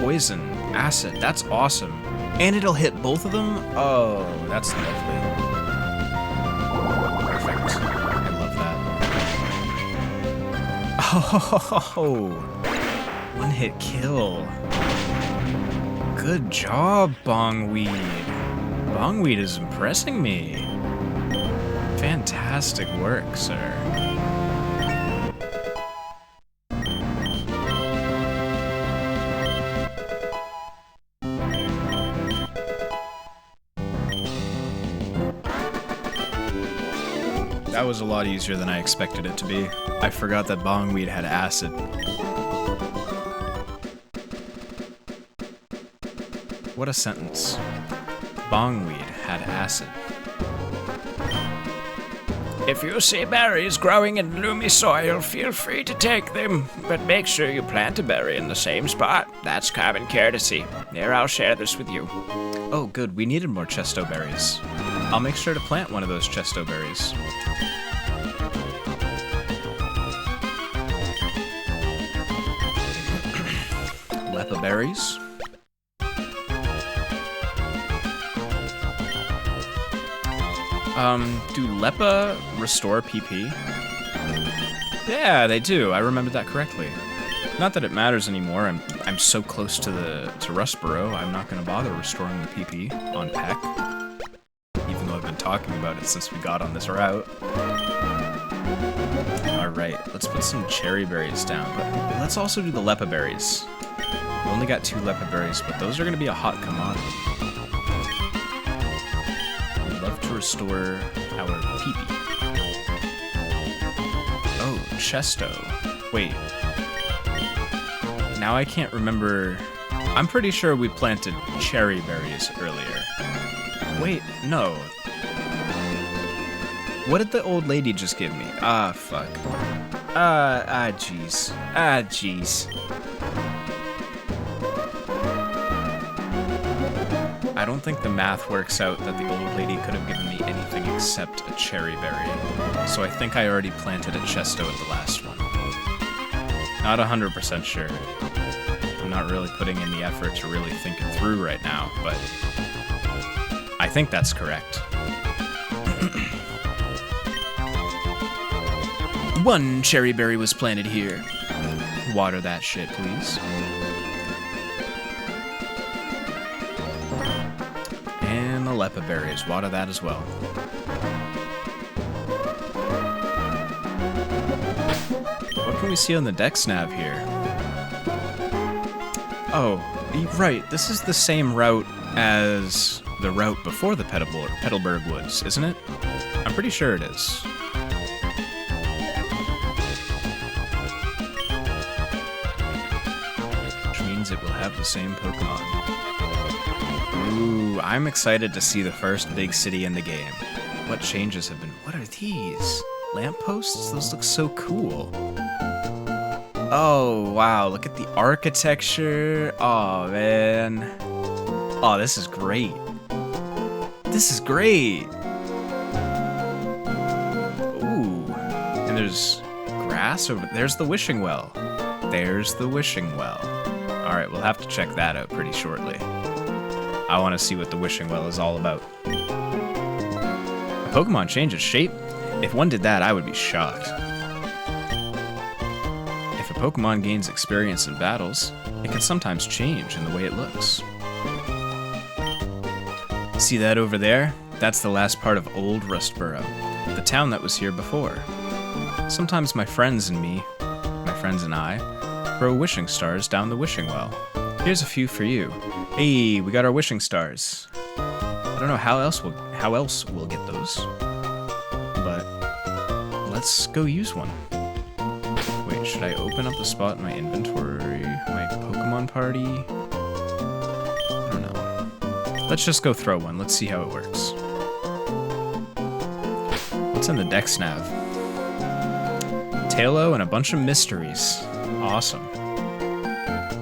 poison, acid. That's awesome. And it'll hit both of them? Oh, that's lovely. Perfect. I love that. Oh, one hit kill. Good job, Bongweed. Bongweed is impressing me. Fantastic work, sir. That was a lot easier than I expected it to be. I forgot that Bongweed had acid. What a sentence. Bongweed had acid. If you see berries growing in gloomy soil, feel free to take them, but make sure you plant a berry in the same spot. That's common courtesy. Here, I'll share this with you. Oh, good. We needed more chesto berries. I'll make sure to plant one of those chesto berries. Lepa berries. Do Lepa restore PP? Yeah, they do. I remembered that correctly. Not that it matters anymore. I'm so close to Rustboro. I'm not going to bother restoring the PP on Peck, even though I've been talking about it since we got on this route. All right, let's put some cherry berries down, but let's also do the Lepa berries. We only got 2 Lepa berries, but those are going to be a hot commodity. To restore our PP. Oh, chesto. Wait. Now I can't remember. I'm pretty sure we planted cherry berries earlier. Wait, no. What did the old lady just give me? Ah, fuck. Jeez. Jeez. I don't think the math works out that the old lady could have given me anything except a cherry berry. So I think I already planted a chesto at the last one. Not 100% sure. I'm not really putting in the effort to really think it through right now, but I think that's correct. 1 cherry berry was planted here. Water that shit, please. And the Lepa berries. Water that as well. What can we see on the dex nav here? Oh, right. This is the same route as the route before the Petalburg Woods, isn't it? I'm Pretty sure it is. Which means it will have the same Pokemon. Ooh, I'm excited to see the first big city in the game. What changes have been... What are these? Lampposts? Those look so cool. Oh, wow. Look at the architecture. Oh, man. Oh, this is great. This is great. Ooh. And there's grass over... There's the wishing well. There's the wishing well. Alright, we'll have to check that out pretty shortly. I want to see what the wishing well is all about. A Pokemon changes shape? If one did that, I would be shocked. If a Pokemon gains experience in battles, it can sometimes change in the way it looks. See that over there? That's the last part of Old Rustboro, the town that was here before. Sometimes my friends and I, throw wishing stars down the wishing well. Here's a few for you. Hey, we got our wishing stars. I don't know how else we'll get those, but let's go use one. Wait, should I open up a spot in my inventory? My Pokemon party? I don't know. Let's just go throw one. Let's see how it works. What's in the Dex Nav? Tailo and a bunch of mysteries. Awesome.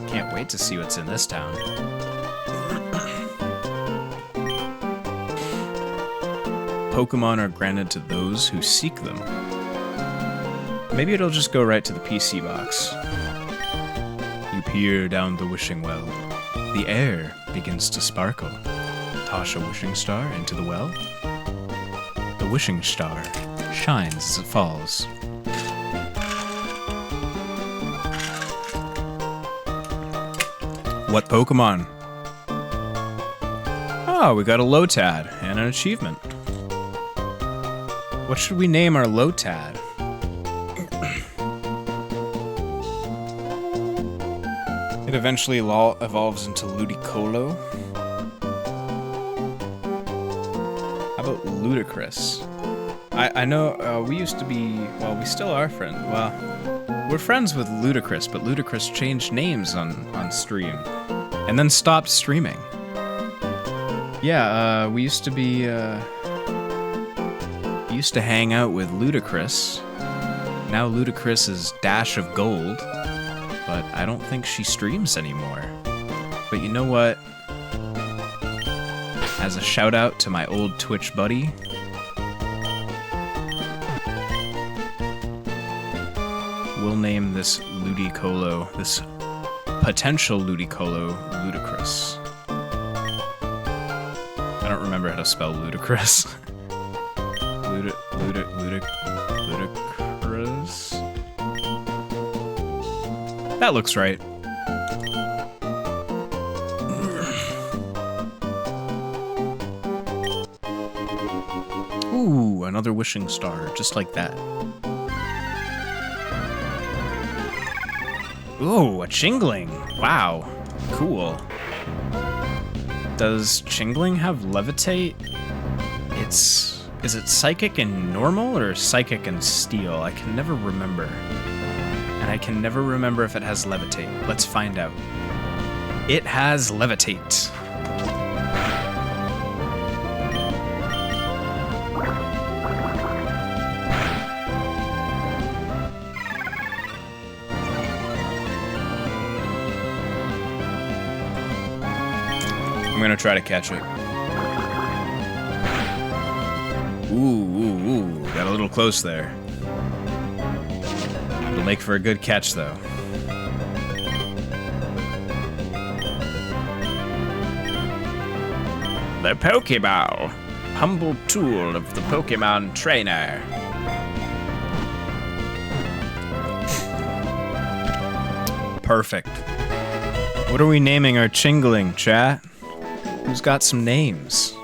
Can't wait to see what's in this town. Pokemon are granted to those who seek them. Maybe it'll just go right to the PC box. You peer down the wishing well. The air begins to sparkle. Toss a wishing star into the well. The wishing star shines as it falls. What Pokemon? Oh, we got a Lotad and an achievement. What should we name our Lotad? It eventually evolves into Ludicolo. How about Ludicrous? I know we used to be, well, we still are friends. Well, we're friends with Ludicrous, but Ludicrous changed names on stream and then stopped streaming. Yeah, we used to be, used to hang out with Ludicrous. Now Ludicrous is Dash of Gold, but I don't think she streams anymore. But you know what? As a shout out to my old Twitch buddy, we'll name this Ludicolo, this potential Ludicolo, Ludicrous. I don't remember how to spell ludicrous. Ludicrous. That looks right. Ooh, another wishing star, just like that. Ooh, a Chingling. Wow, cool. Does Chingling have Levitate? Is it Psychic and Normal or Psychic and Steel? I can never remember. And I can never remember if it has Levitate. Let's find out. It has Levitate. I'm gonna try to catch it. Ooh, got a little close there. It'll make for a good catch, though. The Pokeball, humble tool of the Pokemon trainer. Perfect. What are we naming our Chingling, chat? Who's got some names?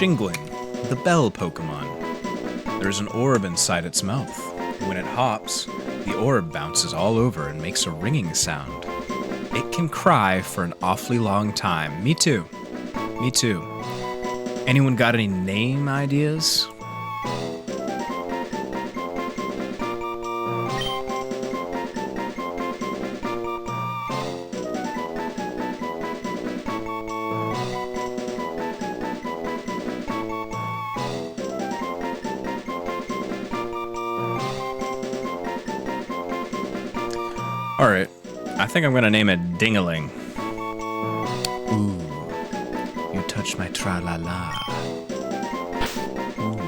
Chingling, the bell Pokemon. There's an orb inside its mouth. When it hops, the orb bounces all over and makes a ringing sound. It can cry for an awfully long time. Me too. Me too. Anyone got any name ideas? Alright, I think I'm gonna name it Dingaling. Ooh, you touch my tra-la-la. Ooh,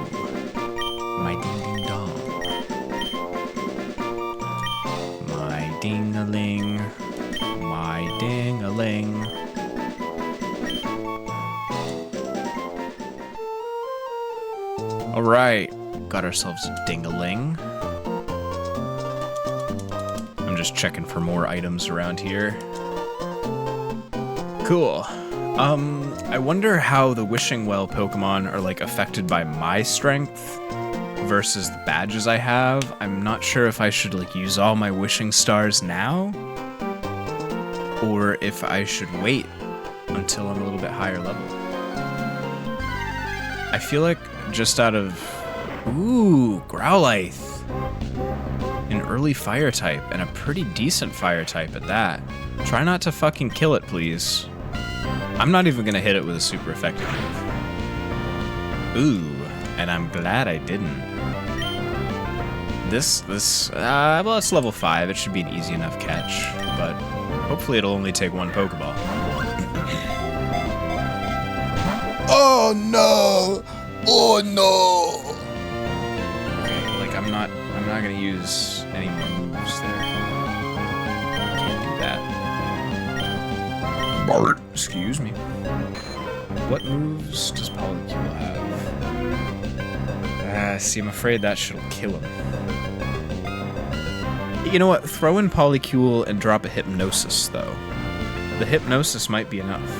my ding-ding-dong. My ding-a-ling, my ding-a-ling. Alright, got ourselves a ding-a-ling. I'm just checking for more items around here. Cool. I wonder how the Wishing Well Pokemon are like affected by my strength versus the badges I have. I'm not sure if I should like use all my wishing stars now or if I should wait until I'm a little bit higher level. I feel like just out of... Ooh, Growlithe. An early fire type, and a pretty decent fire type at that. Try not to fucking kill it, please. I'm not even gonna hit it with a super effective move. Ooh, and I'm glad I didn't. Well, it's level 5. It should be an easy enough catch, but hopefully it'll only take one Pokeball. Oh no! Oh no! Okay, like I'm not gonna use any more moves there. Can't do that. Bart. Excuse me. What moves does Polycule have? See, I'm afraid that shit'll kill him. You know what? Throw in Polycule and drop a Hypnosis, though. The Hypnosis might be enough.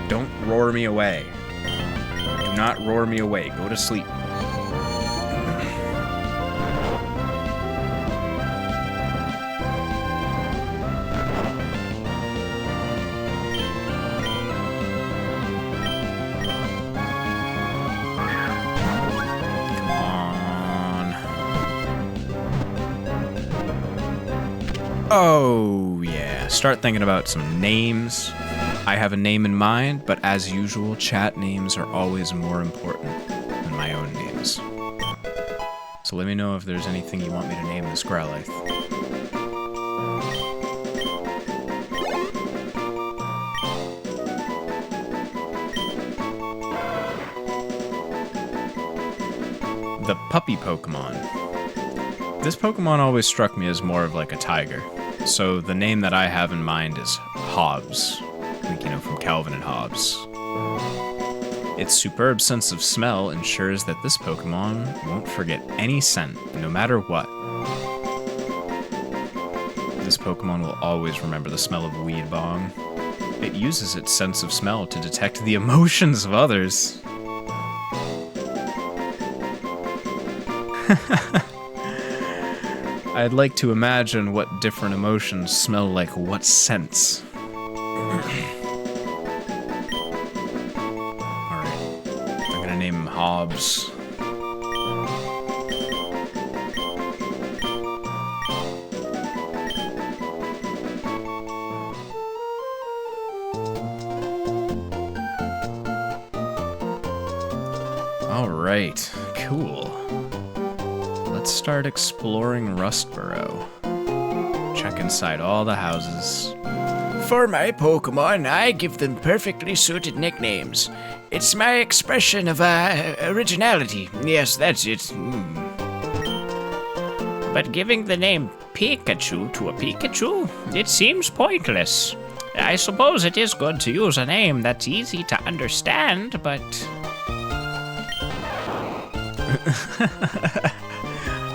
Don't roar me away. Do not roar me away. Go to sleep. Oh, yeah. Start thinking about some names. I have a name in mind, but as usual, chat names are always more important than my own names. So let me know if there's anything you want me to name this Growlithe. The puppy Pokemon. This Pokemon always struck me as more of like a tiger. So the name that I have in mind is Hobbs. Like, you know, from Calvin and Hobbes. Its superb sense of smell ensures that this Pokemon won't forget any scent, no matter what. This Pokemon will always remember the smell of weed bong. It uses its sense of smell to detect the emotions of others. I'd like to imagine what different emotions smell like what scents. Alright. I'm gonna name him Hobbs. Alright, cool. Let's start exploring Rustboro. Check inside all the houses. For my Pokemon, I give them perfectly suited nicknames. It's my expression of originality. Yes, that's it. But giving the name Pikachu to a Pikachu, it seems pointless. I suppose it is good to use a name that's easy to understand, but...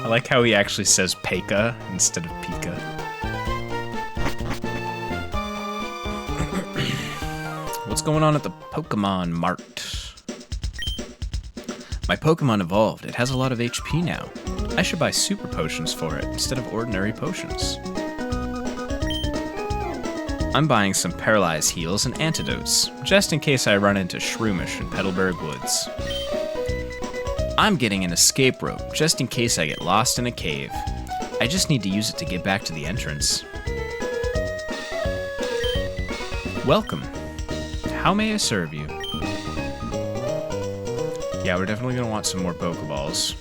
I like how he actually says Peka instead of Pika. What's going on at the Pokemon Mart? My Pokemon evolved. It has a lot of HP now. I should buy super potions for it instead of ordinary potions. I'm buying some paralyze heals and antidotes, just in case I run into Shroomish in Petalburg Woods. I'm getting an escape rope, just in case I get lost in a cave. I just need to use it to get back to the entrance. Welcome. How may I serve you? Yeah, we're definitely gonna want some more Pokeballs.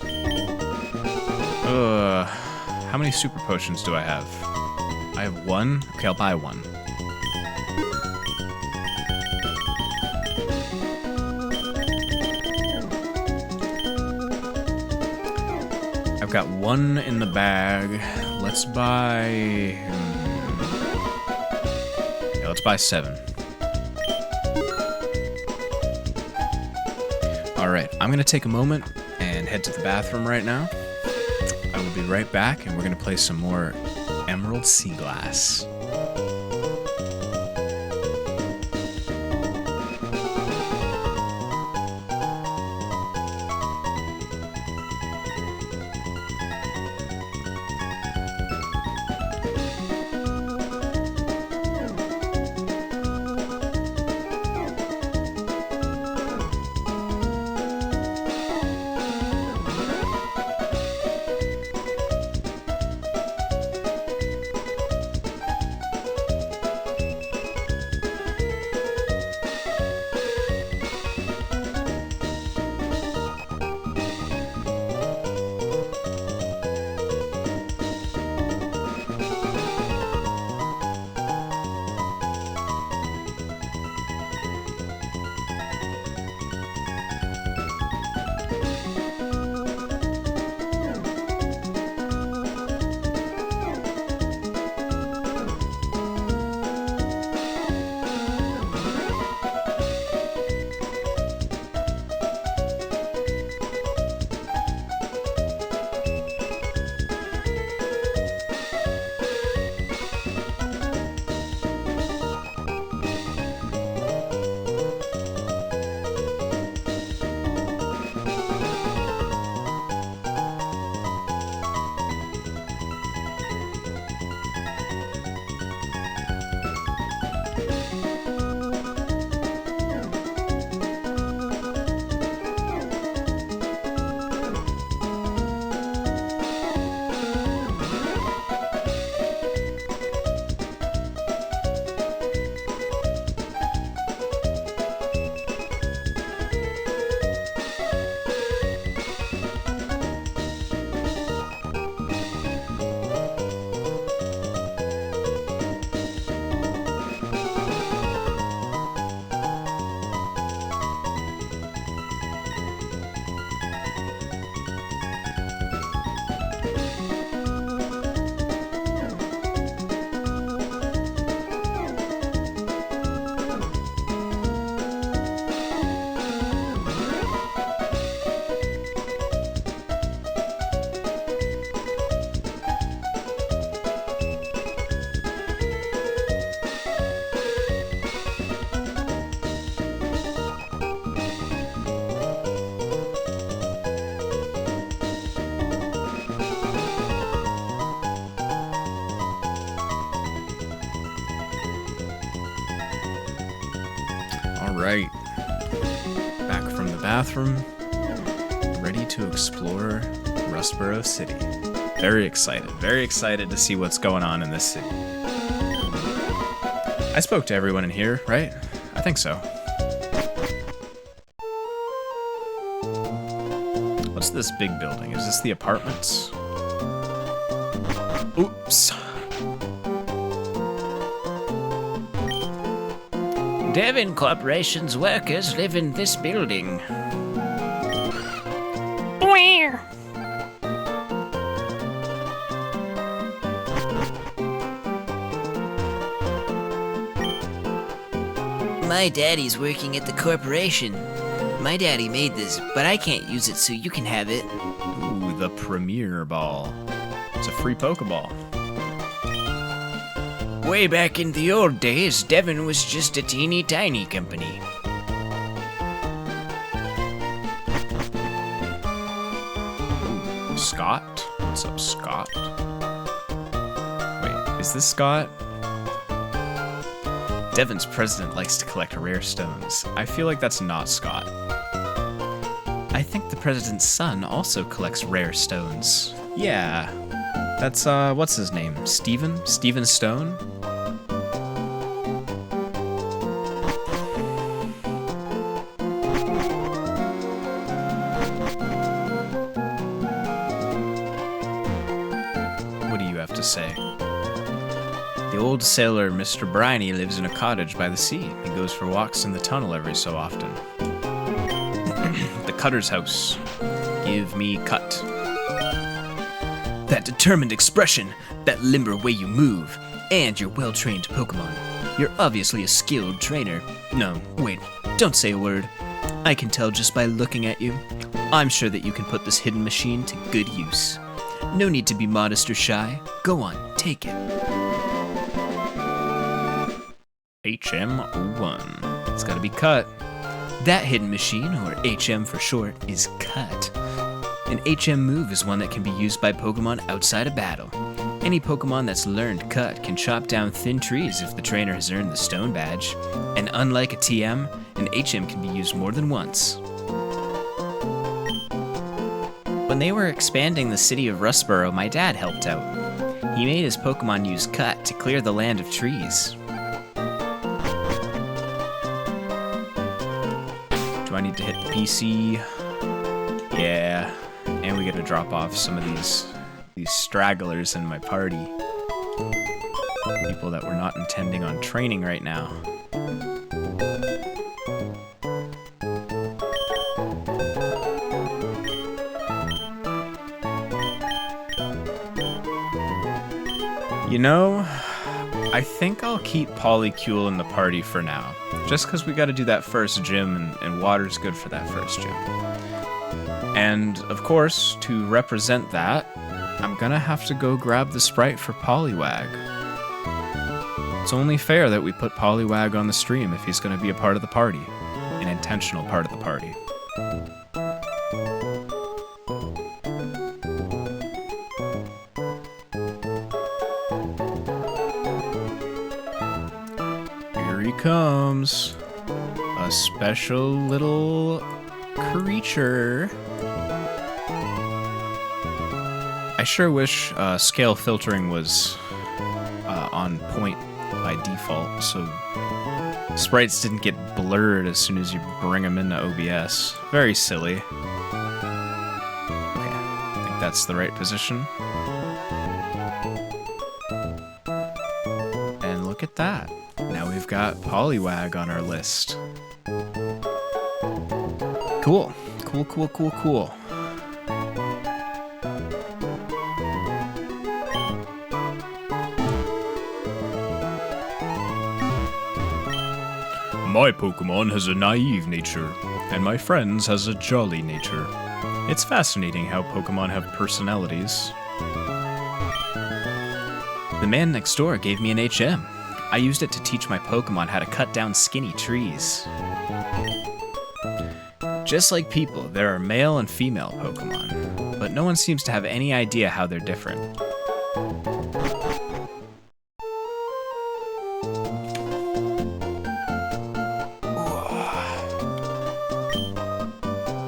How many super potions do I have? I have one? Okay, I'll buy one. I've got one in the bag. Let's buy... Yeah, let's buy 7. Alright, I'm gonna take a moment and head to the bathroom right now. I will be right back, and we're gonna play some more Emerald Seaglass. Alright, back from the bathroom, ready to explore Rustboro City. Very excited to see what's going on in this city. I spoke to everyone in here, right? I think so. What's this big building? Is this the apartments? Oops. Devon Corporation's workers live in this building. My daddy's working at the corporation. My daddy made this, but I can't use it, so you can have it. Ooh, the Premier Ball. It's a free Pokeball. Way back in the old days, Devon was just a teeny tiny company. Scott? What's up, Scott? Wait, is this Scott? Devon's president likes to collect rare stones. I feel like that's not Scott. I think the president's son also collects rare stones. Yeah. That's, what's his name? Steven? Steven Stone? What do you have to say? The old sailor, Mr. Briney, lives in a cottage by the sea. He goes for walks in the tunnel every so often. The cutter's house. Give me cut. That determined expression, that limber way you move, and your well-trained Pokemon. You're obviously a skilled trainer. No, wait, don't say a word. I can tell just by looking at you. I'm sure that you can put this hidden machine to good use. No need to be modest or shy. Go on, take it. HM01. It's gotta be cut. That hidden machine, or HM for short, is cut. An HM move is one that can be used by Pokemon outside of battle. Any Pokemon that's learned cut can chop down thin trees if the trainer has earned the stone badge. And unlike a TM, an HM can be used more than once. When they were expanding the city of Rustboro, my dad helped out. He made his Pokemon use cut to clear the land of trees. Do I need to hit the PC? Yeah. And we gotta drop off some of these stragglers in my party. People that we're not intending on training right now. You know, I think I'll keep Polycule in the party for now. Just because we gotta do that first gym, and water's good for that first gym. And, of course, to represent that, I'm gonna have to go grab the sprite for Poliwag. It's only fair that we put Poliwag on the stream if he's gonna be a part of the party. An intentional part of the party. Here he comes. A special little creature. I sure wish scale filtering was on point by default, so sprites didn't get blurred as soon as you bring them into OBS. Very silly. Okay, I think that's the right position. And look at that. Now we've got Poliwag on our list. Cool. Cool, cool, cool, cool. My Pokemon has a naive nature, and my friend's has a jolly nature. It's fascinating how Pokemon have personalities. The man next door gave me an HM. I used it to teach my Pokemon how to cut down skinny trees. Just like people, there are male and female Pokemon, but no one seems to have any idea how they're different.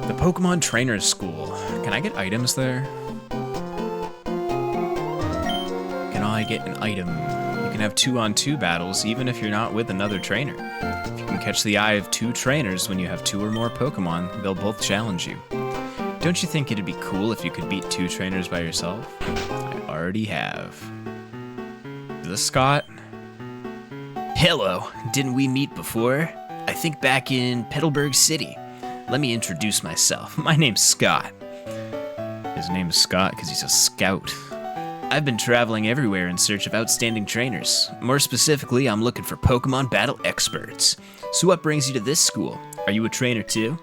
The Pokemon Trainers School. Can I get items there? Can I get an item? You can have 2-on-2 battles even if you're not with another trainer. If you can catch the eye of 2 trainers when you have 2 or more Pokemon, they'll both challenge you. Don't you think it'd be cool if you could beat 2 trainers by yourself? I already have. Is this Scott? Hello, didn't we meet before? I think back in Petalburg City. Let me introduce myself. My name's Scott. His name is Scott because he's a scout. I've been traveling everywhere in search of outstanding trainers. More specifically, I'm looking for Pokemon battle experts. So what brings you to this school? Are you a trainer too?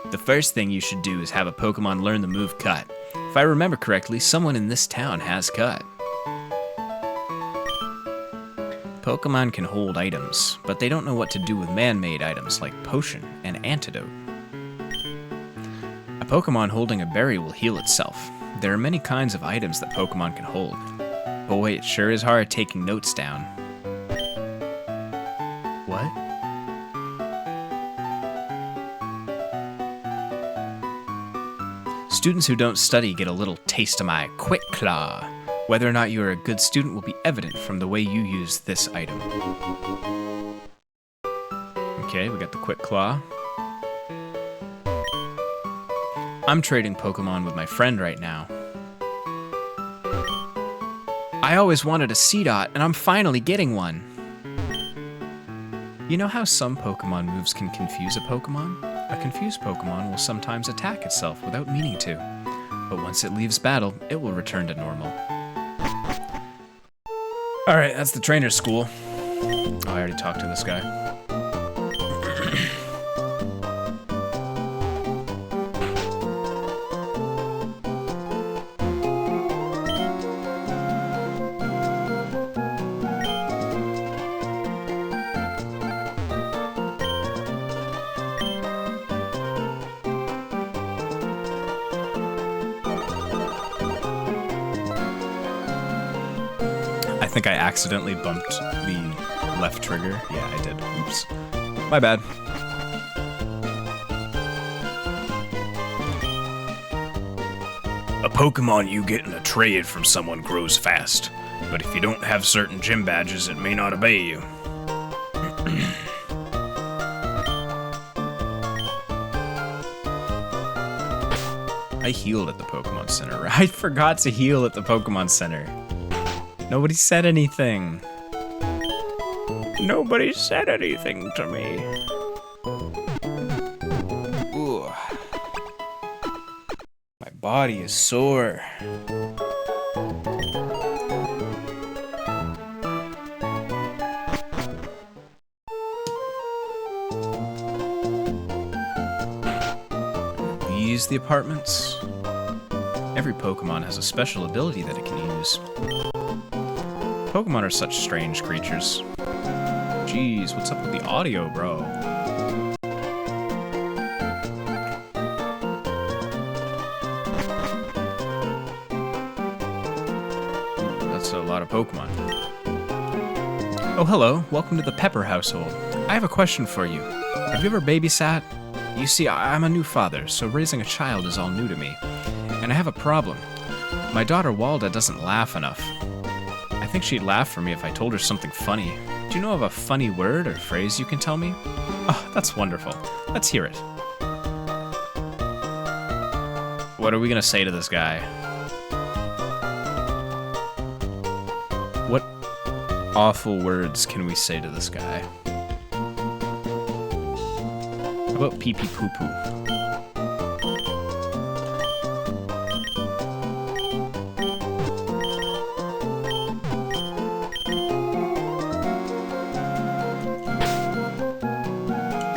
The first thing you should do is have a Pokemon learn the move Cut. If I remember correctly, someone in this town has Cut. Pokemon can hold items, but they don't know what to do with man-made items like Potion and Antidote. A Pokemon holding a berry will heal itself. There are many kinds of items that Pokemon can hold. Boy, it sure is hard taking notes down. What? Students who don't study get a little taste of my Quick Claw. Whether or not you are a good student will be evident from the way you use this item. Okay, we got the Quick Claw. I'm trading Pokemon with my friend right now. I always wanted a Seedot, and I'm finally getting one. You know how some Pokemon moves can confuse a Pokemon? A confused Pokemon will sometimes attack itself without meaning to, but once it leaves battle, it will return to normal. Alright, that's the trainer's school. Oh, I already talked to this guy. I think I accidentally bumped the left trigger. Yeah, I did. Oops. My bad. A Pokemon you get in a trade from someone grows fast, but if you don't have certain gym badges, it may not obey you. I healed at the Pokemon Center. I forgot to heal at the Pokemon Center. Nobody said anything. Nobody said anything to me. Ooh. My body is sore. These the apartments? Every Pokemon has a special ability that it can use. Pokemon are such strange creatures. Jeez, what's up with the audio, bro? Ooh, that's a lot of Pokemon. Oh, hello. Welcome to the Pepper household. I have a question for you. Have you ever babysat? You see, I'm a new father, so raising a child is all new to me. And I have a problem. My daughter Walda doesn't laugh enough. I think she'd laugh for me if I told her something funny. Do you know of a funny word or phrase you can tell me? Oh, that's wonderful. Let's hear it. What are we gonna say to this guy? What awful words can we say to this guy? How about pee-pee poo-poo?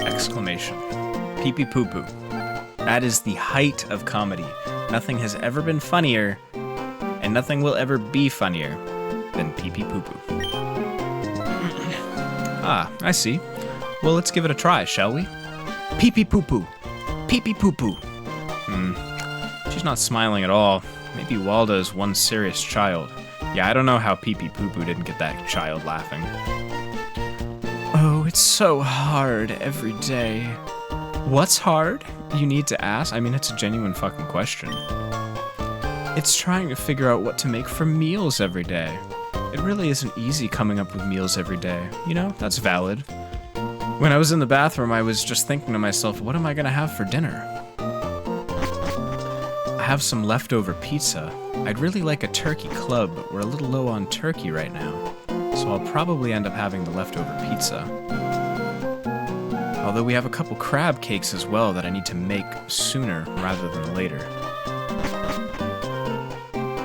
Exclamation. Pee-pee poo-poo. That is the height of comedy. Nothing has ever been funnier, and nothing will ever be funnier than pee-pee poo-poo. Ah, I see. Well, let's give it a try, shall we? Pee-pee poo-poo. Pee-pee poo-poo. She's not smiling at all. Maybe Walda is one serious child. Yeah, I don't know how pee-pee poo-poo didn't get that child laughing. Oh, it's so hard every day. What's hard? You need to ask? I mean, it's a genuine fucking question. It's trying to figure out what to make for meals every day. It really isn't easy coming up with meals every day. You know, that's valid. When I was in the bathroom, I was just thinking to myself, what am I gonna have for dinner? I have some leftover pizza. I'd really like a turkey club, but we're a little low on turkey right now. So I'll probably end up having the leftover pizza. Although we have a couple crab cakes as well that I need to make sooner rather than later.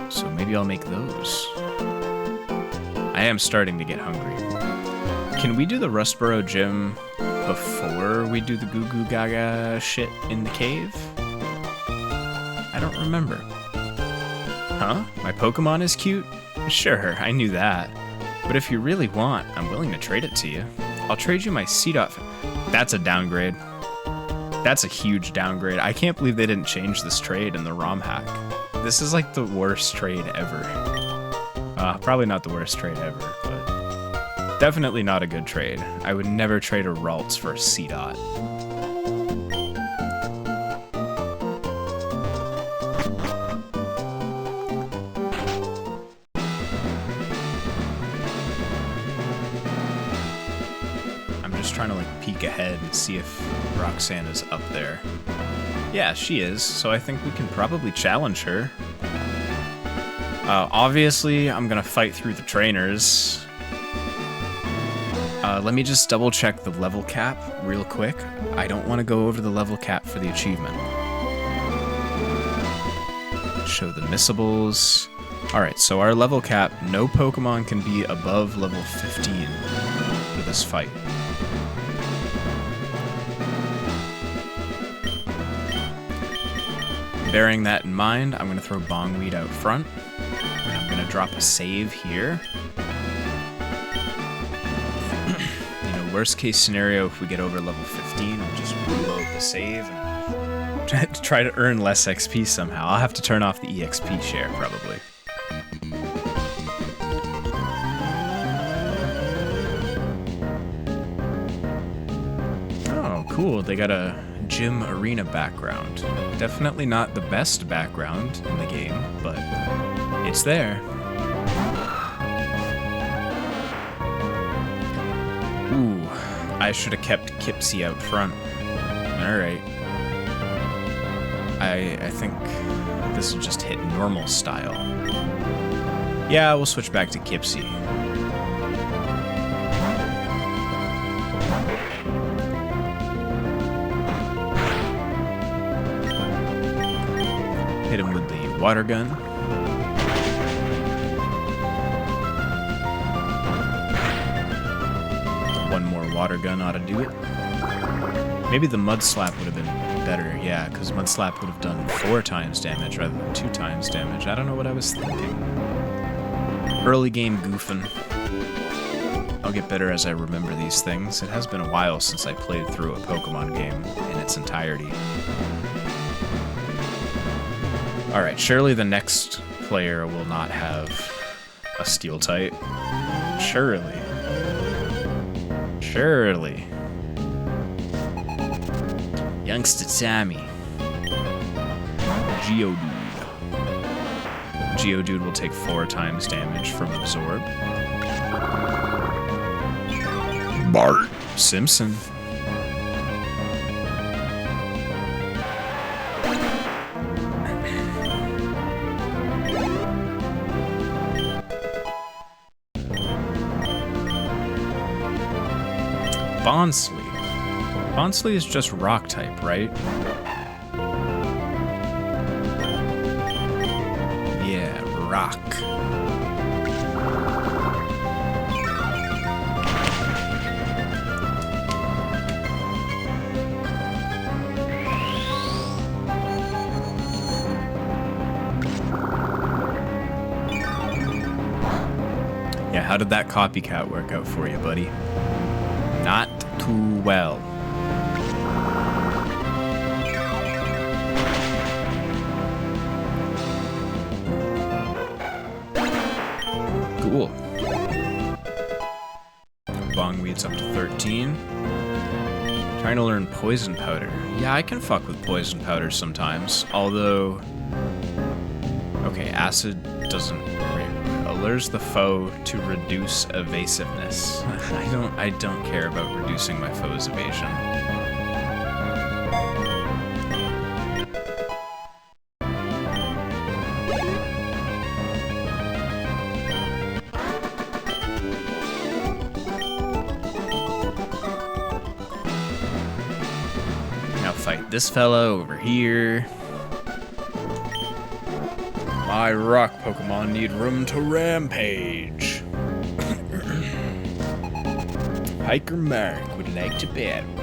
So maybe I'll make those. I am starting to get hungry. Can we do the Rustboro gym before we do the Goo Goo Gaga shit in the cave? I don't remember. Huh? My Pokemon is cute? Sure, I knew that. But if you really want, I'm willing to trade it to you. I'll trade you my Seedot. That's a downgrade. That's a huge downgrade. I can't believe they didn't change this trade in the ROM hack. This is like the worst trade ever. Probably not the worst trade ever, but definitely not a good trade. I would never trade a Ralts for a C-Dot. I'm just trying to like peek ahead and see if Roxanne is up there. Yeah, she is, so I think we can probably challenge her. Obviously, I'm gonna fight through the trainers. Let me just double check the level cap real quick. I don't want to go over the level cap for the achievement. Show the missables. Alright, so our level cap, no Pokemon can be above level 15 for this fight. Bearing that in mind, I'm going to throw Bongweed out front. And I'm going to drop a save here. You know, worst case scenario, if we get over level 15, I'll just reload the save and try to earn less XP somehow. I'll have to turn off the EXP share, probably. Oh, cool. They got a gym arena background. Definitely not the best background in the game, but it's there. Ooh, I should have kept Kipsy out front. Alright. I think this will just hit normal style. Yeah, we'll switch back to Kipsy. Hit him with the water gun. One more water gun ought to do it. Maybe the mud slap would have been better, yeah, because mud slap would have done 4 times damage rather than 2 times damage. I don't know what I was thinking. Early game goofing. I'll get better as I remember these things. It has been a while since I played through a Pokemon game in its entirety. Alright, surely the next player will not have a steel type. Surely. Surely. Youngster Tammy. Geodude. Geodude will take 4 times damage from Absorb. Bart. Simpson. Bonsly. Bonsly is just rock type, right? Yeah, rock. Yeah, how did that copycat work out for you, buddy? Not too well. Cool. Bongweed's up to 13. Trying to learn Poison Powder. Yeah, I can fuck with Poison Powder sometimes, although... Okay, Acid doesn't... Allures the foe to reduce evasiveness. I don't care about reducing my foe's evasion. Now fight this fella over here. My rock Pokemon need room to rampage. Hiker Mark would like to battle.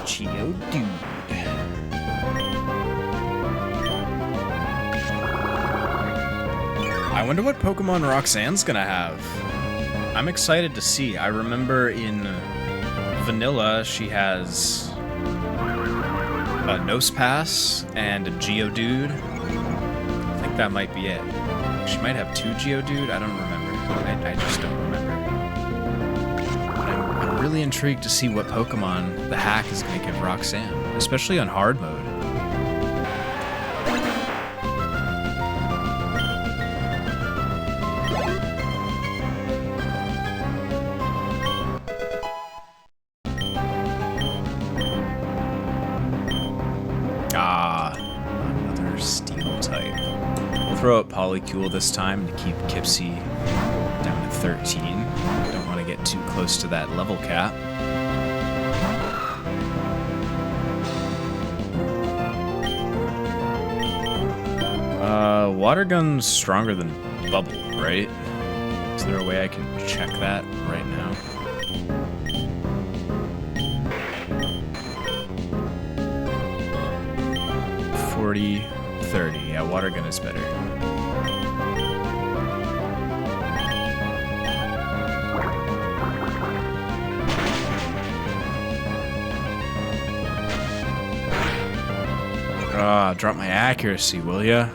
Geodude. I wonder what Pokemon Roxanne's gonna have. I'm excited to see. I remember in Vanilla she has a Nosepass and a Geodude. think that might be it. She might have 2 Geodude. I don't remember. I just don't remember. But I'm really intrigued to see what Pokemon the hack is going to give Roxanne, especially on hard mode. Another steel type. We'll throw out Polycule this time to keep Kipsy down to 13. Don't want to get too close to that level cap. Water Gun's stronger than Bubble, right? Is there a way I can check that right now? $40, $30. Yeah, Water Gun is better. Drop my accuracy, will ya?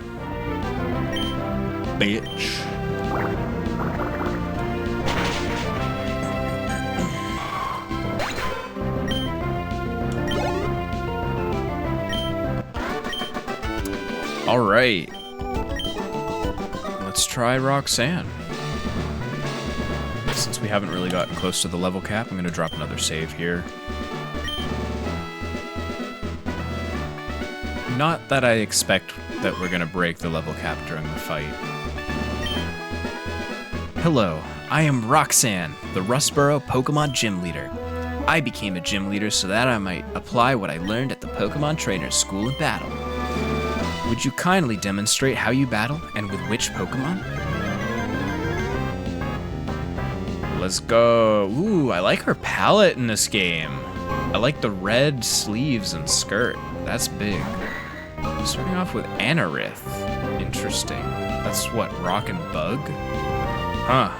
Bitch. All right. Let's try Roxanne. Since we haven't really gotten close to the level cap, I'm going to drop another save here. Not that I expect that we're going to break the level cap during the fight. Hello, I am Roxanne, the Rustboro Pokemon Gym Leader. I became a gym leader so that I might apply what I learned at the Pokemon Trainers School of Battle. Would you kindly demonstrate how you battle and with which Pokemon? Let's go. Ooh, I like her palette in this game. I like the red sleeves and skirt. That's big. Starting off with Anorith. Interesting. That's what, Rock and Bug? Huh.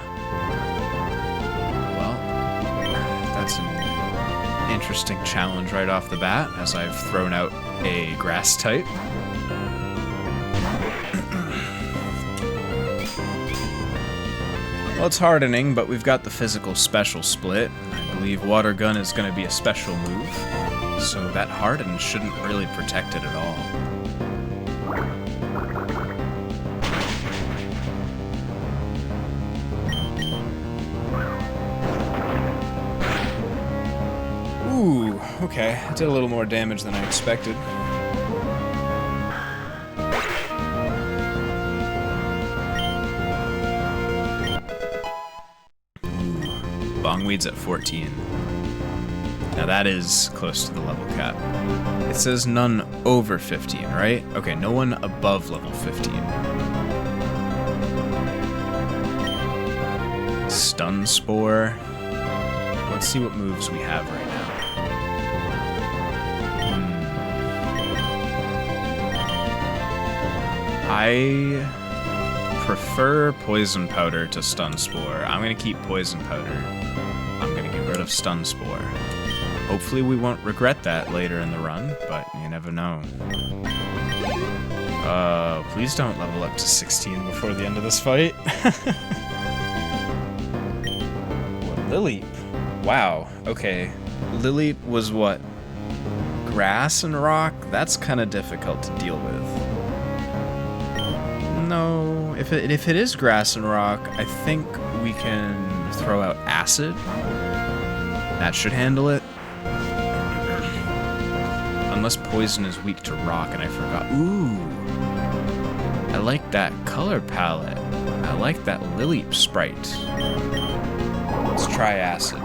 Well, that's an interesting challenge right off the bat, as I've thrown out a grass type. Well, it's hardening, but we've got the physical special split. I believe Water Gun is going to be a special move, so that harden shouldn't really protect it at all. Ooh, okay. It did a little more damage than I expected. Bongweed's at 14. Now that is close to the level cap. It says none over 15, right? Okay, no one above level 15. Stun Spore. Let's see what moves we have right now. I prefer Poison Powder to Stun Spore. I'm gonna keep Poison Powder. I'm gonna get rid of Stun Spore. Hopefully we won't regret that later in the run, but you never know. Please don't level up to 16 before the end of this fight. What, Lileep? Wow, okay. Lileep was what? Grass and rock? That's kind of difficult to deal with. No, if it is grass and rock, I think we can throw out acid. That should handle it. Unless poison is weak to rock, and I forgot. Ooh, I like that color palette. I like that Lileep sprite. Let's try acid.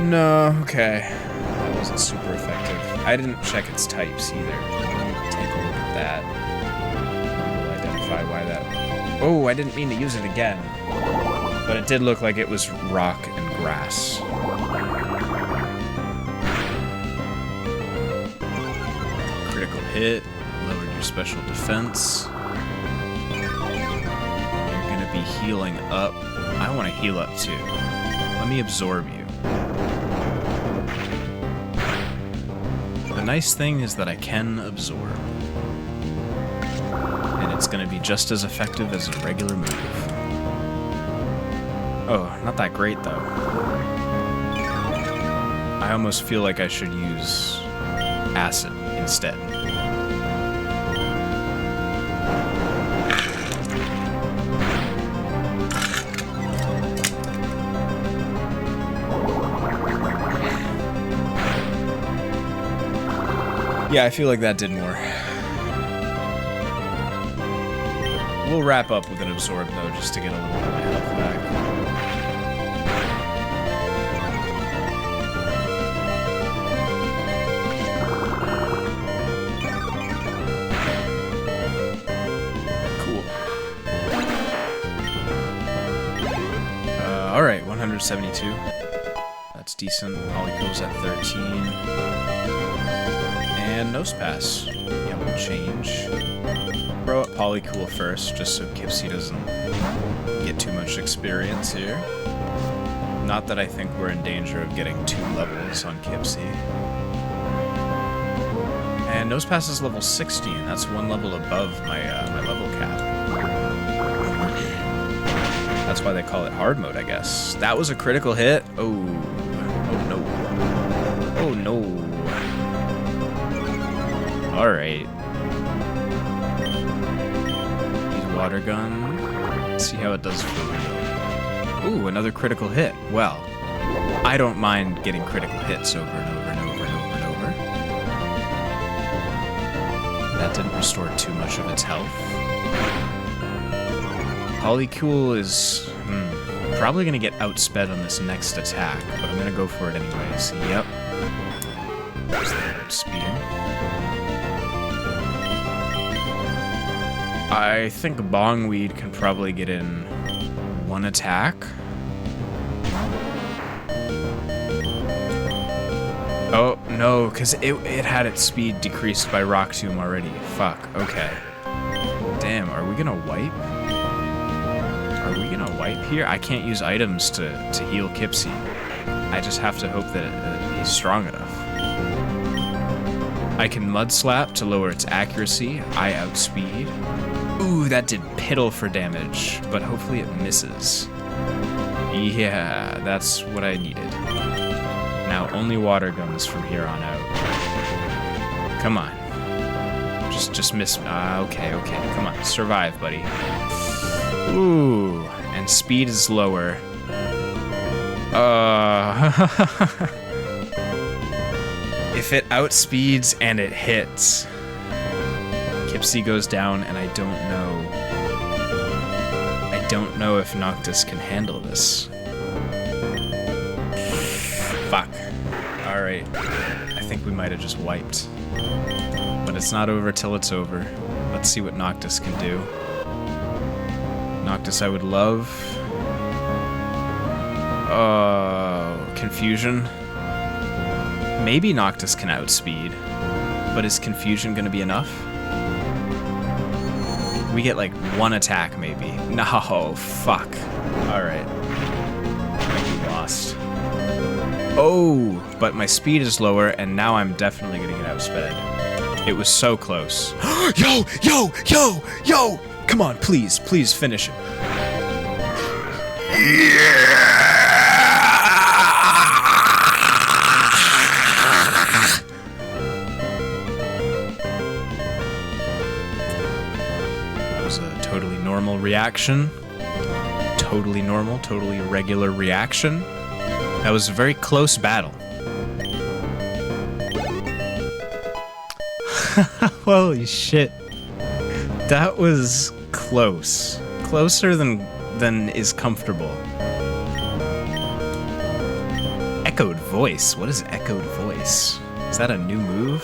No, okay. That wasn't super effective. I didn't check its types either. Take a look at that. We'll identify why that... Oh, I didn't mean to use it again. But it did look like it was rock and grass. Critical hit. Lowered your special defense. You're gonna be healing up. I want to heal up too. Let me absorb you. The nice thing is that I can absorb. And it's gonna be just as effective as a regular move. Oh, not that great though. I almost feel like I should use acid instead. Yeah, I feel like that did more. We'll wrap up with an absorb though, just to get a little bit of my health back. Cool. Alright, 172. That's decent. Polycool's at 13. And nose pass. Yeah, we'll change. Throw up Polycool first, just so Kipsy doesn't get too much experience here. Not that I think we're in danger of getting 2 levels on Kipsy. And nose pass is level 16. That's 1 level above my my level cap. That's why they call it hard mode, I guess. That was a critical hit. Oh no. Oh no. Alright. Use water gun. Let's see how it does for me. Ooh, another critical hit. Well, I don't mind getting critical hits over and over and over and over and over. That didn't restore too much of its health. Polycool is probably going to get outsped on this next attack, but I'm going to go for it anyways. Yep. There's the outspeeding. I think Bongweed can probably get in 1 attack. Oh, no, because it had its speed decreased by Rock Tomb already. Fuck, okay. Damn, are we gonna wipe? Are we gonna wipe here? I can't use items to heal Kipsy. I just have to hope that he's strong enough. I can Mud Slap to lower its accuracy. I outspeed. Ooh, that did piddle for damage, but hopefully it misses. Yeah, that's what I needed. Now only water guns from here on out. Come on. Just miss. Okay, come on. Survive, buddy. Ooh, and speed is lower. If it outspeeds and it hits, Kipsy goes down, and I don't know if Noctis can handle this. Fuck. Alright. I think we might have just wiped. But it's not over till it's over. Let's see what Noctis can do. Noctis, I would love... Confusion. Maybe Noctis can outspeed. But is Confusion gonna be enough? We get like 1 attack, maybe. No, fuck. Alright. I think we lost. Oh, but my speed is lower, and now I'm definitely gonna get outsped. It was so close. Yo! Come on, please finish him. Totally normal reaction. Totally normal, totally regular reaction. That was a very close battle. Holy shit. That was close. Closer than is comfortable. Echoed voice. What is echoed voice? Is that a new move?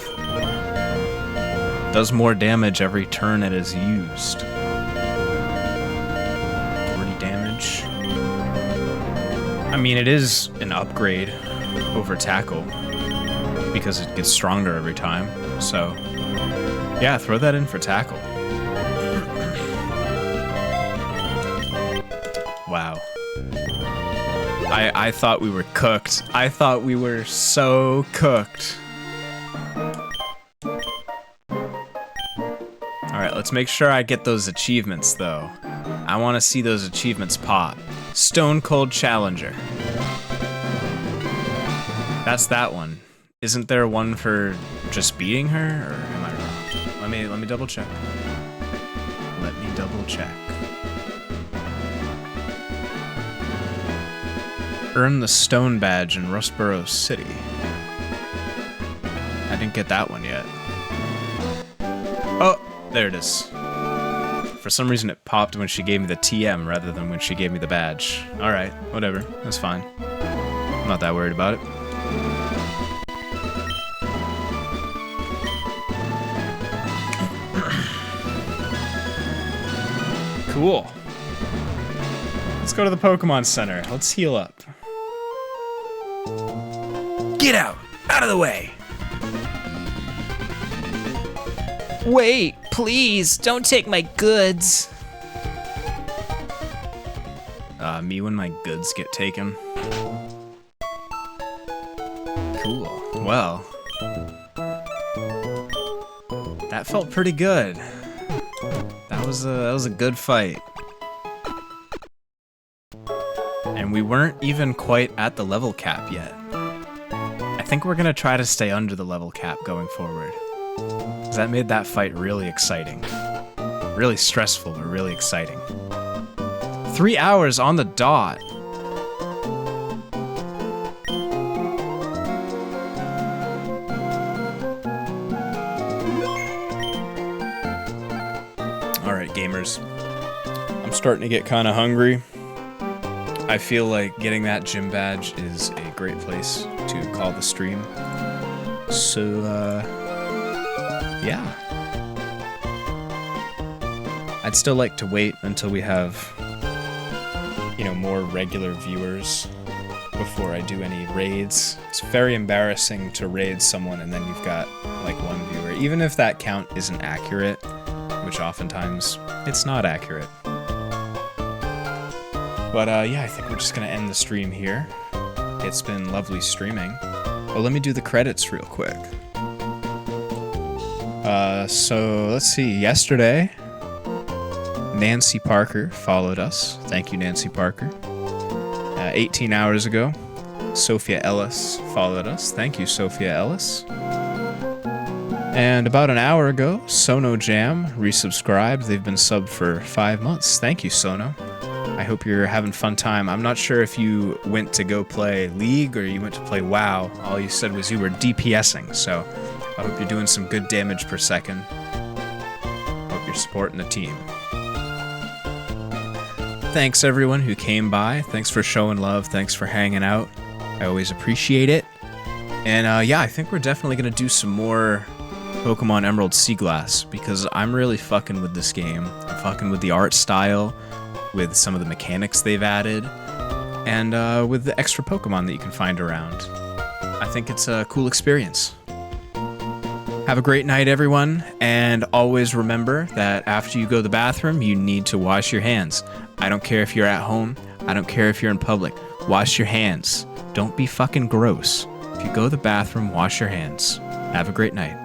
Does more damage every turn it is used. I mean, it is an upgrade over Tackle because it gets stronger every time. So, yeah, throw that in for Tackle. Wow. I thought we were cooked. I thought we were Alright, let's make sure I get those achievements, though. I want to see those achievements pop. Stone Cold Challenger. That's that one. Isn't there one for just beating her, or am I wrong? Let me double check. Let me double check. Earn the Stone Badge in Rustboro City. I didn't get that one yet. Oh, there it is. For some reason it popped when she gave me the TM rather than when she gave me the badge. Alright, whatever. That's fine. I'm not that worried about it. Cool. Let's go to the Pokemon Center. Let's heal up. Get out! Out of the way! Wait, please, don't take my goods. Me when my goods get taken. Cool. Well, that felt pretty good. That was a good fight. And we weren't even quite at the level cap yet. I think we're gonna try to stay under the level cap going forward. 'Cause that made that fight really exciting. Really stressful, but really exciting. 3 hours on the dot. Alright, gamers. I'm starting to get kind of hungry. I feel like getting that gym badge is a great place to call the stream. So, yeah. I'd still like to wait until we have, you know, more regular viewers before I do any raids. It's very embarrassing to raid someone and then you've got like one viewer, even if that count isn't accurate, which oftentimes it's not accurate. But yeah, I think we're just gonna end the stream here. It's been lovely streaming. Well, let me do the credits real quick. So let's see, yesterday, Nancy Parker followed us. Thank you, Nancy Parker. 18 hours ago, Sophia Ellis followed us. Thank you, Sophia Ellis. And about an hour ago, Sono Jam resubscribed. They've been subbed for 5 months. Thank you, Sono. I hope you're having fun time. I'm not sure if you went to go play League or you went to play WoW. All you said was you were DPSing, so I hope you're doing some good damage per second. Hope you're supporting the team. Thanks everyone who came by. Thanks for showing love. Thanks for hanging out. I always appreciate it. And yeah, I think we're definitely going to do some more Pokemon Emerald Seaglass because I'm really fucking with this game. I'm fucking with the art style, with some of the mechanics they've added, and with the extra Pokemon that you can find around. I think it's a cool experience. Have a great night, everyone, and always remember that after you go to the bathroom, you need to wash your hands. I don't care if you're at home. I don't care if you're in public. Wash your hands. Don't be fucking gross. If you go to the bathroom, wash your hands. Have a great night.